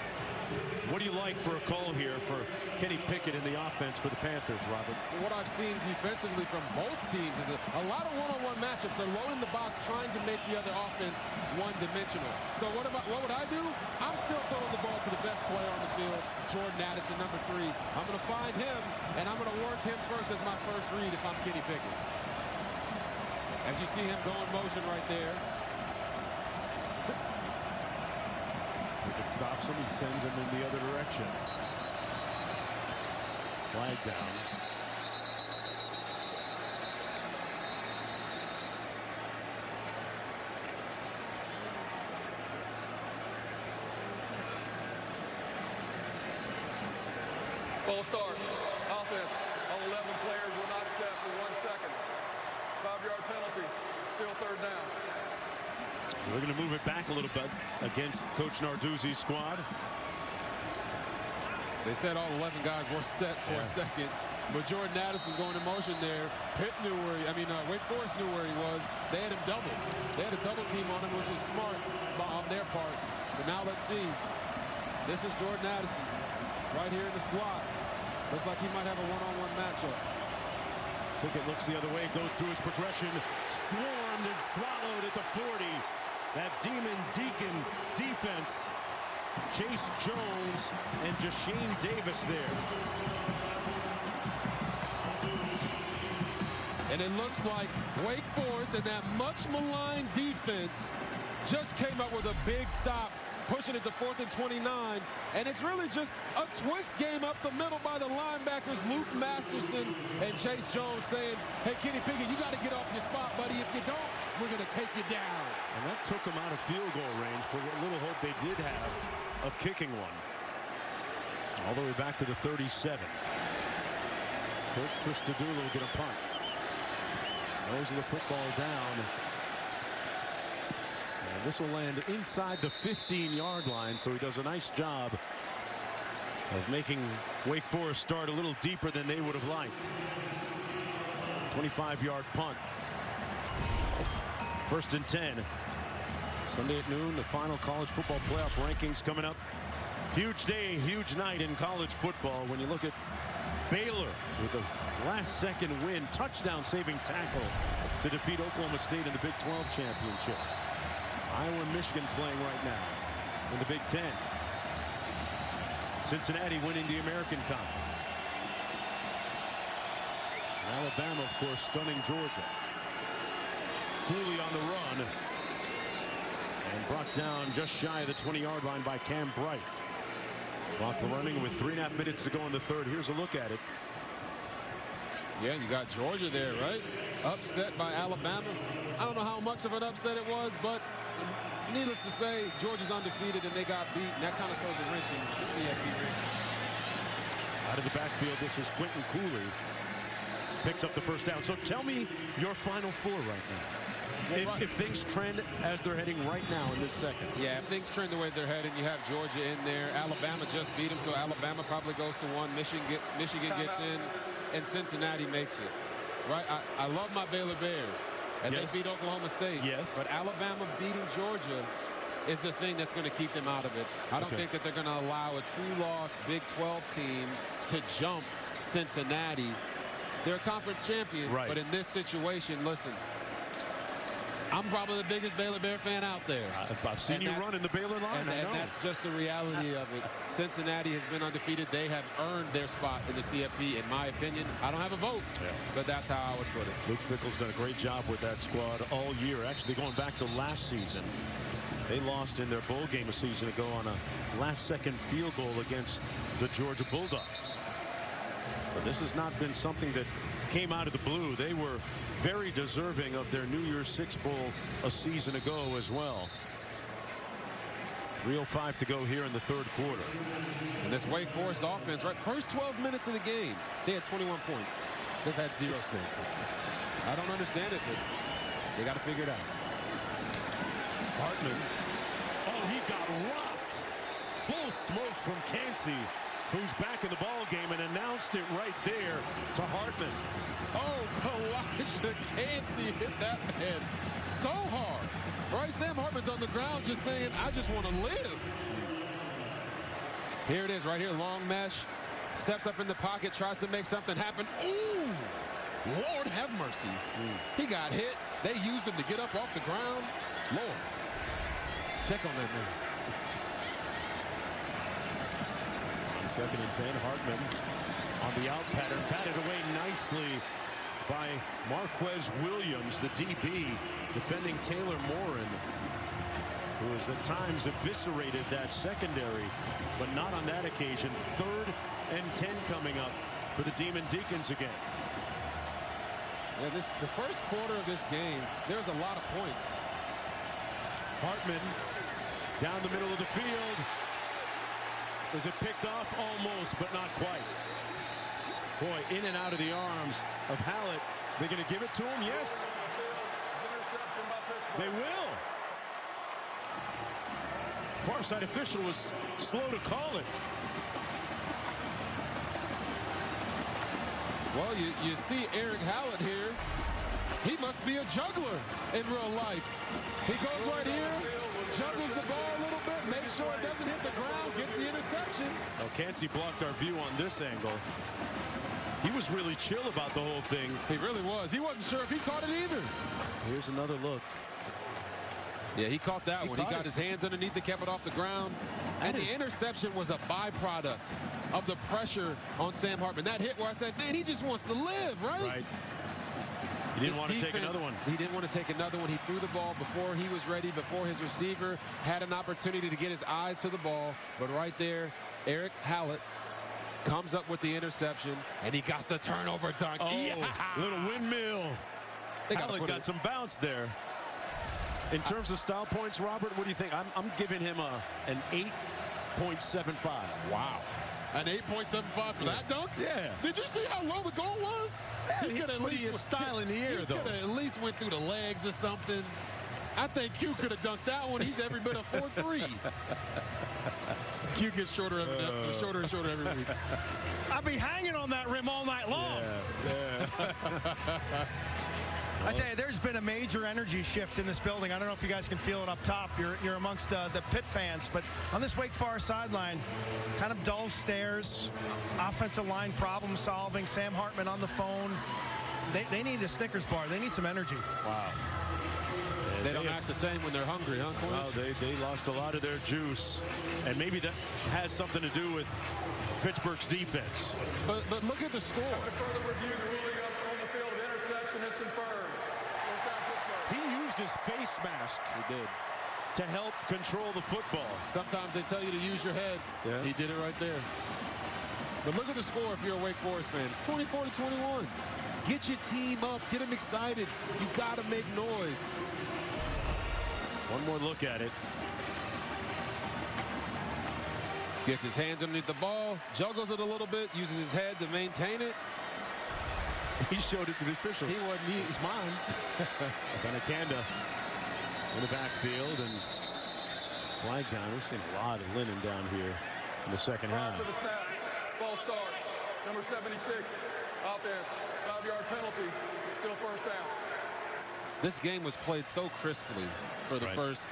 What do you like for a call here for Kenny Pickett in the offense for the Panthers, Robert? What I've seen defensively from both teams is a lot of one-on-one matchups. They're loading the box, trying to make the other offense one-dimensional. So what would I do? I'm still throwing the ball to the best player on the field, Jordan Addison, number 3. I'm going to find him, and I'm going to work him first as my first read if I'm Kenny Pickett. As you see him go in motion right there. Pickett stops him. He sends him in the other direction. Flag down. Full start. Offense. All 11 players were not set for 1 second. 5-yard penalty. Still third down. So we're going to move it back a little bit against Coach Narduzzi's squad. They said all 11 guys weren't set for a second, but Jordan Addison going in motion there. Pitt knew where Wake Forest knew where he was. They had him doubled. They had a double team on him, which is smart on their part. But now let's see. This is Jordan Addison right here in the slot. Looks like he might have a one-on-one matchup. Pickett looks the other way, goes through his progression, swarmed and swallowed at the 40. That Demon Deacon defense. Chase Jones and Jashane Davis there. And it looks like Wake Forest and that much maligned defense just came up with a big stop, pushing it to 4th and 29. And it's really just a twist game up the middle by the linebackers, Luke Masterson and Chase Jones, saying, hey, Kenny Pickett, you got to get off your spot, buddy. If you don't, we're going to take you down. And that took them out of field goal range for what little hope they did have of kicking one. All the way back to the 37. Kurt Christodoulou will get a punt. Nose of the football down. And this will land inside the 15-yard line, so he does a nice job of making Wake Forest start a little deeper than they would have liked. 25-yard punt. 1st and 10. Sunday at noon, the final college football playoff rankings coming up. Huge day, huge night in college football when you look at Baylor with a last-second win, touchdown-saving tackle to defeat Oklahoma State in the Big 12 championship. Iowa and Michigan playing right now in the Big 10. Cincinnati winning the American Conference. Alabama, of course, stunning Georgia. Cooley on the run. And brought down just shy of the 20-yard line by Cam Bright. Clock running with 3.5 minutes to go in the third. Here's a look at it. Yeah, you got Georgia there, right? Upset by Alabama. I don't know how much of an upset it was, but needless to say, Georgia's undefeated and they got beat. And that kind of throws a wrench in the CFP ring. Out of the backfield, this is Quentin Cooley. Picks up the first down. So tell me your Final Four right now. If things trend as they're heading right now in this second. Yeah, if things trend the way they're heading, you have Georgia in there. Alabama just beat them, so Alabama probably goes to 1. Michigan gets in, and Cincinnati makes it. Right? I love my Baylor Bears, and they beat Oklahoma State. Yes. But Alabama beating Georgia is the thing that's going to keep them out of it. I don't think that they're going to allow a two-loss Big 12 team to jump Cincinnati. They're a conference champion, but in this situation, listen, I'm probably the biggest Baylor Bear fan out there. I've seen you run in the Baylor line. And that's just the reality of it. Cincinnati has been undefeated. They have earned their spot in the CFP, in my opinion. I don't have a vote, but that's how I would put it. Luke Fickell's done a great job with that squad all year. Actually, going back to last season, they lost in their bowl game a season ago on a last-second field goal against the Georgia Bulldogs. So this has not been something that came out of the blue. They were very deserving of their New Year's Six Bowl a season ago as well. 3:05 to go here in the third quarter. And this Wake Forest offense, right? First 12 minutes of the game, they had 21 points. They've had 0 since. I don't understand it, but they got to figure it out. Hartman. Oh, he got rocked. Full smoke from Cansey, who's back in the ball game, and announced it right there to Hartman. Oh, Elijah Cansey hit that man so hard. Right, Sam Hartman's on the ground just saying, I just want to live. Here it is right here, long mesh. Steps up in the pocket, tries to make something happen. Ooh! Lord have mercy. He got hit. They used him to get up off the ground. Lord. Check on that man. On 2nd and 10, Hartman on the out pattern, batted away nicely by Marquez Williams, the DB, defending Taylor Morin, who has at times eviscerated that secondary, but not on that occasion. 3rd and 10 coming up for the Demon Deacons again. Yeah, the first quarter of this game, there's a lot of points. Hartman down the middle of the field. Is it picked off? Almost, but not quite. Boy, in and out of the arms of Hallett. They're going to give it to him? Yes. They will. Far side official was slow to call it. Well, you see Erick Hallett here. He must be a juggler in real life. He goes right here, juggles the ball a little bit, makes sure it doesn't hit the ground, gets the interception. Now, Cansey blocked our view on this angle. He was really chill about the whole thing. He really was. He wasn't sure if he caught it either. Here's another look. Yeah, he caught that one. He got his hands underneath it, kept it off the ground. And the interception was a byproduct of the pressure on Sam Hartman. That hit where I said, man, he just wants to live, right? Right. He didn't want to take another one. He didn't want to take another one. He threw the ball before he was ready, before his receiver had an opportunity to get his eyes to the ball. But right there, Erick Hallett comes up with the interception, and he got the turnover dunk. Oh, yeah. Little windmill. Hallett got some bounce there. In terms of style points, Robert, what do you think? I'm giving him an 8.75. Wow. An 8.75 for that dunk? Yeah. Did you see how low the goal was? Yeah, he could at least had style in the air, though. He could have at least went through the legs or something. I think Q could have dunked that one. He's every bit of 4'3". Q gets shorter and shorter every week. I'll be hanging on that rim all night long. Yeah. I tell you, there's been a major energy shift in this building. I don't know if you guys can feel it up top. You're amongst the Pitt fans, but on this Wake Forest sideline, kind of dull stares, offensive line problem solving, Sam Hartman on the phone. They need a Snickers bar. They need some energy. Wow. They don't act the same when they're hungry, huh, Quinn? No, they lost a lot of their juice, and maybe that has something to do with Pittsburgh's defense. But look at the score. Further review, the ruling on the field of interception is confirmed. He used his face mask. He did. To help control the football. Sometimes they tell you to use your head. Yeah. He did it right there. But look at the score if you're a Wake Forest fan. It's 24-21. Get your team up. Get them excited. You got to make noise. One more look at it. Gets his hands underneath the ball, juggles it a little bit, uses his head to maintain it. He showed it to the officials. He wasn't. It's mine. Benacanda in the backfield and flag down. We've seen a lot of linen down here in the second half. To the snap, false start, number 76, offense, 5-yard penalty, still first down. This game was played so crisply for the first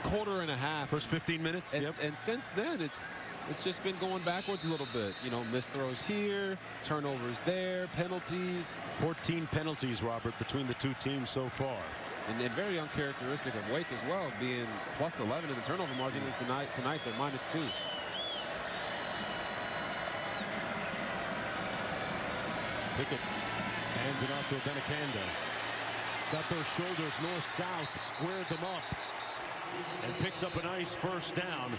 quarter and a half. First 15 minutes. And since then, it's just been going backwards a little bit. You know, missed throws here, turnovers there, penalties. 14 penalties, Robert, between the two teams so far. And very uncharacteristic of Wake as well, being plus 11 in the turnover margin. And tonight they're -2. Pickett hands it off to Benacanda. Got those shoulders north-south, squared them up, and picks up a nice first down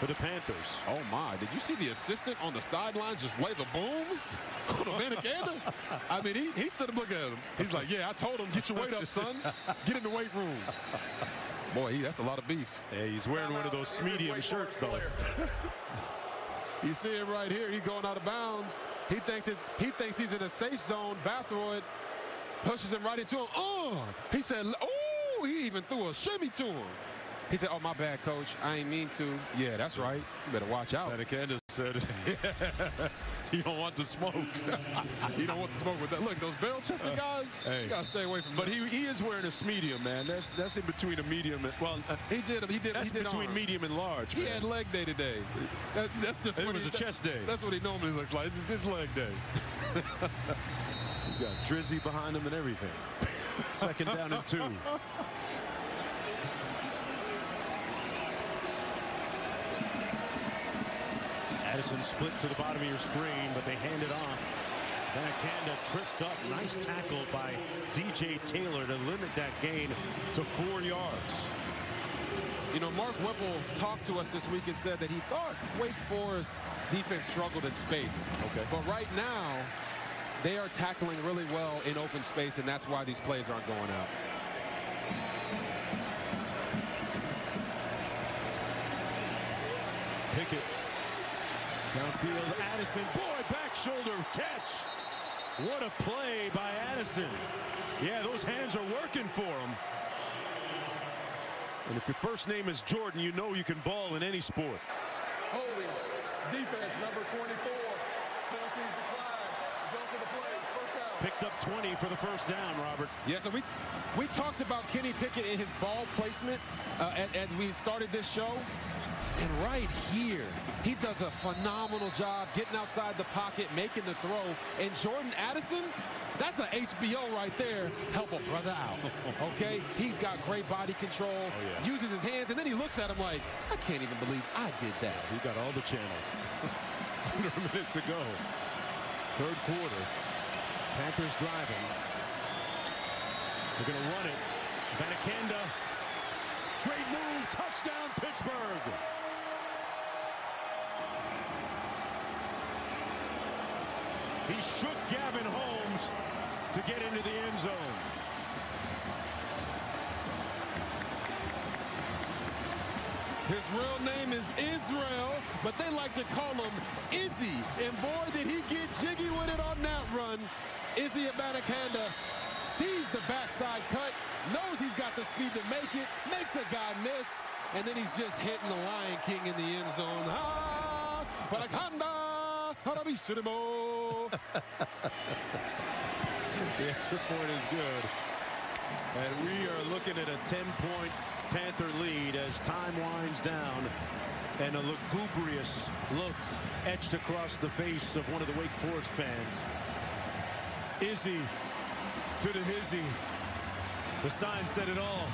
for the Panthers. Oh my, did you see the assistant on the sideline just lay the boom on the Benacanda? I mean, he stood up looking at him. He's like, yeah, I told him, get your weight up, son. Get in the weight room. Boy, that's a lot of beef. Yeah, he's wearing one of those medium shirts, though. You see it right here. He's going out of bounds. He thinks he's in a safe zone. Bathroyd pushes him right into him. He said, oh, he even threw a shimmy to him. He said, oh, my bad, coach. I ain't mean to. Yeah, that's right. You better watch out. Benacanda said, You don't want the smoke. You don't want the smoke with that. Look, those barrel-chested guys, you got to stay away from them. But he is wearing a medium, man. That's in between a medium and, well, he did that's between medium and large. He had leg day today. That's just it was a chest day. That's what he normally looks like. This leg day. You got Drizzy behind him and everything. 2nd down and 2. Addison split to the bottom of your screen, but they hand it off. Banakanda tripped up. Nice tackle by DJ Taylor to limit that gain to 4 yards. You know, Mark Whipple talked to us this week and said that he thought Wake Forest defense struggled in space. Okay. But right now, they are tackling really well in open space, and that's why these plays aren't going out. Pickett. Downfield, Addison. Boy, back shoulder catch. What a play by Addison. Yeah, those hands are working for him. And if your first name is Jordan, you know you can ball in any sport. Holding. Defense, number 24. Penalties declined. Result of the play. First down. Picked up 20 for the first down, Robert. Yeah, so we talked about Kenny Pickett and his ball placement as we started this show. And right here, he does a phenomenal job getting outside the pocket, making the throw. And Jordan Addison, that's an HBO right there. Help a brother out, okay? He's got great body control, uses his hands, and then he looks at him like, I can't even believe I did that. He got all the channels. Under a minute to go. 3rd quarter. Panthers driving. They're going to run it. Banakanda. Great move. Touchdown, Pittsburgh. He shook Gavin Holmes to get into the end zone. His real name is Israel, but they like to call him Izzy. And boy, did he get jiggy with it on that run. Izzy Abanikanda sees the backside cut, knows he's got the speed to make it, makes a guy miss, and then he's just hitting the Lion King in the end zone. Ah, Abanikanda, Harabishirimo. The extra point is good. And we are looking at a 10-point Panther lead as time winds down, and a lugubrious look etched across the face of one of the Wake Forest fans. Izzy to the hizzy. The sign said it all.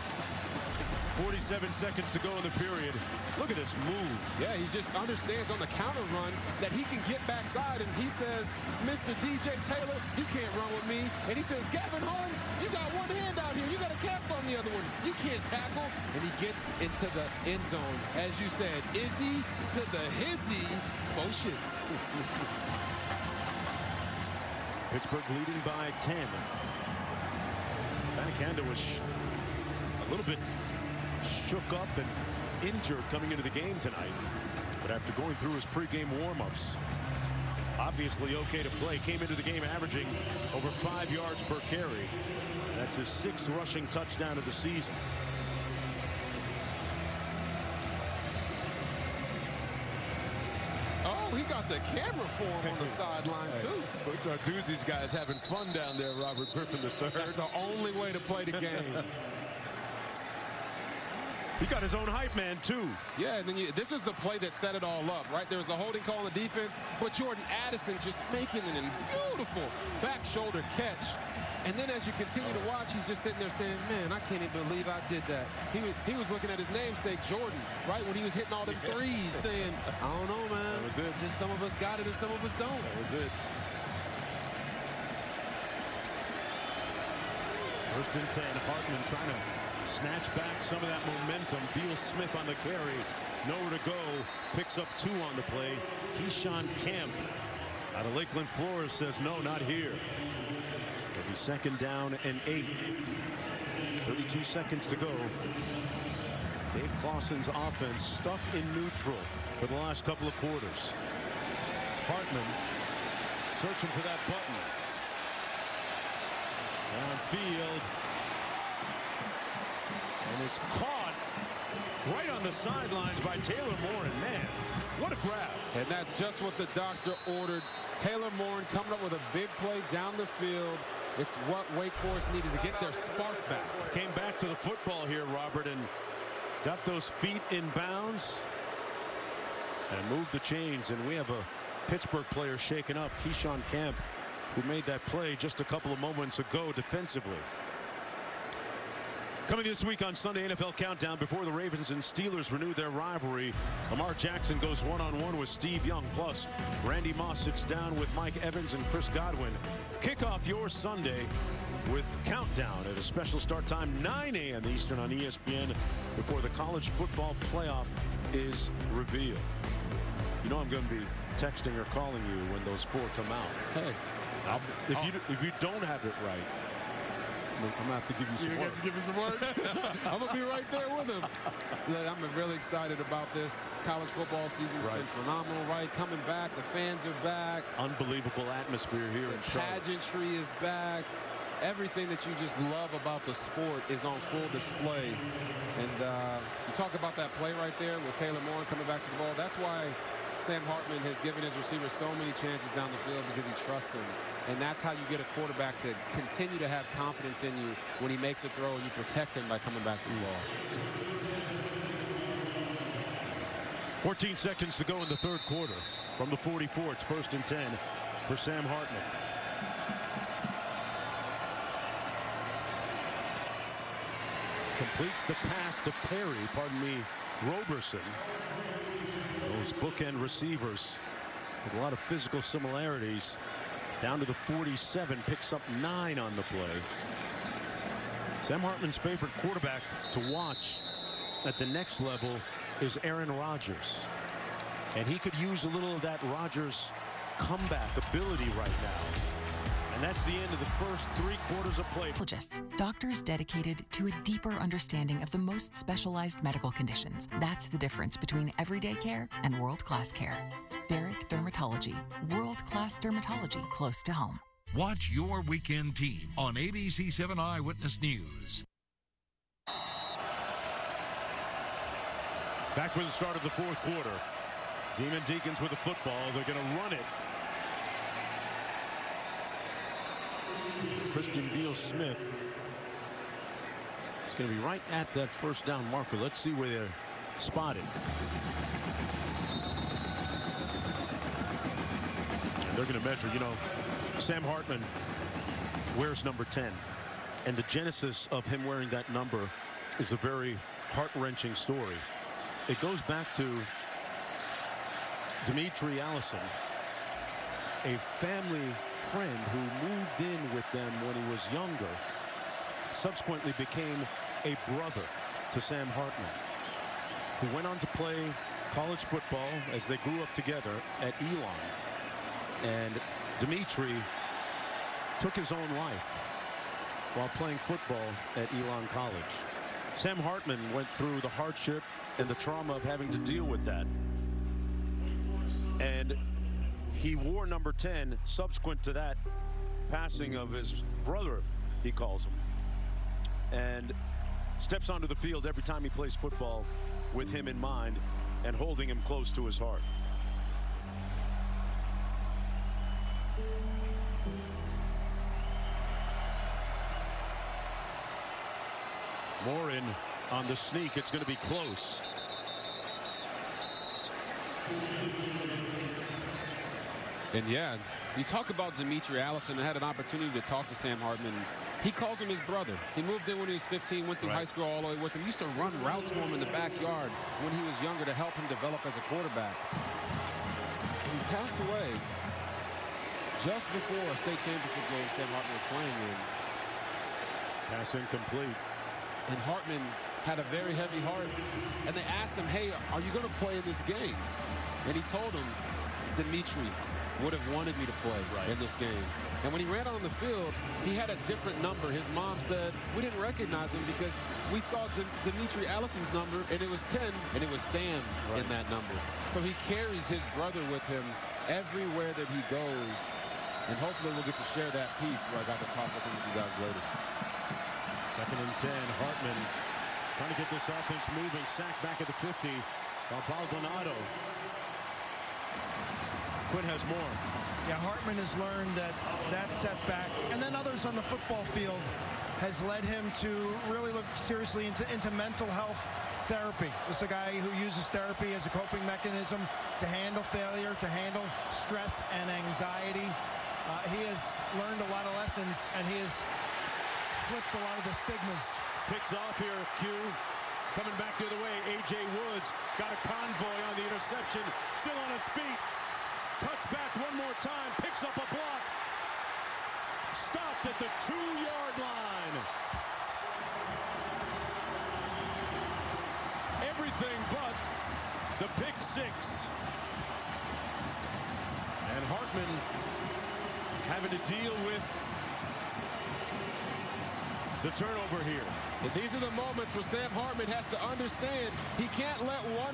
47 seconds to go in the period. Look at this move. Yeah, he just understands on the counter run that he can get backside, and he says, Mr. DJ Taylor, you can't run with me. And he says, Gavin Holmes, you got one hand out here. You got a cast on the other one. You can't tackle. And he gets into the end zone. As you said, Izzy to the hizzy. Focious. Pittsburgh leading by 10. Banakanda was a little bit shook up and injured coming into the game tonight. But after going through his pregame warm-ups, obviously okay to play. Came into the game averaging over 5 yards per carry. That's his 6th rushing touchdown of the season. Oh, he got the camera for him on the sideline, too. But Doozy's guys having fun down there, Robert Griffin III. That's the only way to play the game. He got his own hype man, too. Yeah, and then this is the play that set it all up, right? There was a holding call on the defense, but Jordan Addison just making a beautiful back shoulder catch. And then as you continue to watch, he's just sitting there saying, man, I can't even believe I did that. He was looking at his namesake, Jordan, right when he was hitting all them threes, saying, I don't know, man. That was it. Just some of us got it and some of us don't. That was it. 1st and 10. Hartman trying to snatch back some of that momentum. Beal Smith on the carry. Nowhere to go. Picks up 2 on the play. Keyshawn Kemp out of Lakeland, Florida says, no, not here. It'll be 2nd down and 8. 32 seconds to go. Dave Clawson's offense stuck in neutral for the last couple of quarters. Hartman searching for that button. Downfield. And it's caught right on the sidelines by Taylor Morin. Man, what a grab. And that's just what the doctor ordered. Taylor Morin coming up with a big play down the field. It's what Wake Forest needed to get their spark back. Came back to the football here, Robert, and got those feet in bounds and moved the chains. And we have a Pittsburgh player shaken up, Keyshawn Camp, who made that play just a couple of moments ago defensively. Coming this week on Sunday NFL Countdown, before the Ravens and Steelers renew their rivalry, Lamar Jackson goes one-on-one with Steve Young. Plus, Randy Moss sits down with Mike Evans and Chris Godwin. Kick off your Sunday with Countdown at a special start time, 9 a.m. Eastern on ESPN, before the college football playoff is revealed. You know I'm going to be texting or calling you when those 4 come out. Hey, if you don't have it right, I'm going to have to give you some work. You're going to give me some work? I'm going to be right there with him. I'm really excited about this. College football season's been phenomenal, right? Coming back. The fans are back. Unbelievable atmosphere here in Charlotte. Pageantry is back. Everything that you just love about the sport is on full display. And you talk about that play right there with Taylor Morin coming back to the ball. That's why Sam Hartman has given his receivers so many chances down the field, because he trusts them. And that's how you get a quarterback to continue to have confidence in you when he makes a throw, and you protect him by coming back to the ball. 14 seconds to go in the third quarter. From the 44, it's 1st and 10 for Sam Hartman. Completes the pass to Roberson. Those bookend receivers with a lot of physical similarities. Down to the 47, picks up 9 on the play. Sam Hartman's favorite quarterback to watch at the next level is Aaron Rodgers. And he could use a little of that Rodgers comeback ability right now. And that's the end of the first 3 quarters of play. Doctors dedicated to a deeper understanding of the most specialized medical conditions. That's the difference between everyday care and world-class care. Derek Dermatology, world-class dermatology close to home. Watch your weekend team on ABC 7 Eyewitness News. Back for the start of the 4th quarter. Demon Deacons with the football. They're going to run it. Christian Beal-Smith. It's going to be right at that first down marker. Let's see where they're spotted. And they're going to measure, Sam Hartman wears number 10. And the genesis of him wearing that number is a very heart-wrenching story. It goes back to Dimitri Allison, a family friend who moved in with them when he was younger, subsequently became a brother to Sam Hartman, who went on to play college football as they grew up together at Elon. And Dimitri took his own life while playing football at Elon College. Sam Hartman went through the hardship and the trauma of having to deal with that. And he wore number 10 subsequent to that passing of his brother, he calls him, and steps onto the field every time he plays football with him in mind and holding him close to his heart. Morin on the sneak. It's going to be close. And yeah, you talk about Dimitri Allison. I had an opportunity to talk to Sam Hartman. He calls him his brother. He moved in when he was 15, went through high school all the way with him. Used to run routes for him in the backyard when he was younger to help him develop as a quarterback. And he passed away just before a state championship game Sam Hartman was playing in. Pass incomplete. And Hartman had a very heavy heart. And they asked him, hey, are you going to play in this game? And he told them, Dimitri would have wanted me to play in this game. And when he ran on the field, he had a different number. His mom said, we didn't recognize him because we saw Dimitri Allison's number, and it was 10, and it was Sam in that number. So he carries his brother with him everywhere that he goes. And hopefully we'll get to share that piece where I got to talk with him with you guys later. 2nd and 10. Hartman Trying to get this offense moving. Sack back at the 50 by Baldonado. Quinn has more. Yeah, Hartman has learned that setback, and then others on the football field, has led him to really look seriously into mental health therapy. This is a guy who uses therapy as a coping mechanism to handle failure, to handle stress and anxiety. He has learned a lot of lessons, and he has flipped a lot of the stigmas. Picks off here, Q. Coming back the other way, A.J. Woods got a convoy on the interception, still on his feet. Cuts back one more time, picks up a block. Stopped at the 2-yard line. Everything but the pick six. And Hartman having to deal with the turnover here. And these are the moments where Sam Hartman has to understand he can't let one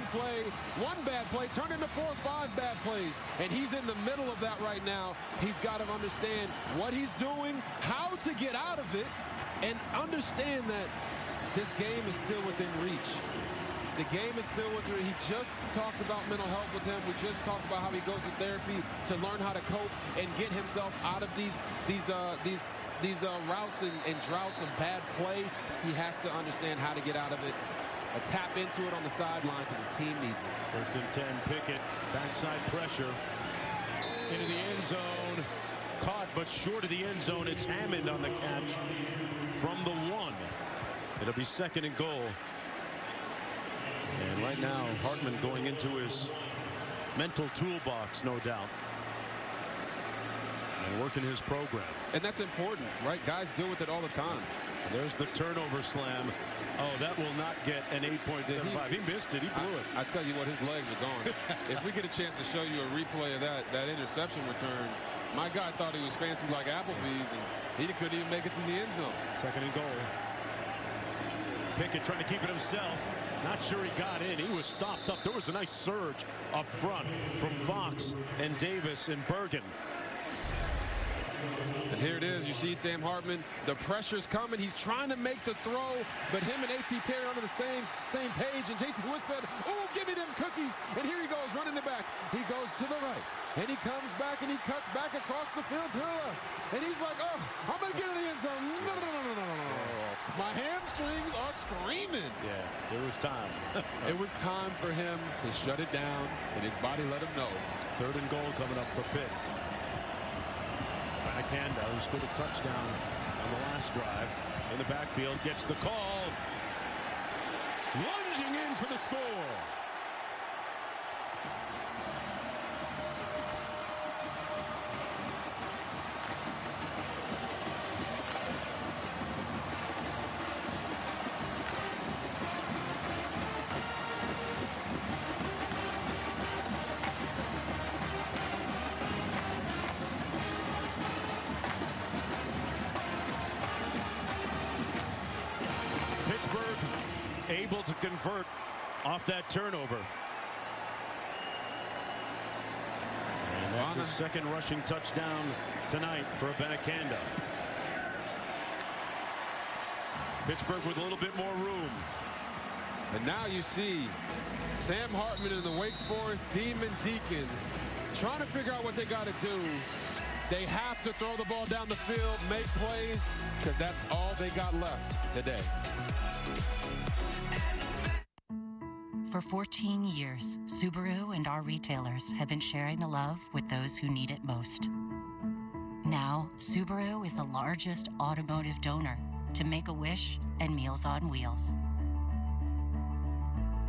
bad play turn into 4 or 5 bad plays. And he's in the middle of that right now. He's got to understand what he's doing, how to get out of it, and understand that this game is still within reach. The game is still within. He just talked about mental health with him. We just talked about how he goes to therapy to learn how to cope and get himself out of these routes and droughts of bad play. He has to understand how to get out of it, tap into it on the sideline because his team needs it. First and 10, Pickett, backside pressure into the end zone. Caught, but short of the end zone. It's Hammond on the catch from the 1. It'll be 2nd and goal. And right now, Hartman going into his mental toolbox, no doubt. And working his program. And that's important, right? Guys deal with it all the time. And there's the turnover slam. Oh, that will not get an 8.75. He missed it. He blew it. I tell you what, his legs are gone. If we get a chance to show you a replay of that interception return, my guy thought he was fancy like Applebee's, and he couldn't even make it to the end zone. 2nd and goal. Pickett trying to keep it himself. Not sure he got in. He was stopped up. There was a nice surge up front from Fox and Davis and Bergen. And here it is. You see Sam Hartman. The pressure's coming. He's trying to make the throw, but him and A.T. Perry are on the same page. And J.T. Wood said, "Oh, give me them cookies." And here he goes, running it back. He goes to the right, and he comes back, and he cuts back across the field to the left. And he's like, "Oh, I'm going to get in the end zone." No. My hamstrings are screaming. Yeah, it was time. It was time for him to shut it down, and his body let him know. 3rd and goal coming up for Pitt. Kanda, who scored a touchdown on the last drive in the backfield, gets the call. Lunging in for the score. Pittsburgh able to convert off that turnover. And that's his 2nd rushing touchdown tonight for Abanikanda. Pittsburgh with a little bit more room. And now you see Sam Hartman and the Wake Forest Demon Deacons trying to figure out what they got to do. They have to throw the ball down the field, make plays, because that's all they got left today. For 14 years, Subaru and our retailers have been sharing the love with those who need it most. Now, Subaru is the largest automotive donor to Make-A-Wish and Meals on Wheels,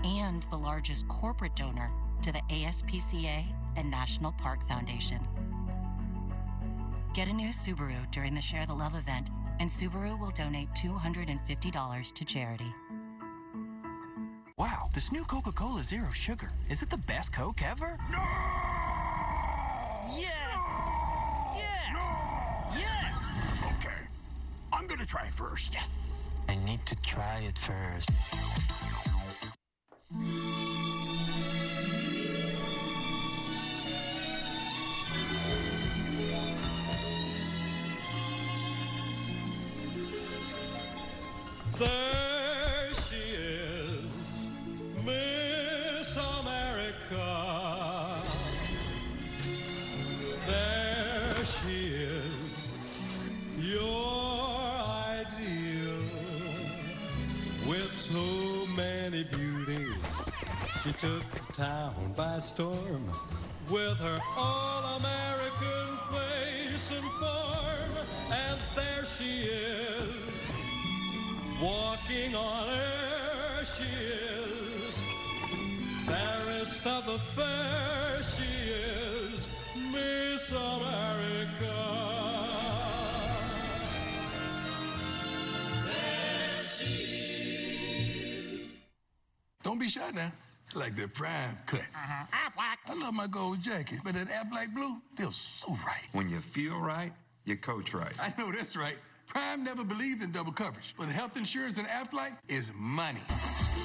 and the largest corporate donor to the ASPCA and National Park Foundation. Get a new Subaru during the Share the Love event, and Subaru will donate $250 to charity. Wow, this new Coca-Cola Zero Sugar. Is it the best Coke ever? No! Yes! No! Yes! No! Yes! Okay, I'm gonna try first. Yes! I need to try it first. There she is. With so many beauties, she took the town by storm. With her all-American face and form, and there she is, walking on air she is, fairest of the fair she is, Miss America. There she is. Don't be shy now. I like that prime cut. I love my gold jacket, but that Aflac blue feels so right. When you feel right, you coach right. I know that's right. Prime never believed in double coverage, but health insurance and Aflac is money.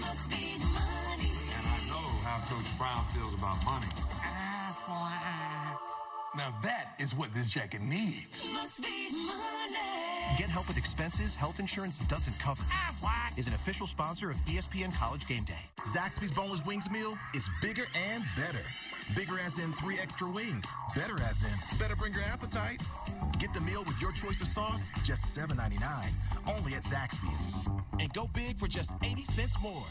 Must be money. And I know how Coach Brown feels about money. Now that is what this jacket needs. Must be money. Get help with expenses health insurance doesn't cover. Aflac is an official sponsor of ESPN College Game Day. Zaxby's Boneless Wings meal is bigger and better. Bigger as in 3 extra wings. Better as in better bring your appetite. Get the meal with your choice of sauce, just $7.99. Only at Zaxby's. And go big for just 80 cents more.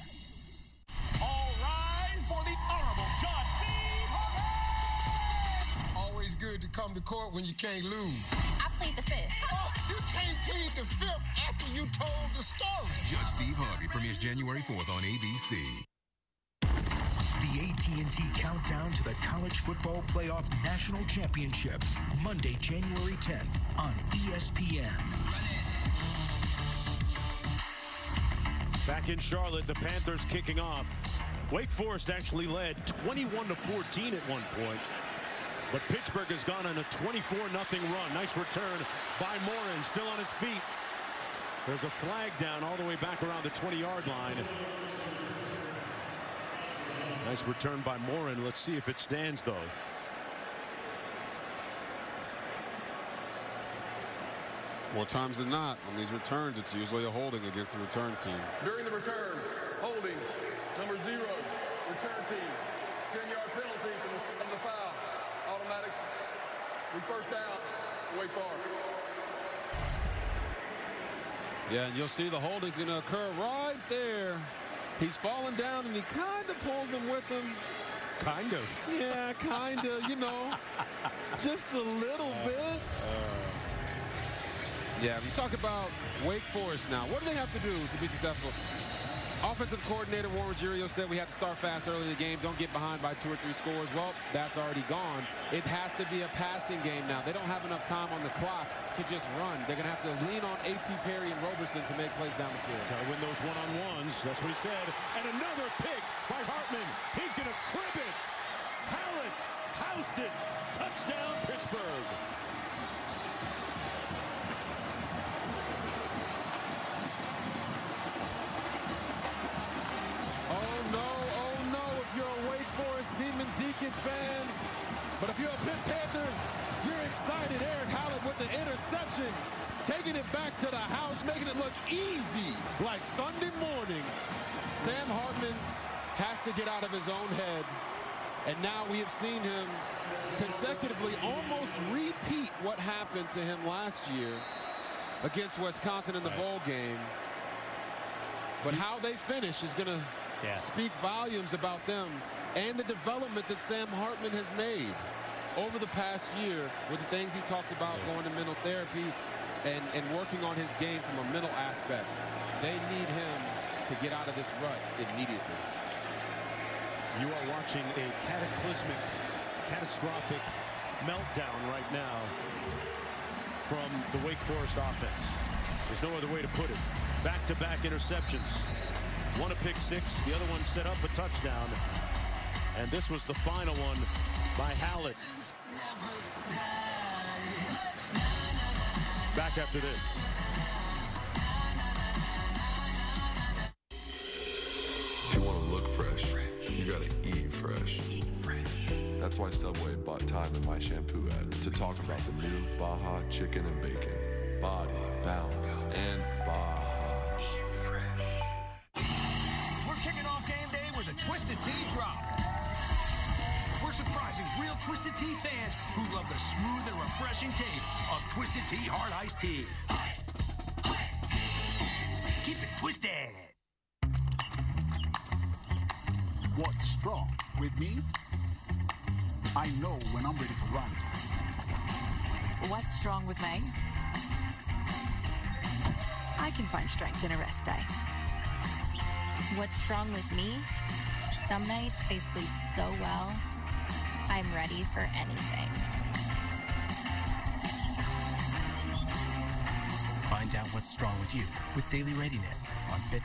All rise for the Honorable Judge Steve Hartman. Always good to come to court when you can't lose. I plead the fifth. Oh, you can't plead the fifth after you told the story. Judge Steve Harvey premieres January 4th on ABC. The AT&T Countdown to the College Football Playoff National Championship, Monday, January 10th on ESPN. Back in Charlotte, the Panthers kicking off. Wake Forest actually led 21-14 at one point. But Pittsburgh has gone on a 24-0 run. Nice return by Morin, still on his feet. There's a flag down all the way back around the 20-yard line. Nice return by Morin. Let's see if it stands, though. More times than not, on these returns, it's usually a holding against the return team. During the return, holding, number 0, return team, 10-yard penalty from the foul. Automatic, first down, Wake Forest. Yeah, and you'll see the holding's going to occur right there. He's falling down, and he kind of pulls him with him. Kind of? Yeah, kind of, you know, just a little bit. Yeah, we talk about Wake Forest now. What do they have to do to be successful? Offensive coordinator Warren Ruggiero said we have to start fast early in the game. Don't get behind by 2 or 3 scores. Well, that's already gone. It has to be a passing game now. They don't have enough time on the clock to just run. They're going to have to lean on A.T. Perry and Roberson to make plays down the field. Got to win those one-on-ones. That's what he said. And another pick by Hartman. He's going to crib it. Hallett housed it. Touchdown, Pittsburgh. Demon Deacon fan, but if you're a Pitt Panther, you're excited. Erick Hallett with the interception, taking it back to the house, making it look easy like Sunday morning. Sam Hartman has to get out of his own head, and now we have seen him consecutively almost repeat what happened to him last year against Wisconsin in the bowl game. But how they finish is going to speak volumes about them and the development that Sam Hartman has made over the past year with the things he talks about, going to mental therapy and working on his game from a mental aspect. They need him to get out of this rut immediately. You are watching a cataclysmic, catastrophic meltdown right now from the Wake Forest offense. There's no other way to put it. Back-to-back interceptions. One a pick six, the other one set up a touchdown. And this was the final one by Hallett. Back after this. If you want to look fresh, you gotta eat fresh. That's why Subway bought time in my shampoo ad to talk about the new Baja chicken and bacon. Body, bounce, and Baja. Eat fresh. We're kicking off game day with a Twisted Tea drop. We're surprising real Twisted Tea fans who love the smooth and refreshing taste of Twisted Tea Hard Iced Tea. Keep it twisted. What's strong with me? I know when I'm ready to run. What's strong with me? I can find strength in a rest day. What's strong with me? Some nights I sleep so well, I'm ready for anything. Find out what's strong with you with Daily Readiness on Fitbit.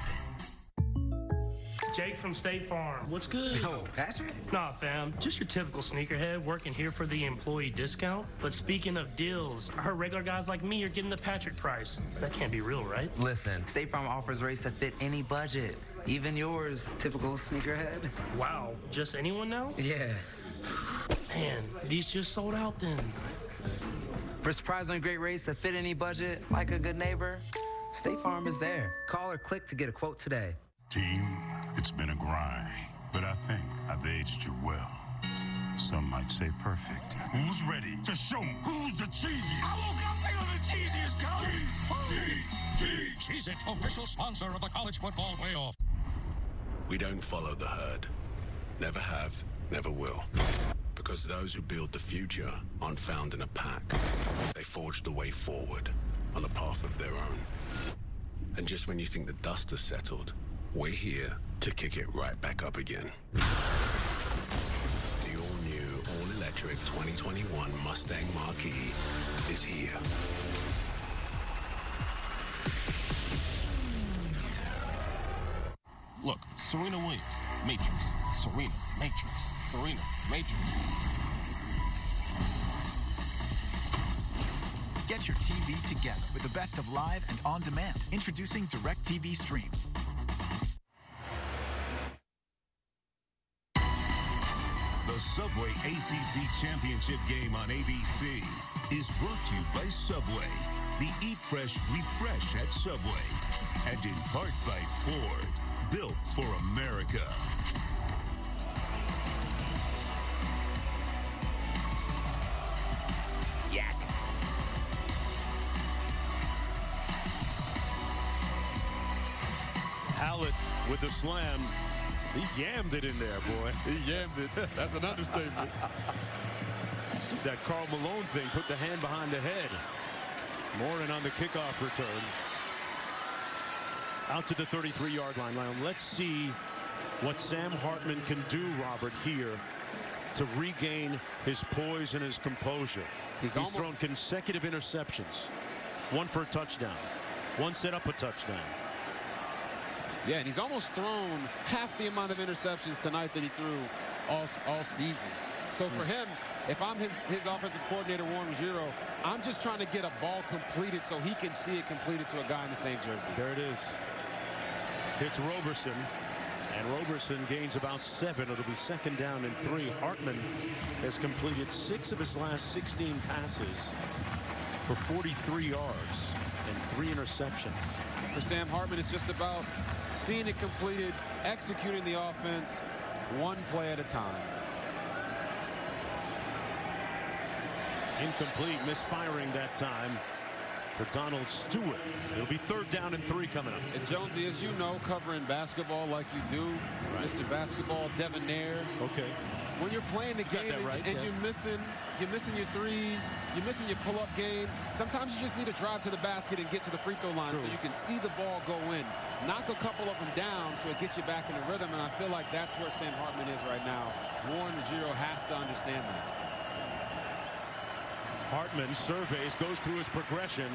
Jake from State Farm. What's good? Oh, Patrick? Nah, fam. Just your typical sneakerhead working here for the employee discount. But speaking of deals, I heard regular guys like me are getting the Patrick price. That can't be real, right? Listen, State Farm offers rates that fit any budget. Even yours, typical sneakerhead. Wow. Just anyone now? Yeah. Man, these just sold out then. For surprisingly great rates that fit any budget, like a good neighbor, State Farm is there. Call or click to get a quote today. Team, it's been a grind, but I think I've aged you well. Some might say perfect. Who's ready to show who's the cheesiest? I woke up feeling the cheesiest, coach. Cheez-It, official sponsor of the college football playoff. We don't follow the herd. Never have, never will. Because those who build the future aren't found in a pack. They forge the way forward on a path of their own. And just when you think the dust has settled, we're here to kick it right back up again. The all-new, all-electric 2021 Mustang Mach-E is here. Look, Serena Williams, Matrix, Serena, Matrix, Serena, Matrix. Get your TV together with the best of live and on demand. Introducing DirecTV Stream. The Subway ACC Championship Game on ABC is brought to you by Subway. The Eat Fresh, Refresh at Subway. And in part by Ford. Built for America. Yak. Hallett with the slam. He yammed it in there, boy. He yammed it. That's an understatement. Did that Karl Malone thing, put the hand behind the head. Morin on the kickoff return. Out to the 33-yard line. Now, let's see what Sam Hartman can do, Robert, here to regain his poise and his composure. He's thrown consecutive interceptions. One for a touchdown. One set up a touchdown. Yeah, and he's almost thrown half the amount of interceptions tonight that he threw all season. So for him, if I'm his offensive coordinator, Warren Ruggiero, I'm just trying to get a ball completed so he can see it completed to a guy in the same jersey. There it is. It's Roberson, and Roberson gains about 7. It'll be 2nd down and 3. Hartman has completed 6 of his last 16 passes for 43 yards and 3 interceptions. For Sam Hartman, it's just about seeing it completed, executing the offense one play at a time. Incomplete, misfiring that time for Donald Stewart. It'll be 3rd down and 3 coming up. And Jonesy, as you know, covering basketball like you do, Mr. Basketball Devonair. Okay. When you're playing the game and you're missing your threes, you're missing your pull-up game, sometimes you just need to drive to the basket and get to the free throw line so you can see the ball go in. Knock a couple of them down so it gets you back in the rhythm, and I feel like that's where Sam Hartman is right now. Warren Ruggiero has to understand that. Hartman surveys, goes through his progression,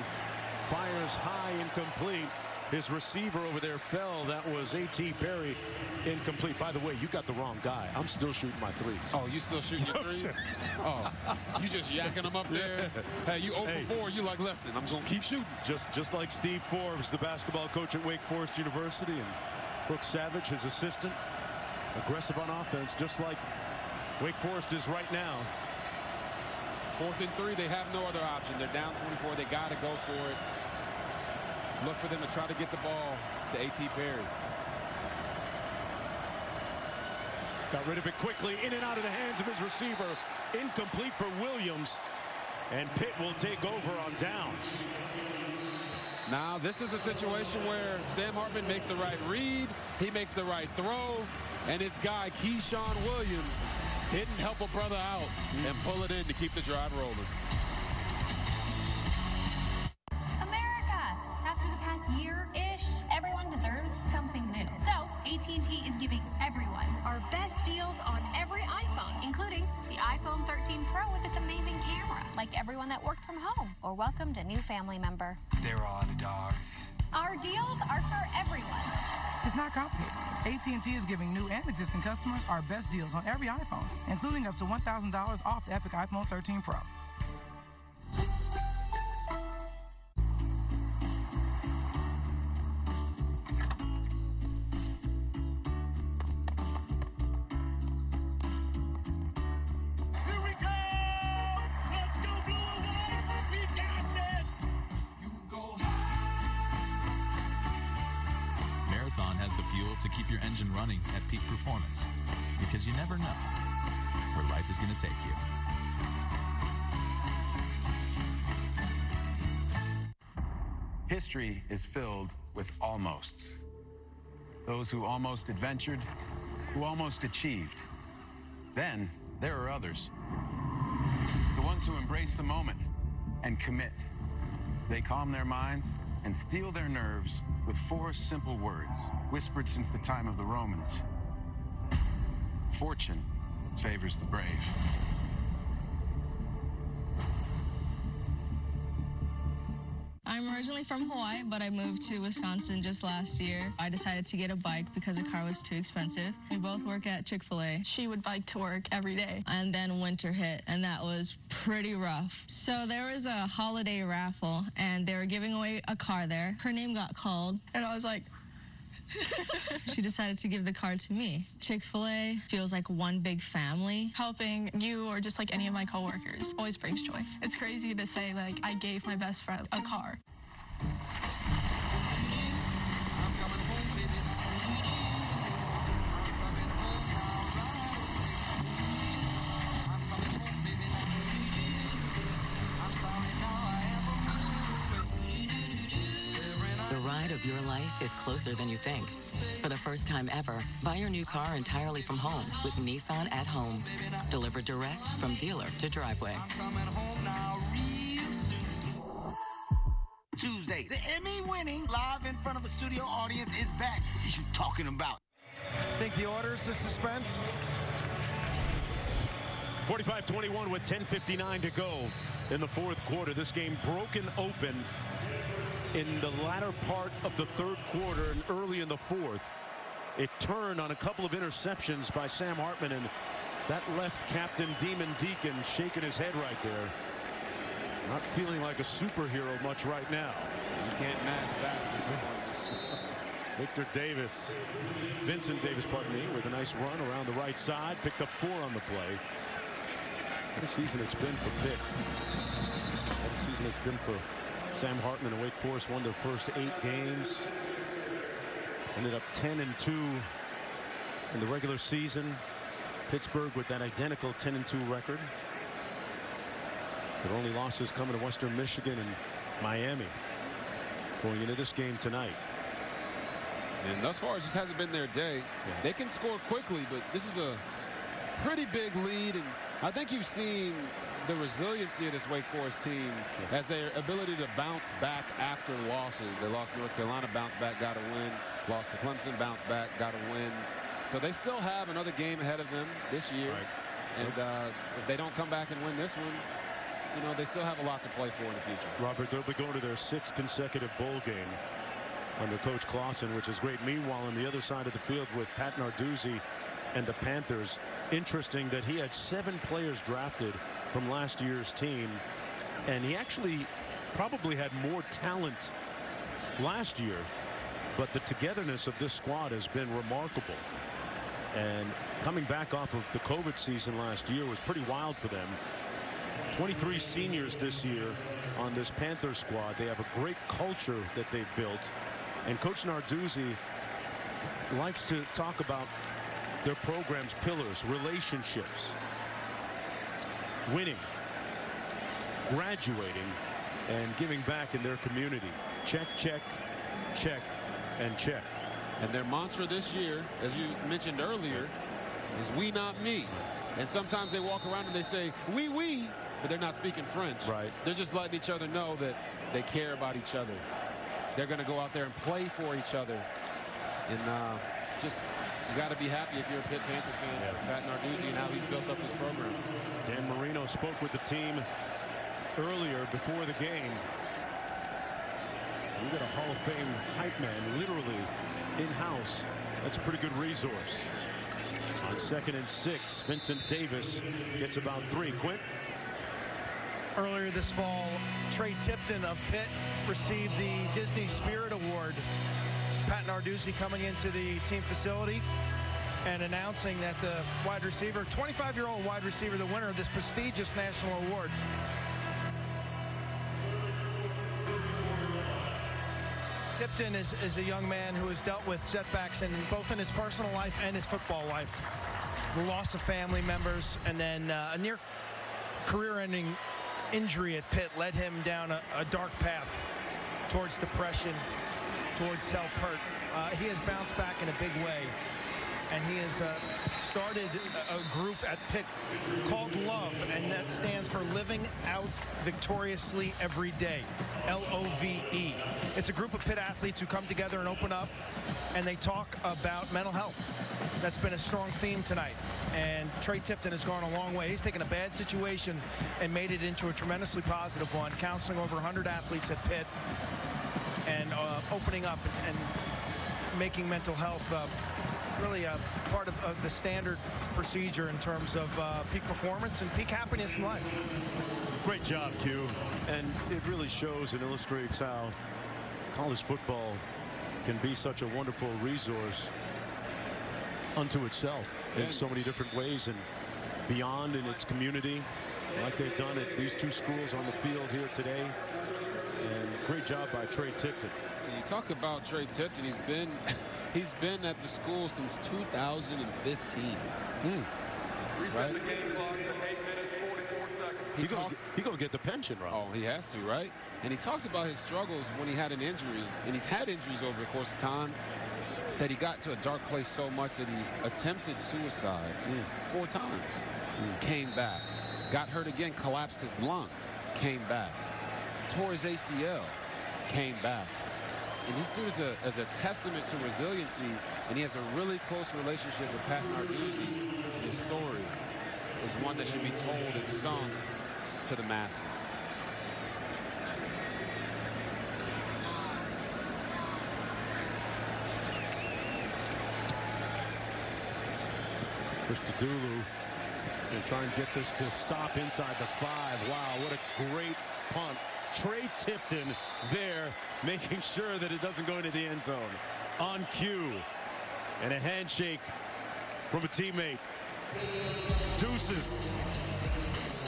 fires high, incomplete. His receiver over there fell. That was A.T. Perry, incomplete. By the way, you got the wrong guy. I'm still shooting my threes. Oh, you still shooting your threes? Oh, you just yakking them up there? Hey, you 0 for 4. You like, listen, I'm just going to keep shooting. Just like Steve Forbes, the basketball coach at Wake Forest University, and Brooks Savage, his assistant. Aggressive on offense, just like Wake Forest is right now. 4th and 3, they have no other option. They're down 24. They got to go for it. Look for them to try to get the ball to A.T. Perry. Got rid of it quickly, in and out of the hands of his receiver. Incomplete for Williams. And Pitt will take over on downs. Now, this is a situation where Sam Hartman makes the right read. He makes the right throw. And this guy, Keyshawn Williams, didn't help a brother out and pull it in to keep the drive rolling. America! After the past year-ish, everyone deserves something new. So, AT&T is giving everyone our best deals on every iPhone, including the iPhone 13 Pro with its amazing camera, like everyone that worked from home or welcomed a new family member. They were all underdogs. Our deals are for everyone. It's not complicated. AT&T is giving new and existing customers our best deals on every iPhone, including up to $1,000 off the Epic iPhone 13 Pro. Has the fuel to keep your engine running at peak performance, because you never know where life is going to take you. History is filled with almosts. Those who almost adventured, who almost achieved. Then there are others. The ones who embrace the moment and commit. They calm their minds and steel their nerves with 4 simple words, whispered since the time of the Romans. Fortune favors the brave. I'm originally from Hawaii, but I moved to Wisconsin just last year. I decided to get a bike because a car was too expensive. We both work at Chick-fil-A. She would bike to work every day. And then winter hit, and that was pretty rough. So there was a holiday raffle, and they were giving away a car there. Her name got called, and I was like, she decided to give the car to me. Chick-fil-A feels like one big family. Helping you or just like any of my coworkers always brings joy. It's crazy to say like I gave my best friend a car. The ride of your life is closer than you think. For the first time ever, buy your new car entirely from home with Nissan at Home. Delivered direct from dealer to driveway. Tuesday, the Emmy-winning live in front of a studio audience is back. What you talking about? Think the order's the suspense? 45-21 with 10:59 to go in the fourth quarter. This game broken open in the latter part of the third quarter and early in the fourth. It turned on a couple of interceptions by Sam Hartman, and that left Captain Demon Deacons shaking his head right there. Not feeling like a superhero much right now. You can't mask that. Vincent Davis, pardon me, with a nice run around the right side. Picked up 4 on the play. What a season it's been for Pitt. What a season it's been for Sam Hartman and Wake Forest. Won their first 8 games. Ended up 10-2 in the regular season. Pittsburgh with that identical 10-2 record. Their only losses coming to Western Michigan and Miami going into this game tonight. And thus far, it just hasn't been their day. Yeah. They can score quickly, but this is a pretty big lead. And I think you've seen the resiliency of this Wake Forest team as their ability to bounce back after losses. They lost to North Carolina, bounced back, got a win. Lost to Clemson, bounced back, got a win. So they still have another game ahead of them this year. Right. And if they don't come back and win this one, you know, they still have a lot to play for in the future. Robert, they'll be going to their 6th consecutive bowl game under Coach Clausen, which is great. Meanwhile, on the other side of the field with Pat Narduzzi and the Panthers, interesting that he had 7 players drafted from last year's team, and he actually probably had more talent last year, but the togetherness of this squad has been remarkable. And coming back off of the COVID season last year was pretty wild for them. 23 seniors this year on this Panthers squad. They have a great culture that they've built, and Coach Narduzzi likes to talk about their program's pillars: relationships, winning, graduating, and giving back in their community. Check, check, check, and check. And their mantra this year, as you mentioned earlier, is "we, not me." And sometimes they walk around and they say "we," but they're not speaking French. Right. They're just letting each other know that they care about each other. They're going to go out there and play for each other. And just, you got to be happy if you're a Pitt Panther fan for Pat Narduzzi and how he's built up this program. Dan Marino spoke with the team earlier before the game. We got a Hall of Fame hype man literally in-house. That's a pretty good resource. On 2nd and 6, Vincent Davis gets about 3. Quint? Earlier this fall, Trey Tipton of Pitt received the Disney Spirit Award. Pat Narduzzi coming into the team facility and announcing that the wide receiver, 25-year-old wide receiver, the winner of this prestigious national award. Tipton is a young man who has dealt with setbacks both in his personal life and his football life. The loss of family members, and then a near career-ending injury at Pitt led him down a dark path towards depression, towards self-hurt. He has bounced back in a big way, and he has started a group at Pitt called Love, and that stands for Living Out Victoriously Every Day, LOVE. It's a group of Pitt athletes who come together and open up, and they talk about mental health. That's been a strong theme tonight, and Trey Tipton has gone a long way. He's taken a bad situation and made it into a tremendously positive one, counseling over 100 athletes at Pitt and opening up and making mental health really a part of the standard procedure in terms of peak performance and peak happiness in life. Great job, Q. And it really shows and illustrates how college football can be such a wonderful resource unto itself in so many different ways and beyond in its community, like they've done at these 2 schools on the field here today. And great job by Trey Tipton. You talk about Trey Tipton, he's been at the school since 2015. Right? The game clock to 8 minutes, 44 seconds. He's going to get the pension, right? Oh, he has to, right? And he talked about his struggles when he had an injury, and he's had injuries over the course of time, that he got to a dark place so much that he attempted suicide 4 times. Came back. Got hurt again, collapsed his lung, came back. Tore his ACL, came back. And this dude is a testament to resiliency, and he has a really close relationship with Pat Narduzzi. His story is one that should be told and sung to the masses. Christodoulou will try and get this to stop inside the 5. Wow, what a great punt. Trey Tipton there making sure that it doesn't go into the end zone. On cue. And a handshake from a teammate. Deuces.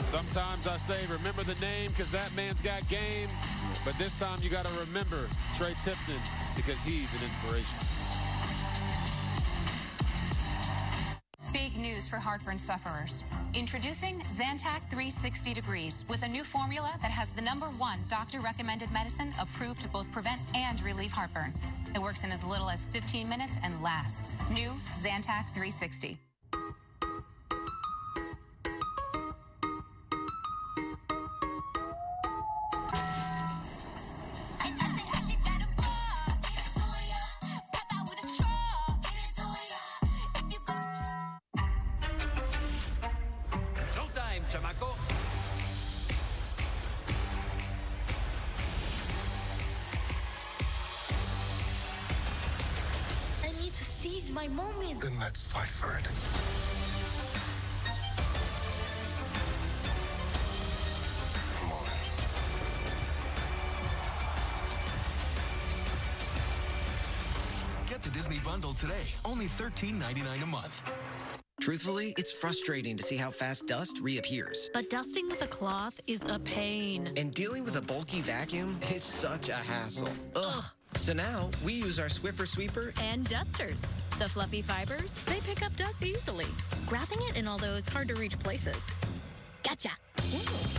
Sometimes I say remember the name because that man's got game. But this time you got to remember Trey Tipton because he's an inspiration. Big news for heartburn sufferers. Introducing Zantac 360 Degrees with a new formula that has the #1 doctor-recommended medicine approved to both prevent and relieve heartburn. It works in as little as 15 minutes and lasts. New Zantac 360. My moment. Then let's fight for it. Come on. Get the Disney Bundle today. Only $13.99 a month. Truthfully, it's frustrating to see how fast dust reappears. But dusting with a cloth is a pain. And dealing with a bulky vacuum is such a hassle. Ugh. So now, we use our Swiffer Sweeper and dusters. The fluffy fibers, they pick up dust easily, grabbing it in all those hard-to-reach places. Gotcha!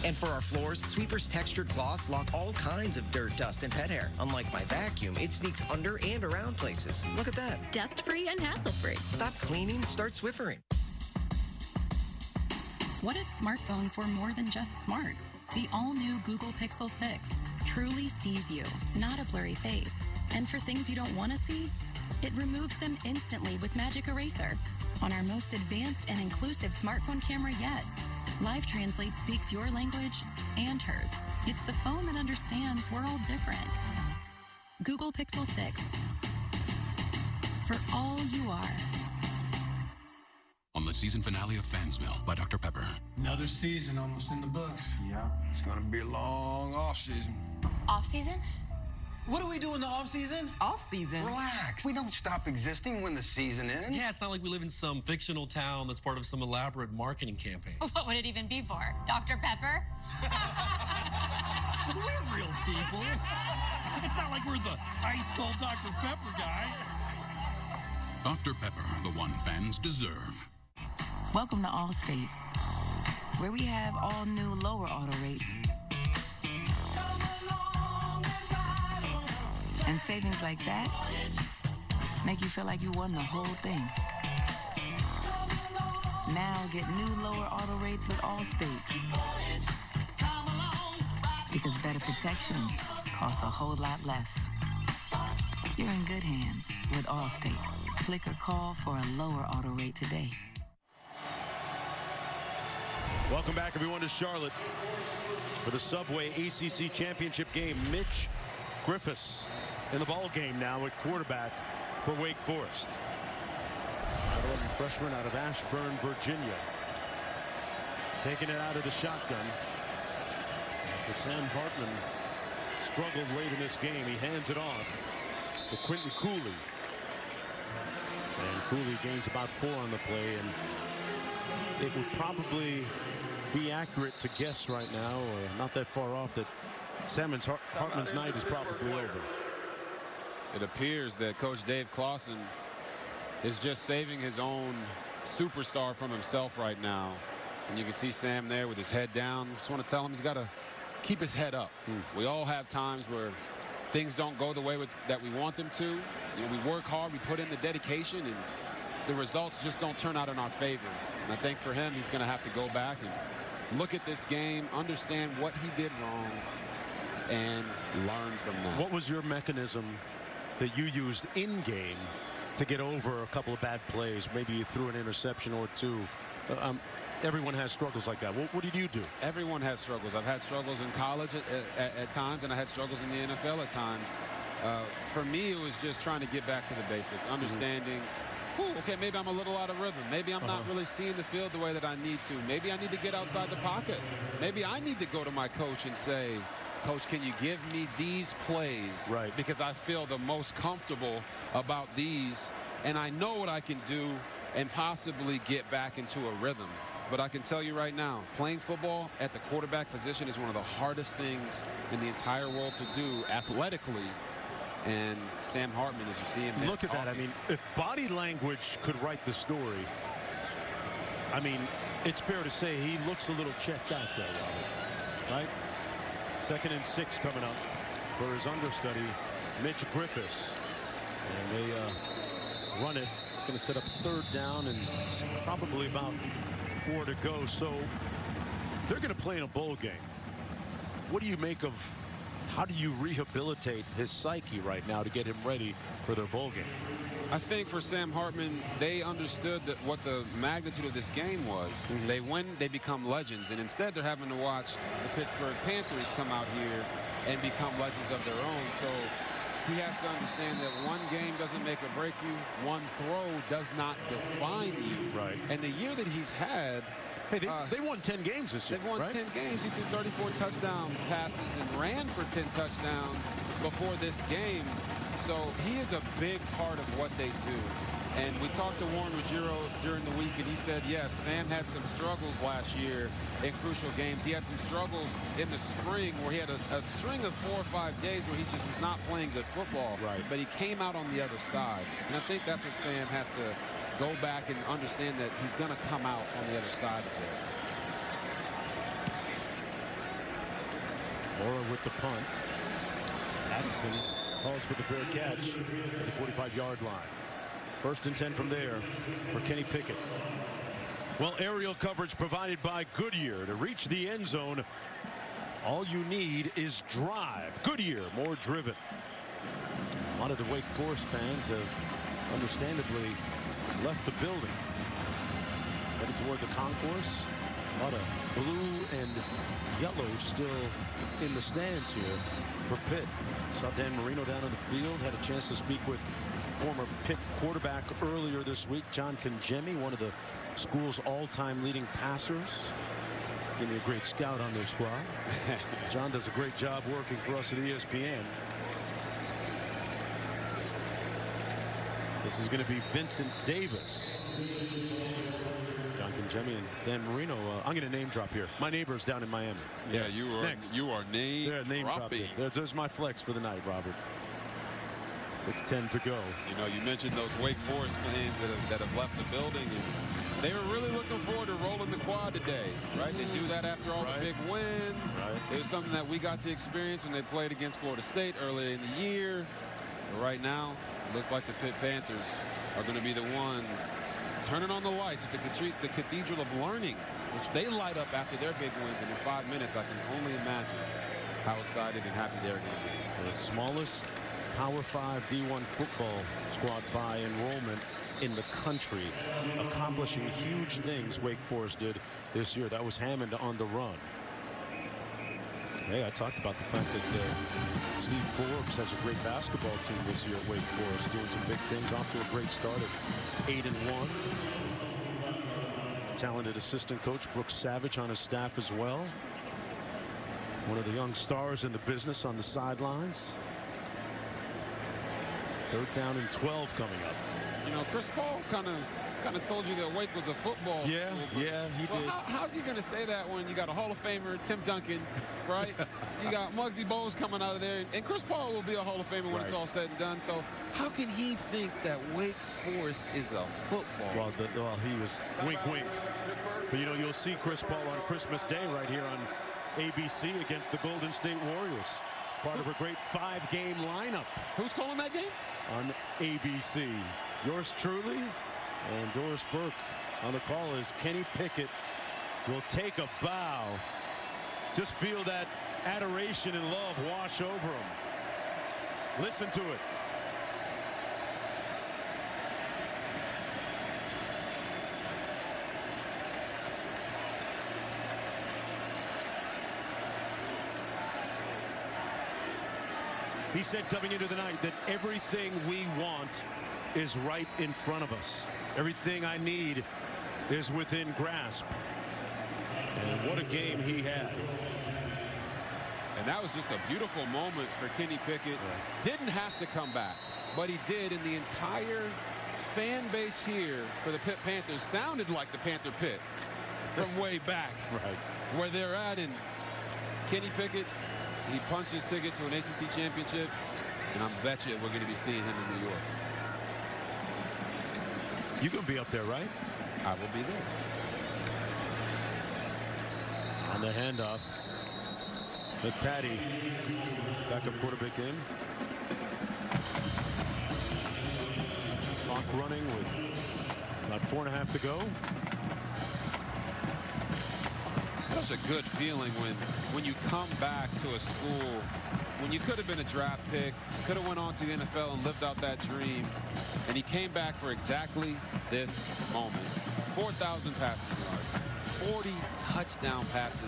And for our floors, Sweeper's textured cloths lock all kinds of dirt, dust, and pet hair. Unlike my vacuum, it sneaks under and around places. Look at that. Dust-free and hassle-free. Stop cleaning, start Swiffering. What if smartphones were more than just smart? The all-new Google Pixel 6 truly sees you, not a blurry face. And for things you don't want to see, it removes them instantly with Magic Eraser on our most advanced and inclusive smartphone camera yet. Live Translate speaks your language and hers. It's the phone that understands we're all different. Google Pixel 6. For all you are. On the season finale of Fansville by Dr. Pepper. Another season almost in the books. Yeah, it's gonna be a long off-season. Off-season? What do we do in the off-season? Off-season? Relax. We don't stop existing when the season ends. Yeah, it's not like we live in some fictional town that's part of some elaborate marketing campaign. What would it even be for? Dr. Pepper? We're real people. It's not like we're the ice-cold Dr. Pepper guy. Dr. Pepper, the one fans deserve. Welcome to Allstate, where we have all new lower auto rates. And savings like that make you feel like you won the whole thing. Now get new lower auto rates with Allstate. Because better protection costs a whole lot less. You're in good hands with Allstate. Click or call for a lower auto rate today. Welcome back, everyone, to Charlotte for the Subway ACC Championship Game. Mitch Griffiths in the ball game now at quarterback for Wake Forest. 5'11" freshman out of Ashburn, Virginia. Taking it out of the shotgun. After Sam Hartman struggled late in this game, he hands it off to Quentin Cooley. And Cooley gains about 4 on the play, and it would probably be accurate to guess right now, or not that far off, that Hartman's night is probably over. It appears that Coach Dave Clawson is just saving his own superstar from himself right now. And you can see Sam there with his head down. Just want to tell him he's got to keep his head up. We all have times where things don't go the way that we want them to. You know, we work hard, we put in the dedication, and the results just don't turn out in our favor. And I think for him, he's going to have to go back and look at this game, understand what he did wrong, and learn from that. What was your mechanism that you used in game to get over a couple of bad plays? Maybe you threw an interception or two. Everyone has struggles like that. What did you do? Everyone has struggles. I've had struggles in college at times, and I had struggles in the NFL at times. For me, it was just trying to get back to the basics, understanding, okay, maybe I'm a little out of rhythm. Maybe I'm not really seeing the field the way that I need to. Maybe I need to get outside the pocket. Maybe I need to go to my coach and say, Coach, can you give me these plays? Right. Because I feel the most comfortable about these, and I know what I can do and possibly get back into a rhythm. But I can tell you right now, playing football at the quarterback position is one of the hardest things in the entire world to do athletically. And Sam Hartman, as you see him. Look at that. I mean, if body language could write the story, I mean, it's fair to say he looks a little checked out there, Robert. Right? 2nd and 6 coming up for his understudy, Mitch Griffiths. And they run it. It's going to set up 3rd down and probably about 4 to go. So they're going to play in a bowl game. What do you make of, how do you rehabilitate his psyche right now to get him ready for their bowl game? I think for Sam Hartman, they understood that what the magnitude of this game was. They win, they become legends, and instead they're having to watch the Pittsburgh Panthers come out here and become legends of their own. So he has to understand that one game doesn't make or break you. One throw does not define you. Right. And the year that he's had, hey, they won 10 games this year. They've won 10 games. He threw 34 touchdown passes and ran for 10 touchdowns before this game. So he is a big part of what they do. And we talked to Warren Ruggiero during the week, and he said, yes, Sam had some struggles last year in crucial games. He had some struggles in the spring where he had a string of 4 or 5 days where he just was not playing good football. Right. But he came out on the other side. And I think that's what Sam has to go back and understand, that he's going to come out on the other side of this. Morin with the punt. Addison calls for the fair catch at the 45-yard line. 1st and 10 from there for Kenny Pickett. Well, aerial coverage provided by Goodyear. To reach the end zone, all you need is drive. Goodyear, more driven. A lot of the Wake Forest fans have understandably left the building. Headed toward the concourse. A lot of blue and yellow still in the stands here for Pitt. Saw Dan Marino down on the field. Had a chance to speak with former Pitt quarterback earlier this week, John Congemi, one of the school's all-time leading passers. Give me a great scout on their squad. John does a great job working for us at ESPN. This is going to be Vincent Davis. John Congemi and Dan Marino. I'm going to name drop here. My neighbor's down in Miami. Yeah, you are name dropping. There's my flex for the night, Robert. 6:10 to go. You know, you mentioned those Wake Forest fans that have left the building, and they were really looking forward to rolling the quad today, right? They do that after all the big wins. It was something that we got to experience when they played against Florida State earlier in the year. But right now, it looks like the Pitt Panthers are going to be the ones turning on the lights at the Cathedral of Learning, which they light up after their big wins. And in 5 minutes, I can only imagine how excited and happy they're going to be. The smallest Power 5 D1 football squad by enrollment in the country, accomplishing huge things Wake Forest did this year. That was Hammond on the run. Hey, I talked about the fact that Steve Forbes has a great basketball team this year at Wake Forest, doing some big things, off to a great start at 8-1. Talented assistant coach Brooks Savage on his staff as well. One of the young stars in the business on the sidelines. 3rd down and 12 coming up. You know, Chris Paul kind of told you that Wake was a football school. Yeah, he did. How's he going to say that when you got a Hall of Famer, Tim Duncan, right? You got Muggsy Bogues coming out of there, and Chris Paul will be a Hall of Famer when it's all said and done. So how can he think that Wake Forest is a football school? Well, he was wink. But, you know, you'll see Chris Paul on Christmas Day right here on ABC against the Golden State Warriors. Part of a great 5-game lineup. Who's calling that game? On ABC. Yours truly and Doris Burke on the call as Kenny Pickett will take a bow. Just feel that adoration and love wash over him. Listen to it. He said coming into the night that everything we want is right in front of us. Everything I need is within grasp. And what a game he had. And that was just a beautiful moment for Kenny Pickett. Didn't have to come back, but he did. And the entire fan base here for the Pitt Panthers sounded like the Panther Pit from way back. Where they're at. And Kenny Pickett, he punched his ticket to an ACC championship, and I bet you we're going to be seeing him in New York. You're going to be up there, right? I will be there. On the handoff, McPatty, backup quarterback in. Clock running with about 4.5 to go. Such a good feeling when you come back to a school when you could have been a draft pick, could have went on to the NFL and lived out that dream, and he came back for exactly this moment. 4,000 passing yards, 40 touchdown passes.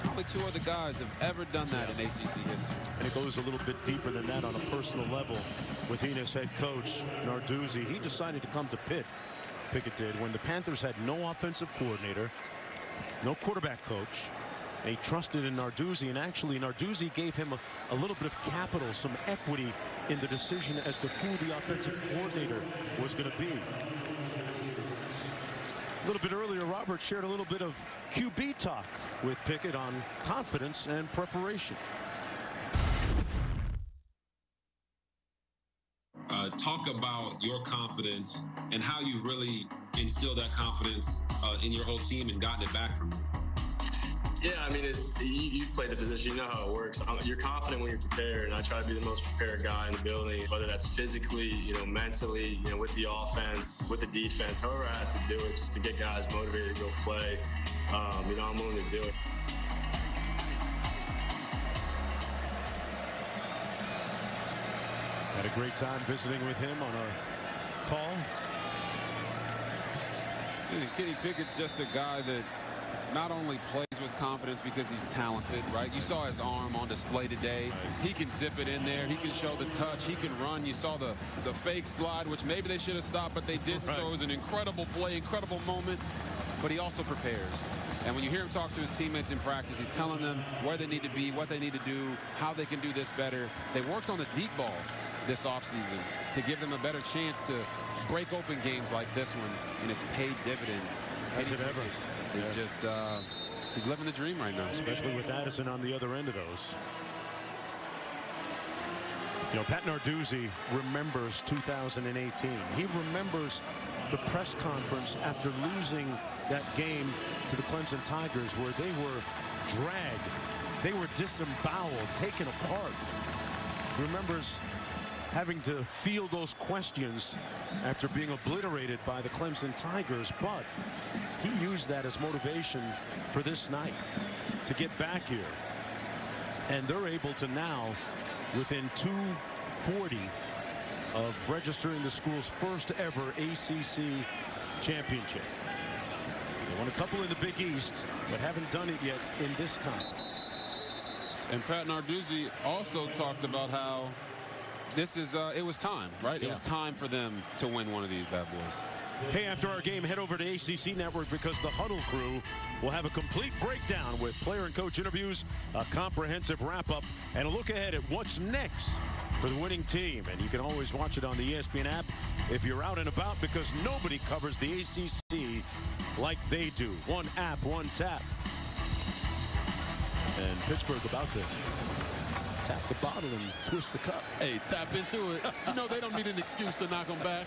Only 2 other guys have ever done that in ACC history. And it goes a little bit deeper than that on a personal level with Enos head coach Narduzzi. He decided to come to Pitt, Pickett did, when the Panthers had no offensive coordinator, no quarterback coach. He trusted in Narduzzi, and actually Narduzzi gave him a little bit of capital, some equity in the decision as to who the offensive coordinator was going to be. A little bit earlier, Robert shared a little bit of QB talk with Pickett on confidence and preparation. Talk about your confidence and how you really instilled that confidence in your whole team and gotten it back from them. Yeah, I mean, you play the position, you know how it works. You're confident when you're prepared, and I try to be the most prepared guy in the building, whether that's physically, mentally, with the offense, with the defense, however I have to do it just to get guys motivated to go play. I'm willing to do it. Had a great time visiting with him on our call. Kenny Pickett's just a guy that not only plays with confidence because he's talented, right? You saw his arm on display today. He can zip it in there. He can show the touch. He can run. You saw the fake slide, which maybe they should have stopped, but they didn't. Right. So it was an incredible play, incredible moment. But he also prepares. And when you hear him talk to his teammates in practice, he's telling them where they need to be, what they need to do, how they can do this better. They worked on the deep ball this offseason to give them a better chance to break open games like this one, and it's paid dividends. Has it ever? It's just, he's living the dream right now. Especially with Addison on the other end of those. Pat Narduzzi remembers 2018. He remembers the press conference after losing that game to the Clemson Tigers, where they were dragged. They were disemboweled, taken apart. He remembers having to field those questions after being obliterated by the Clemson Tigers, but he used that as motivation for this night to get back here. And they're able to now, within 2:40 of registering the school's first ever ACC championship. They won a couple in the Big East, but haven't done it yet in this conference. And Pat Narduzzi also talked about how this is, it was time, right? Yeah. It was time for them to win one of these bad boys. Hey, after our game, head over to ACC Network because the Huddle crew will have a complete breakdown with player and coach interviews, a comprehensive wrap-up, and a look ahead at what's next for the winning team. And you can always watch it on the ESPN app if you're out and about, because nobody covers the ACC like they do. One app, one tap. And Pittsburgh about to tap the bottle and twist the cup. Hey, tap into it. They don't need an excuse to knock them back.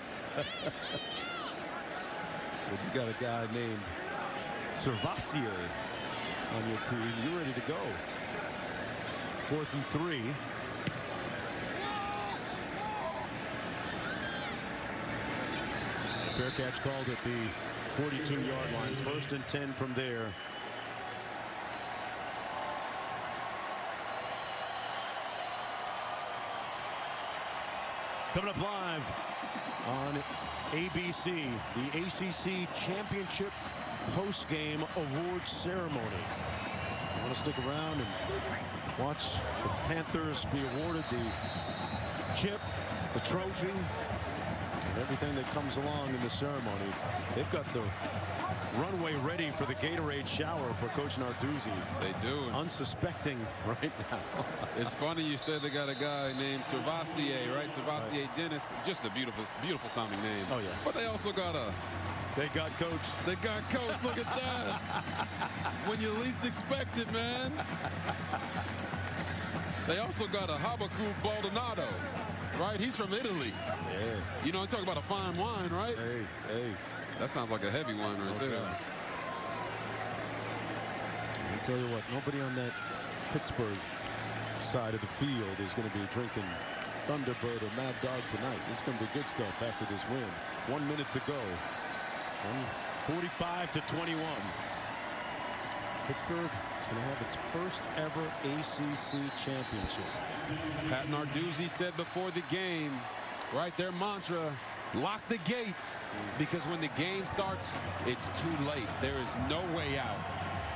Well, you got a guy named Servassier on your team. You're ready to go. 4th and 3. Fair catch called at the 42-yard line. 1st and 10 from there. Coming up live on ABC, the ACC Championship post-game awards ceremony. You want to stick around and watch the Panthers be awarded the chip, the trophy, and everything that comes along in the ceremony. They've got the runway ready for the Gatorade shower for Coach Narduzzi. They do. Unsuspecting right now. It's funny you said they got a guy named Servassier, right? Servassier right. Dennis. Just a beautiful, beautiful sounding name. Oh, yeah. But they also got a... They got Coach. They got Coach. Look at that. When you least expect it, man. They also got a Habakkuk Baldonado, right? He's from Italy. Yeah. I'm talking about a fine wine, right? Hey. That sounds like a heavy one right there. I tell you what, nobody on that Pittsburgh side of the field is going to be drinking Thunderbird or Mad Dog tonight. This is going to be good stuff after this win. 1 minute to go. 45-21. Pittsburgh is going to have its first ever ACC championship. Pat Narduzzi said before the game, right, their mantra, lock the gates, because when the game starts, it's too late. There is no way out.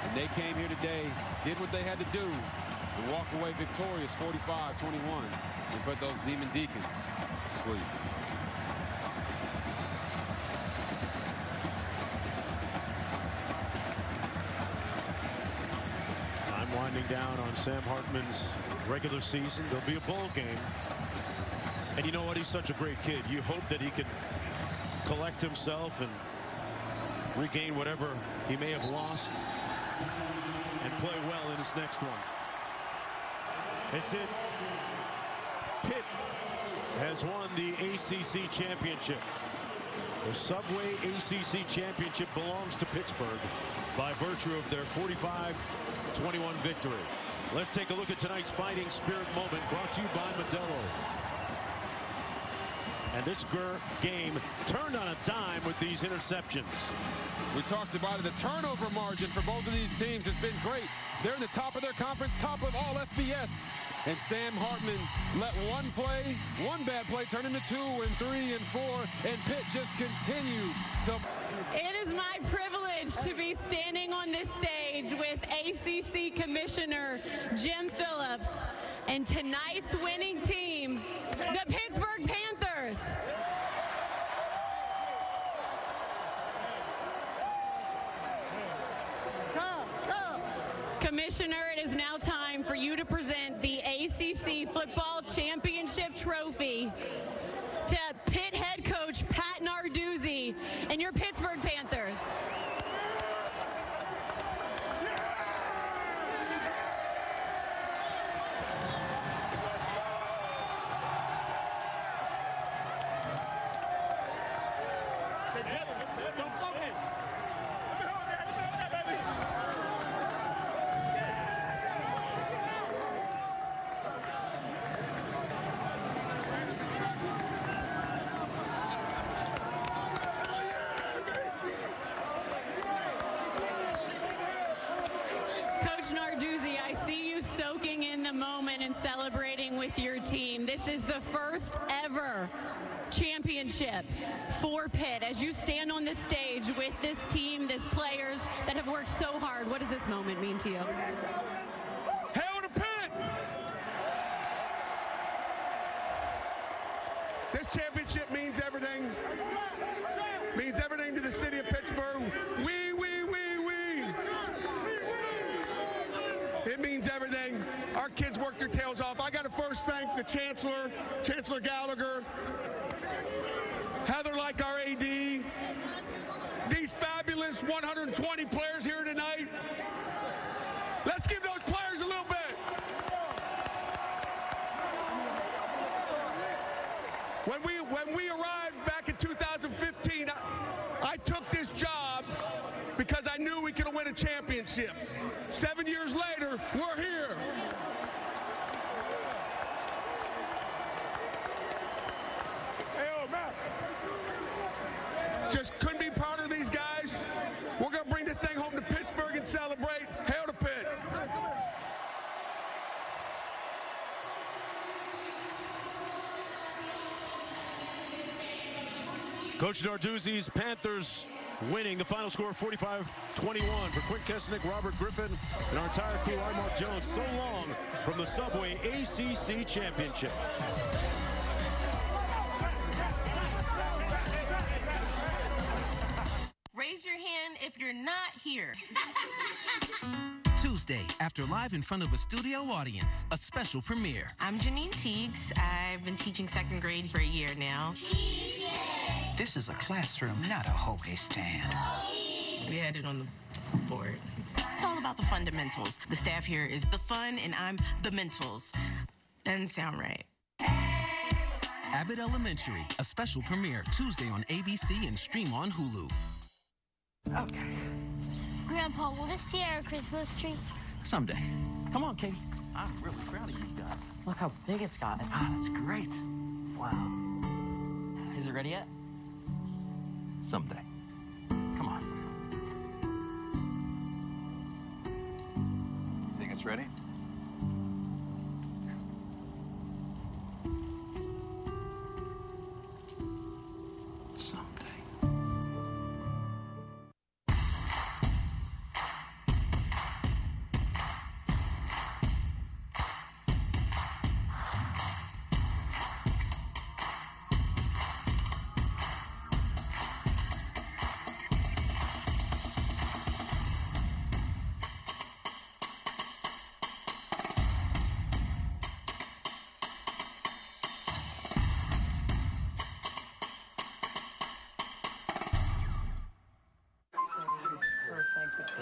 And they came here today, did what they had to do, and walked away victorious, 45-21, and put those Demon Deacons to sleep. Time winding down on Sam Hartman's regular season. There'll be a bowl game. And you know what? He's such a great kid. You hope that he can collect himself and regain whatever he may have lost and play well in his next one. It's it. Pitt has won the ACC championship. The Subway ACC Championship belongs to Pittsburgh by virtue of their 45-21 victory. Let's take a look at tonight's fighting spirit moment, brought to you by Modelo. And this game turned on a dime with these interceptions. We talked about it. The turnover margin for both of these teams has been great. They're in the top of their conference, top of all FBS. And Sam Hartman let one bad play turn into 2 and 3 and 4, and Pitt just continued to... It is my privilege to be standing on this stage with ACC Commissioner Jim Phillips and tonight's winning team, the Pittsburgh Panthers. Commissioner, it is now time for you to present the ACC Football Championship Trophy to Pitt head coach Pat Narduzzi and your Pittsburgh Panthers. Narduzzi, I see you soaking in the moment and celebrating with your team. This is the first ever championship for Pitt. As you stand on this stage with this team, these players that have worked so hard, what does this moment mean to you? Hail to Pitt! This championship means everything. Means everything to the city of Pittsburgh. It means everything. Our kids worked their tails off. I got to first thank the Chancellor, Chancellor Gallagher, Heather, like our AD, these fabulous 120 players here tonight. Let's give those players a little bit. When we arrived back in 2015, I took this job because I knew we could win a championship. 7 years later, we're here. Just couldn't be prouder of these guys. We're going to bring this thing home to Pittsburgh and celebrate. Hail to Pitt. Coach Narduzzi's Panthers winning the final score 45-21. For Quint Kesnick, Robert Griffin, and our entire crew, I'm Mark Jones. So long from the Subway ACC Championship. Raise your hand if you're not here. Tuesday, after live in front of a studio audience, a special premiere. I'm Janine Teagues. I've been teaching second grade for a year now. This is a classroom, not a hockey stand. We had it on the board. It's all about the fundamentals. The staff here is the fun, and I'm the mentals. Doesn't sound right. Abbott Elementary, a special premiere, Tuesday on ABC and stream on Hulu. Okay. Grandpa, will this be our Christmas tree? Someday. Come on, Katie. I'm really proud of you guys. Look how big it's gotten. Ah, that's great. Wow. Is it ready yet? Someday. Come on. Think it's ready?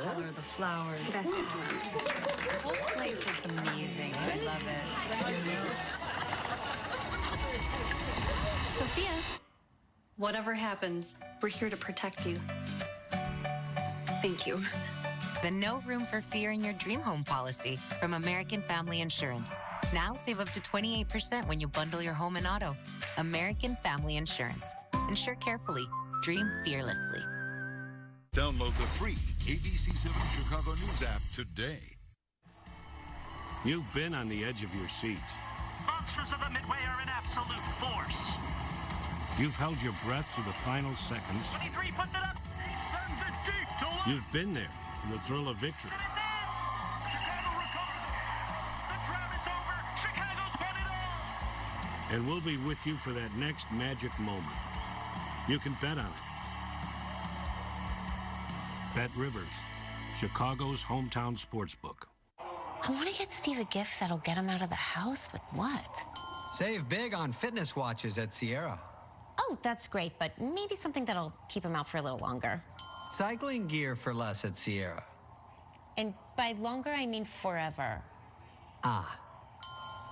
Color the flowers. That's just the whole place looks amazing. I love it. Sophia, Whatever happens, we're here to protect you. Thank you. The No Room for Fear in Your Dream Home policy from American Family Insurance. Now save up to 28% when you bundle your home and auto. American Family Insurance. Insure carefully. Dream fearlessly. Download the free ABC7 Chicago News app today. You've been on the edge of your seat. Monsters of the Midway are in absolute force. You've held your breath to the final seconds. 23 puts it up. He sends it deep to left. You've been there for the thrill of victory. Chicago recovers it. The drought is over. Chicago's won it all. And we'll be with you for that next magic moment. You can bet on it. Bet Rivers, Chicago's hometown sportsbook. I want to get Steve a gift that'll get him out of the house, but what? Save big on fitness watches at Sierra. Oh, that's great, but maybe something that'll keep him out for a little longer. Cycling gear for less at Sierra. And by longer, I mean forever. Ah.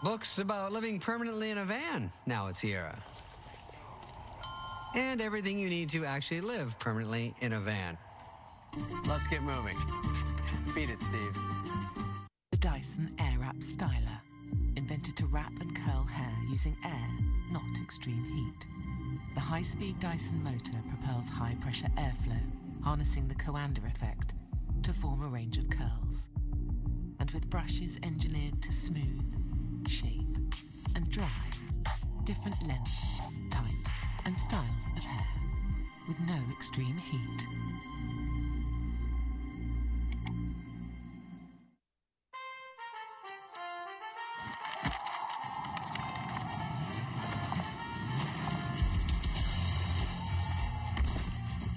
Books about living permanently in a van now at Sierra. And everything you need to actually live permanently in a van. Let's get moving. Beat it, Steve. The Dyson Airwrap Styler, invented to wrap and curl hair using air, not extreme heat. The high-speed Dyson motor propels high-pressure airflow, harnessing the Coander effect to form a range of curls. And with brushes engineered to smooth, shape, and dry different lengths, types, and styles of hair, with no extreme heat.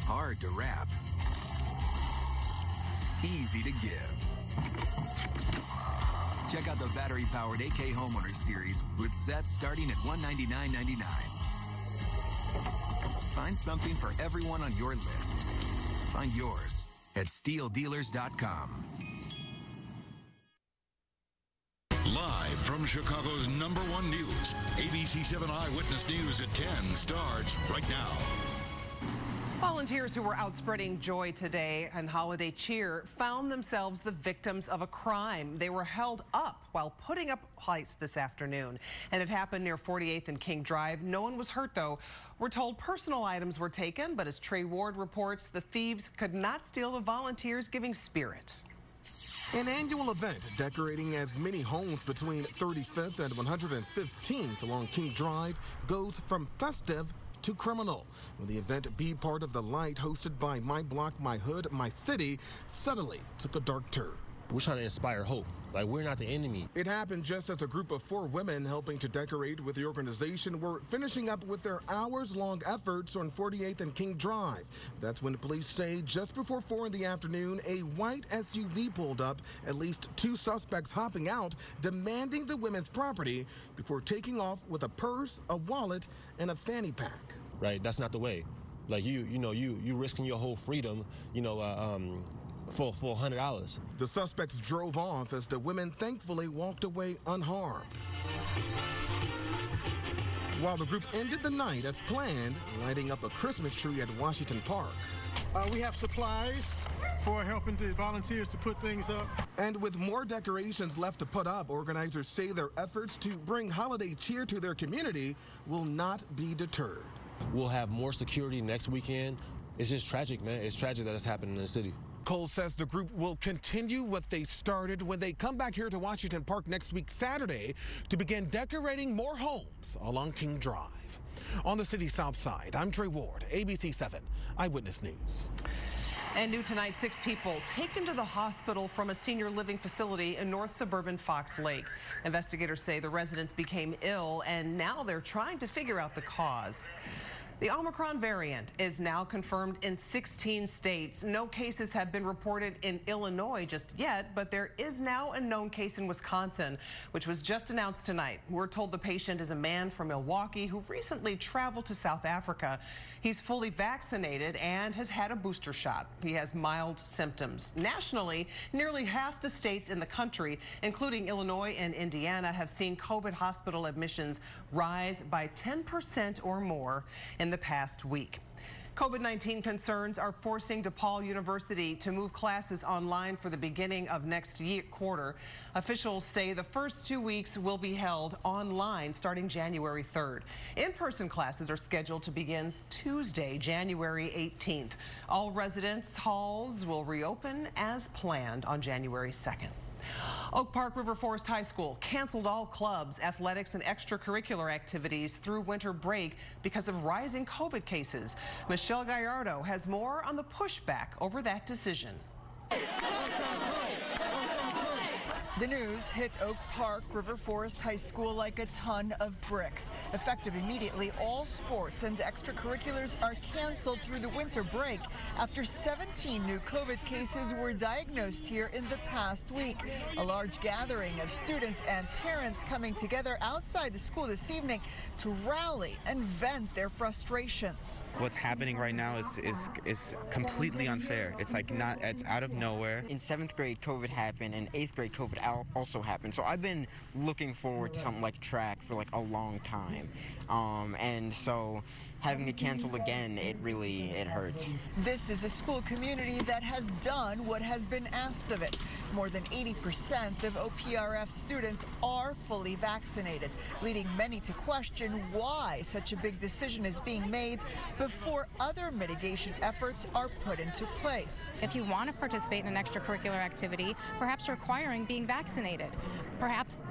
Hard to wrap, easy to give. Check out the battery-powered AK Homeowners Series with sets starting at $199.99. Find something for everyone on your list. Find yours at SteelDealers.com. Live from Chicago's #1 news, ABC7 Eyewitness News at 10 starts right now. Volunteers who were out spreading joy today and holiday cheer found themselves the victims of a crime. They were held up while putting up lights this afternoon, and it happened near 48th and King Drive. No one was hurt, though. We're told personal items were taken, but as Trey Ward reports, the thieves could not steal the volunteers' giving spirit. An annual event decorating as many homes between 35th and 115th along King Drive goes from festive to criminal. Will the event be part of the light hosted by My Block, My Hood, My City suddenly took a dark turn? We're trying to inspire hope. Like, we're not the enemy. It happened just as a group of 4 women helping to decorate with the organization were finishing up with their hours-long efforts on 48th and King Drive. That's when police say just before 4 in the afternoon, a white SUV pulled up, at least 2 suspects hopping out, demanding the women's property before taking off with a purse, a wallet, and a fanny pack. Right, that's not the way. Like, you risking your whole freedom, for $100. The suspects drove off as the women thankfully walked away unharmed. While the group ended the night as planned, lighting up a Christmas tree at Washington Park. We have supplies for helping the volunteers to put things up. And with more decorations left to put up, organizers say their efforts to bring holiday cheer to their community will not be deterred. We'll have more security next weekend. It's just tragic, man. It's tragic that it's happening in the city. Cole says the group will continue what they started when they come back here to Washington Park next week, Saturday, to begin decorating more homes along King Drive. On the city's south side, I'm Trey Ward, ABC7 Eyewitness News. And new tonight, 6 people taken to the hospital from a senior living facility in north suburban Fox Lake. Investigators say the residents became ill, and now they're trying to figure out the cause. The Omicron variant is now confirmed in 16 states. No cases have been reported in Illinois just yet, but there is now a known case in Wisconsin, which was just announced tonight. We're told the patient is a man from Milwaukee who recently traveled to South Africa. He's fully vaccinated and has had a booster shot. He has mild symptoms. Nationally, nearly half the states in the country, including Illinois and Indiana, have seen COVID hospital admissions rise by 10% or more. In in the past week. COVID-19 concerns are forcing DePaul University to move classes online for the beginning of next quarter. Officials say the first 2 weeks will be held online starting January 3rd. In-person classes are scheduled to begin Tuesday, January 18th. All residence halls will reopen as planned on January 2nd. Oak Park River Forest High School canceled all clubs, athletics, and extracurricular activities through winter break because of rising COVID cases. Michelle Gallardo has more on the pushback over that decision. The news hit Oak Park River Forest High School like a ton of bricks. Effective immediately, all sports and extracurriculars are canceled through the winter break after 17 new COVID cases were diagnosed here in the past week. A large gathering of students and parents coming together outside the school this evening to rally and vent their frustrations. What's happening right now is completely unfair. It's out of nowhere. In 7th grade, COVID happened, and 8th grade, COVID also happened. So I've been looking forward to something like track for like a long time. And so having it canceled again, it hurts. This is a school community that has done what has been asked of it. More than 80% of OPRF students are fully vaccinated, leading many to question why such a big decision is being made before other mitigation efforts are put into place. If you want to participate in an extracurricular activity, perhaps requiring being vaccinated, perhaps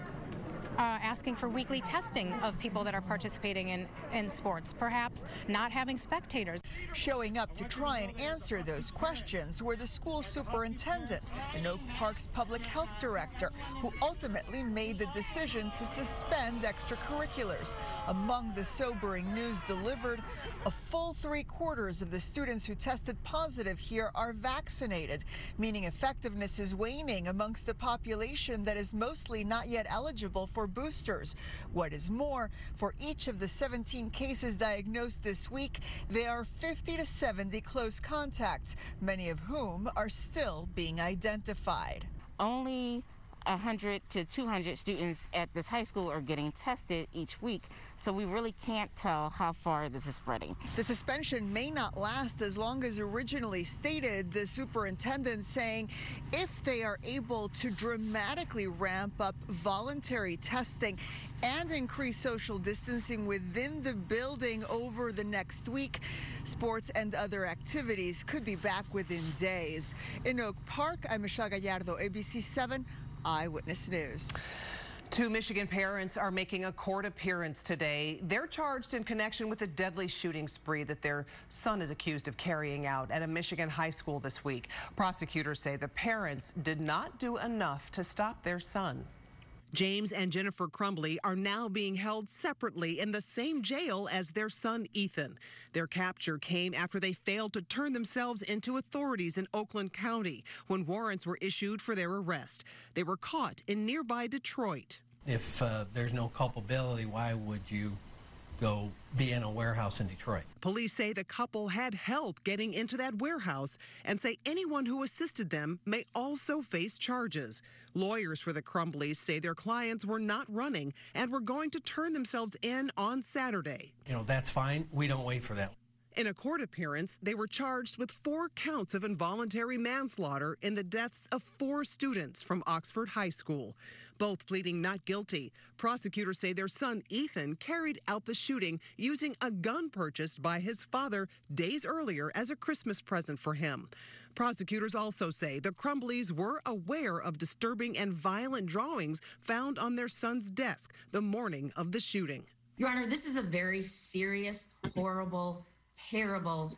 asking for weekly testing of people that are participating in sports, perhaps not having spectators. Showing up to try and answer those questions were the school superintendent and Oak Park's public health director, who ultimately made the decision to suspend extracurriculars. Among the sobering news delivered, a full 3/4 of the students who tested positive here are vaccinated, meaning effectiveness is waning amongst the population that is mostly not yet eligible for boosters. What is more, for each of the 17 cases diagnosed this week, there are 50 to 70 close contacts, many of whom are still being identified. Only 100 to 200 students at this high school are getting tested each week, so we really can't tell how far this is spreading. The suspension may not last as long as originally stated, the superintendent saying if they are able to dramatically ramp up voluntary testing and increase social distancing within the building over the next week, sports and other activities could be back within days. In Oak Park, I'm Michelle Gallardo, ABC 7 Eyewitness News. 2 Michigan parents are making a court appearance today. They're charged in connection with a deadly shooting spree that their son is accused of carrying out at a Michigan high school this week. Prosecutors say the parents did not do enough to stop their son. James and Jennifer Crumbly are now being held separately in the same jail as their son Ethan. Their capture came after they failed to turn themselves into authorities in Oakland County when warrants were issued for their arrest. They were caught in nearby Detroit. If there's no culpability, why would you go be in a warehouse in Detroit? Police say the couple had help getting into that warehouse and say anyone who assisted them may also face charges. Lawyers for the Crumbleys say their clients were not running and were going to turn themselves in on Saturday. That's fine. We don't wait for that. In a court appearance, they were charged with 4 counts of involuntary manslaughter in the deaths of 4 students from Oxford High School, both pleading not guilty. Prosecutors say their son Ethan carried out the shooting using a gun purchased by his father days earlier as a Christmas present for him. Prosecutors also say the Crumbleys were aware of disturbing and violent drawings found on their son's desk the morning of the shooting. Your Honor, this is a very serious, horrible, terrible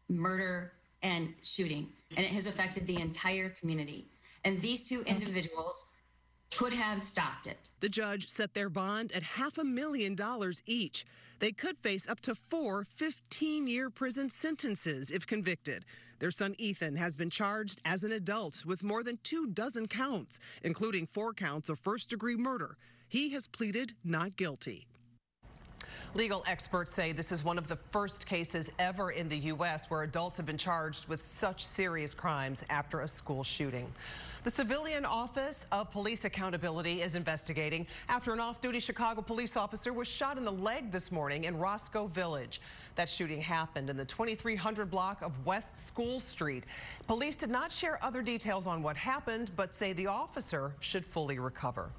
murder and shooting, and it has affected the entire community. And these 2 individuals could have stopped it. The judge set their bond at $500,000 each. They could face up to 4 15-year prison sentences if convicted. Their son Ethan has been charged as an adult with more than 24 counts, including 4 counts of first-degree murder. He has pleaded not guilty. Legal experts say this is one of the first cases ever in the U.S. where adults have been charged with such serious crimes after a school shooting. The Civilian Office of Police Accountability is investigating after an off-duty Chicago police officer was shot in the leg this morning in Roscoe Village. That shooting happened in the 2300 block of West School Street. Police did not share other details on what happened, but say the officer should fully recover.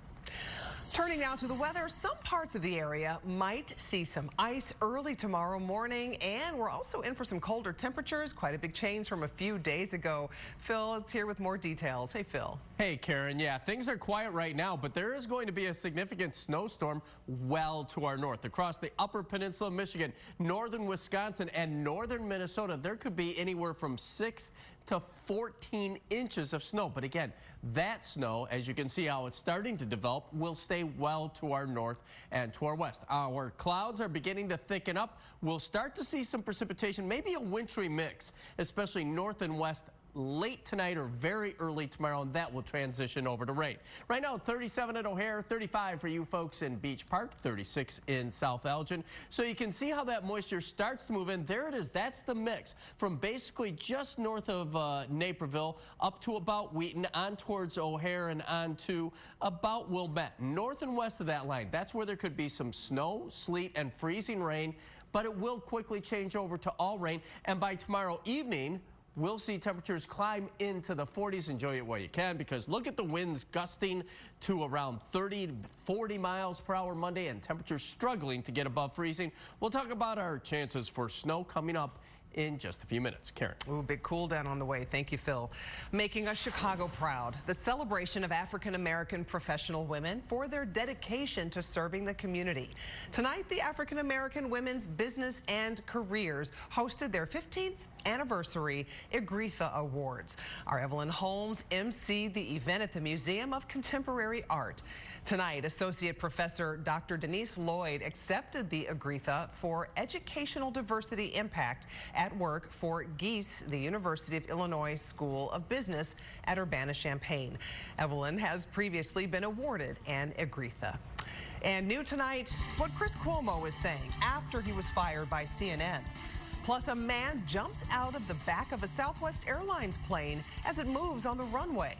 Turning now to the weather, some parts of the area might see some ice early tomorrow morning, and we're also in for some colder temperatures. Quite a big change from a few days ago. Phil is here with more details. Hey, Phil. Hey, Karen. Yeah, things are quiet right now, but there is going to be a significant snowstorm well to our north. Across the upper peninsula of Michigan, northern Wisconsin, and northern Minnesota, there could be anywhere from 6 to 14 inches of snow. But again, that snow, as you can see how it's starting to develop, will stay well to our north and to our west. Our clouds are beginning to thicken up. We'll start to see some precipitation, maybe a wintry mix, especially north and west late tonight or very early tomorrow, and that will transition over to rain. Right now, 37 at O'Hare, 35 for you folks in Beach Park, 36 in South Elgin. So you can see how that moisture starts to move in. There it is. That's the mix from basically just north of Naperville up to about Wheaton, on towards O'Hare, and on to about Wilmette. North and west of that line, that's where there could be some snow, sleet, and freezing rain, but it will quickly change over to all rain. And by tomorrow evening, we'll see temperatures climb into the 40s. Enjoy it while you can, because look at the winds gusting to around 30 to 40 miles per hour Monday, and temperatures struggling to get above freezing. We'll talk about our chances for snow coming up in just a few minutes. Karen. Ooh, big cool down on the way. Thank you, Phil. Making us Chicago proud. The celebration of African-American professional women for their dedication to serving the community. Tonight, the African-American Women's Business and Careers hosted their 15th anniversary Egretha Awards. Our Evelyn Holmes emceed the event at the Museum of Contemporary Art. Tonight, Associate Professor Dr. Denise Lloyd accepted the Egretha for Educational Diversity Impact at Work for Geese, the University of Illinois School of Business at Urbana-Champaign. Evelyn has previously been awarded an Egretha. And new tonight, what Chris Cuomo is saying after he was fired by CNN. Plus, a man jumps out of the back of a Southwest Airlines plane as it moves on the runway.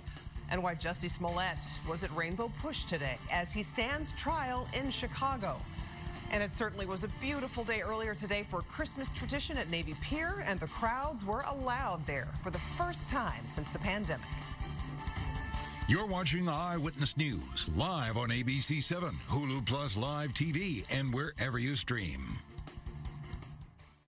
And why Jussie Smollett was at Rainbow Push today as he stands trial in Chicago. And it certainly was a beautiful day earlier today for Christmas tradition at Navy Pier, and the crowds were allowed there for the first time since the pandemic. You're watching Eyewitness News live on ABC 7, Hulu Plus Live TV, and wherever you stream.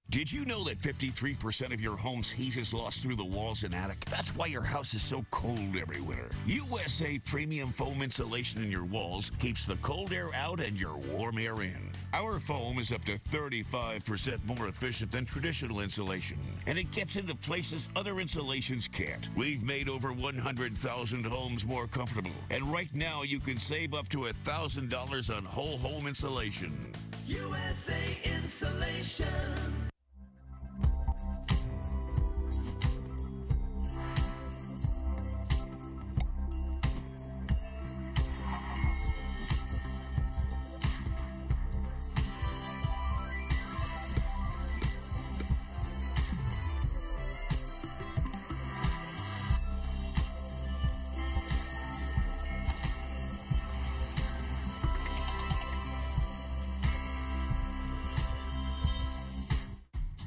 Did you know that 53% of your home's heat is lost through the walls and attic? That's why your house is so cold every winter. USA Premium Foam Insulation in your walls keeps the cold air out and your warm air in. Our foam is up to 35% more efficient than traditional insulation, and it gets into places other insulations can't. We've made over 100,000 homes more comfortable, and right now you can save up to $1,000 on whole home insulation. USA Insulation.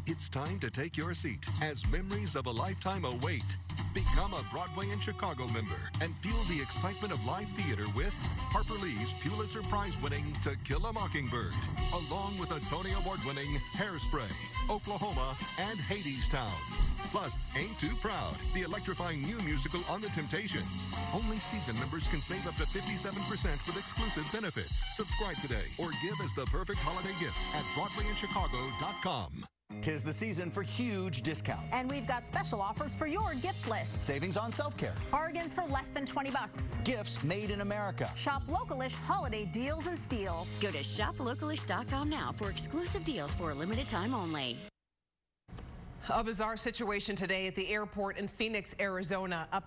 It's time to take your seat as memories of a lifetime await. Become a Broadway in Chicago member and feel the excitement of live theater with Harper Lee's Pulitzer Prize-winning To Kill a Mockingbird, along with a Tony Award-winning Hairspray, Oklahoma, and Hadestown. Plus, Ain't Too Proud, the electrifying new musical on The Temptations. Only season members can save up to 57% with exclusive benefits. Subscribe today or give as the perfect holiday gift at BroadwayInChicago.com. 'Tis the season for huge discounts. And we've got special offers for your gift list. Savings on self-care. Bargains for less than $20. Gifts made in America. Shop Localish holiday deals and steals. Go to shoplocalish.com now for exclusive deals for a limited time only. A bizarre situation today at the airport in Phoenix, Arizona. A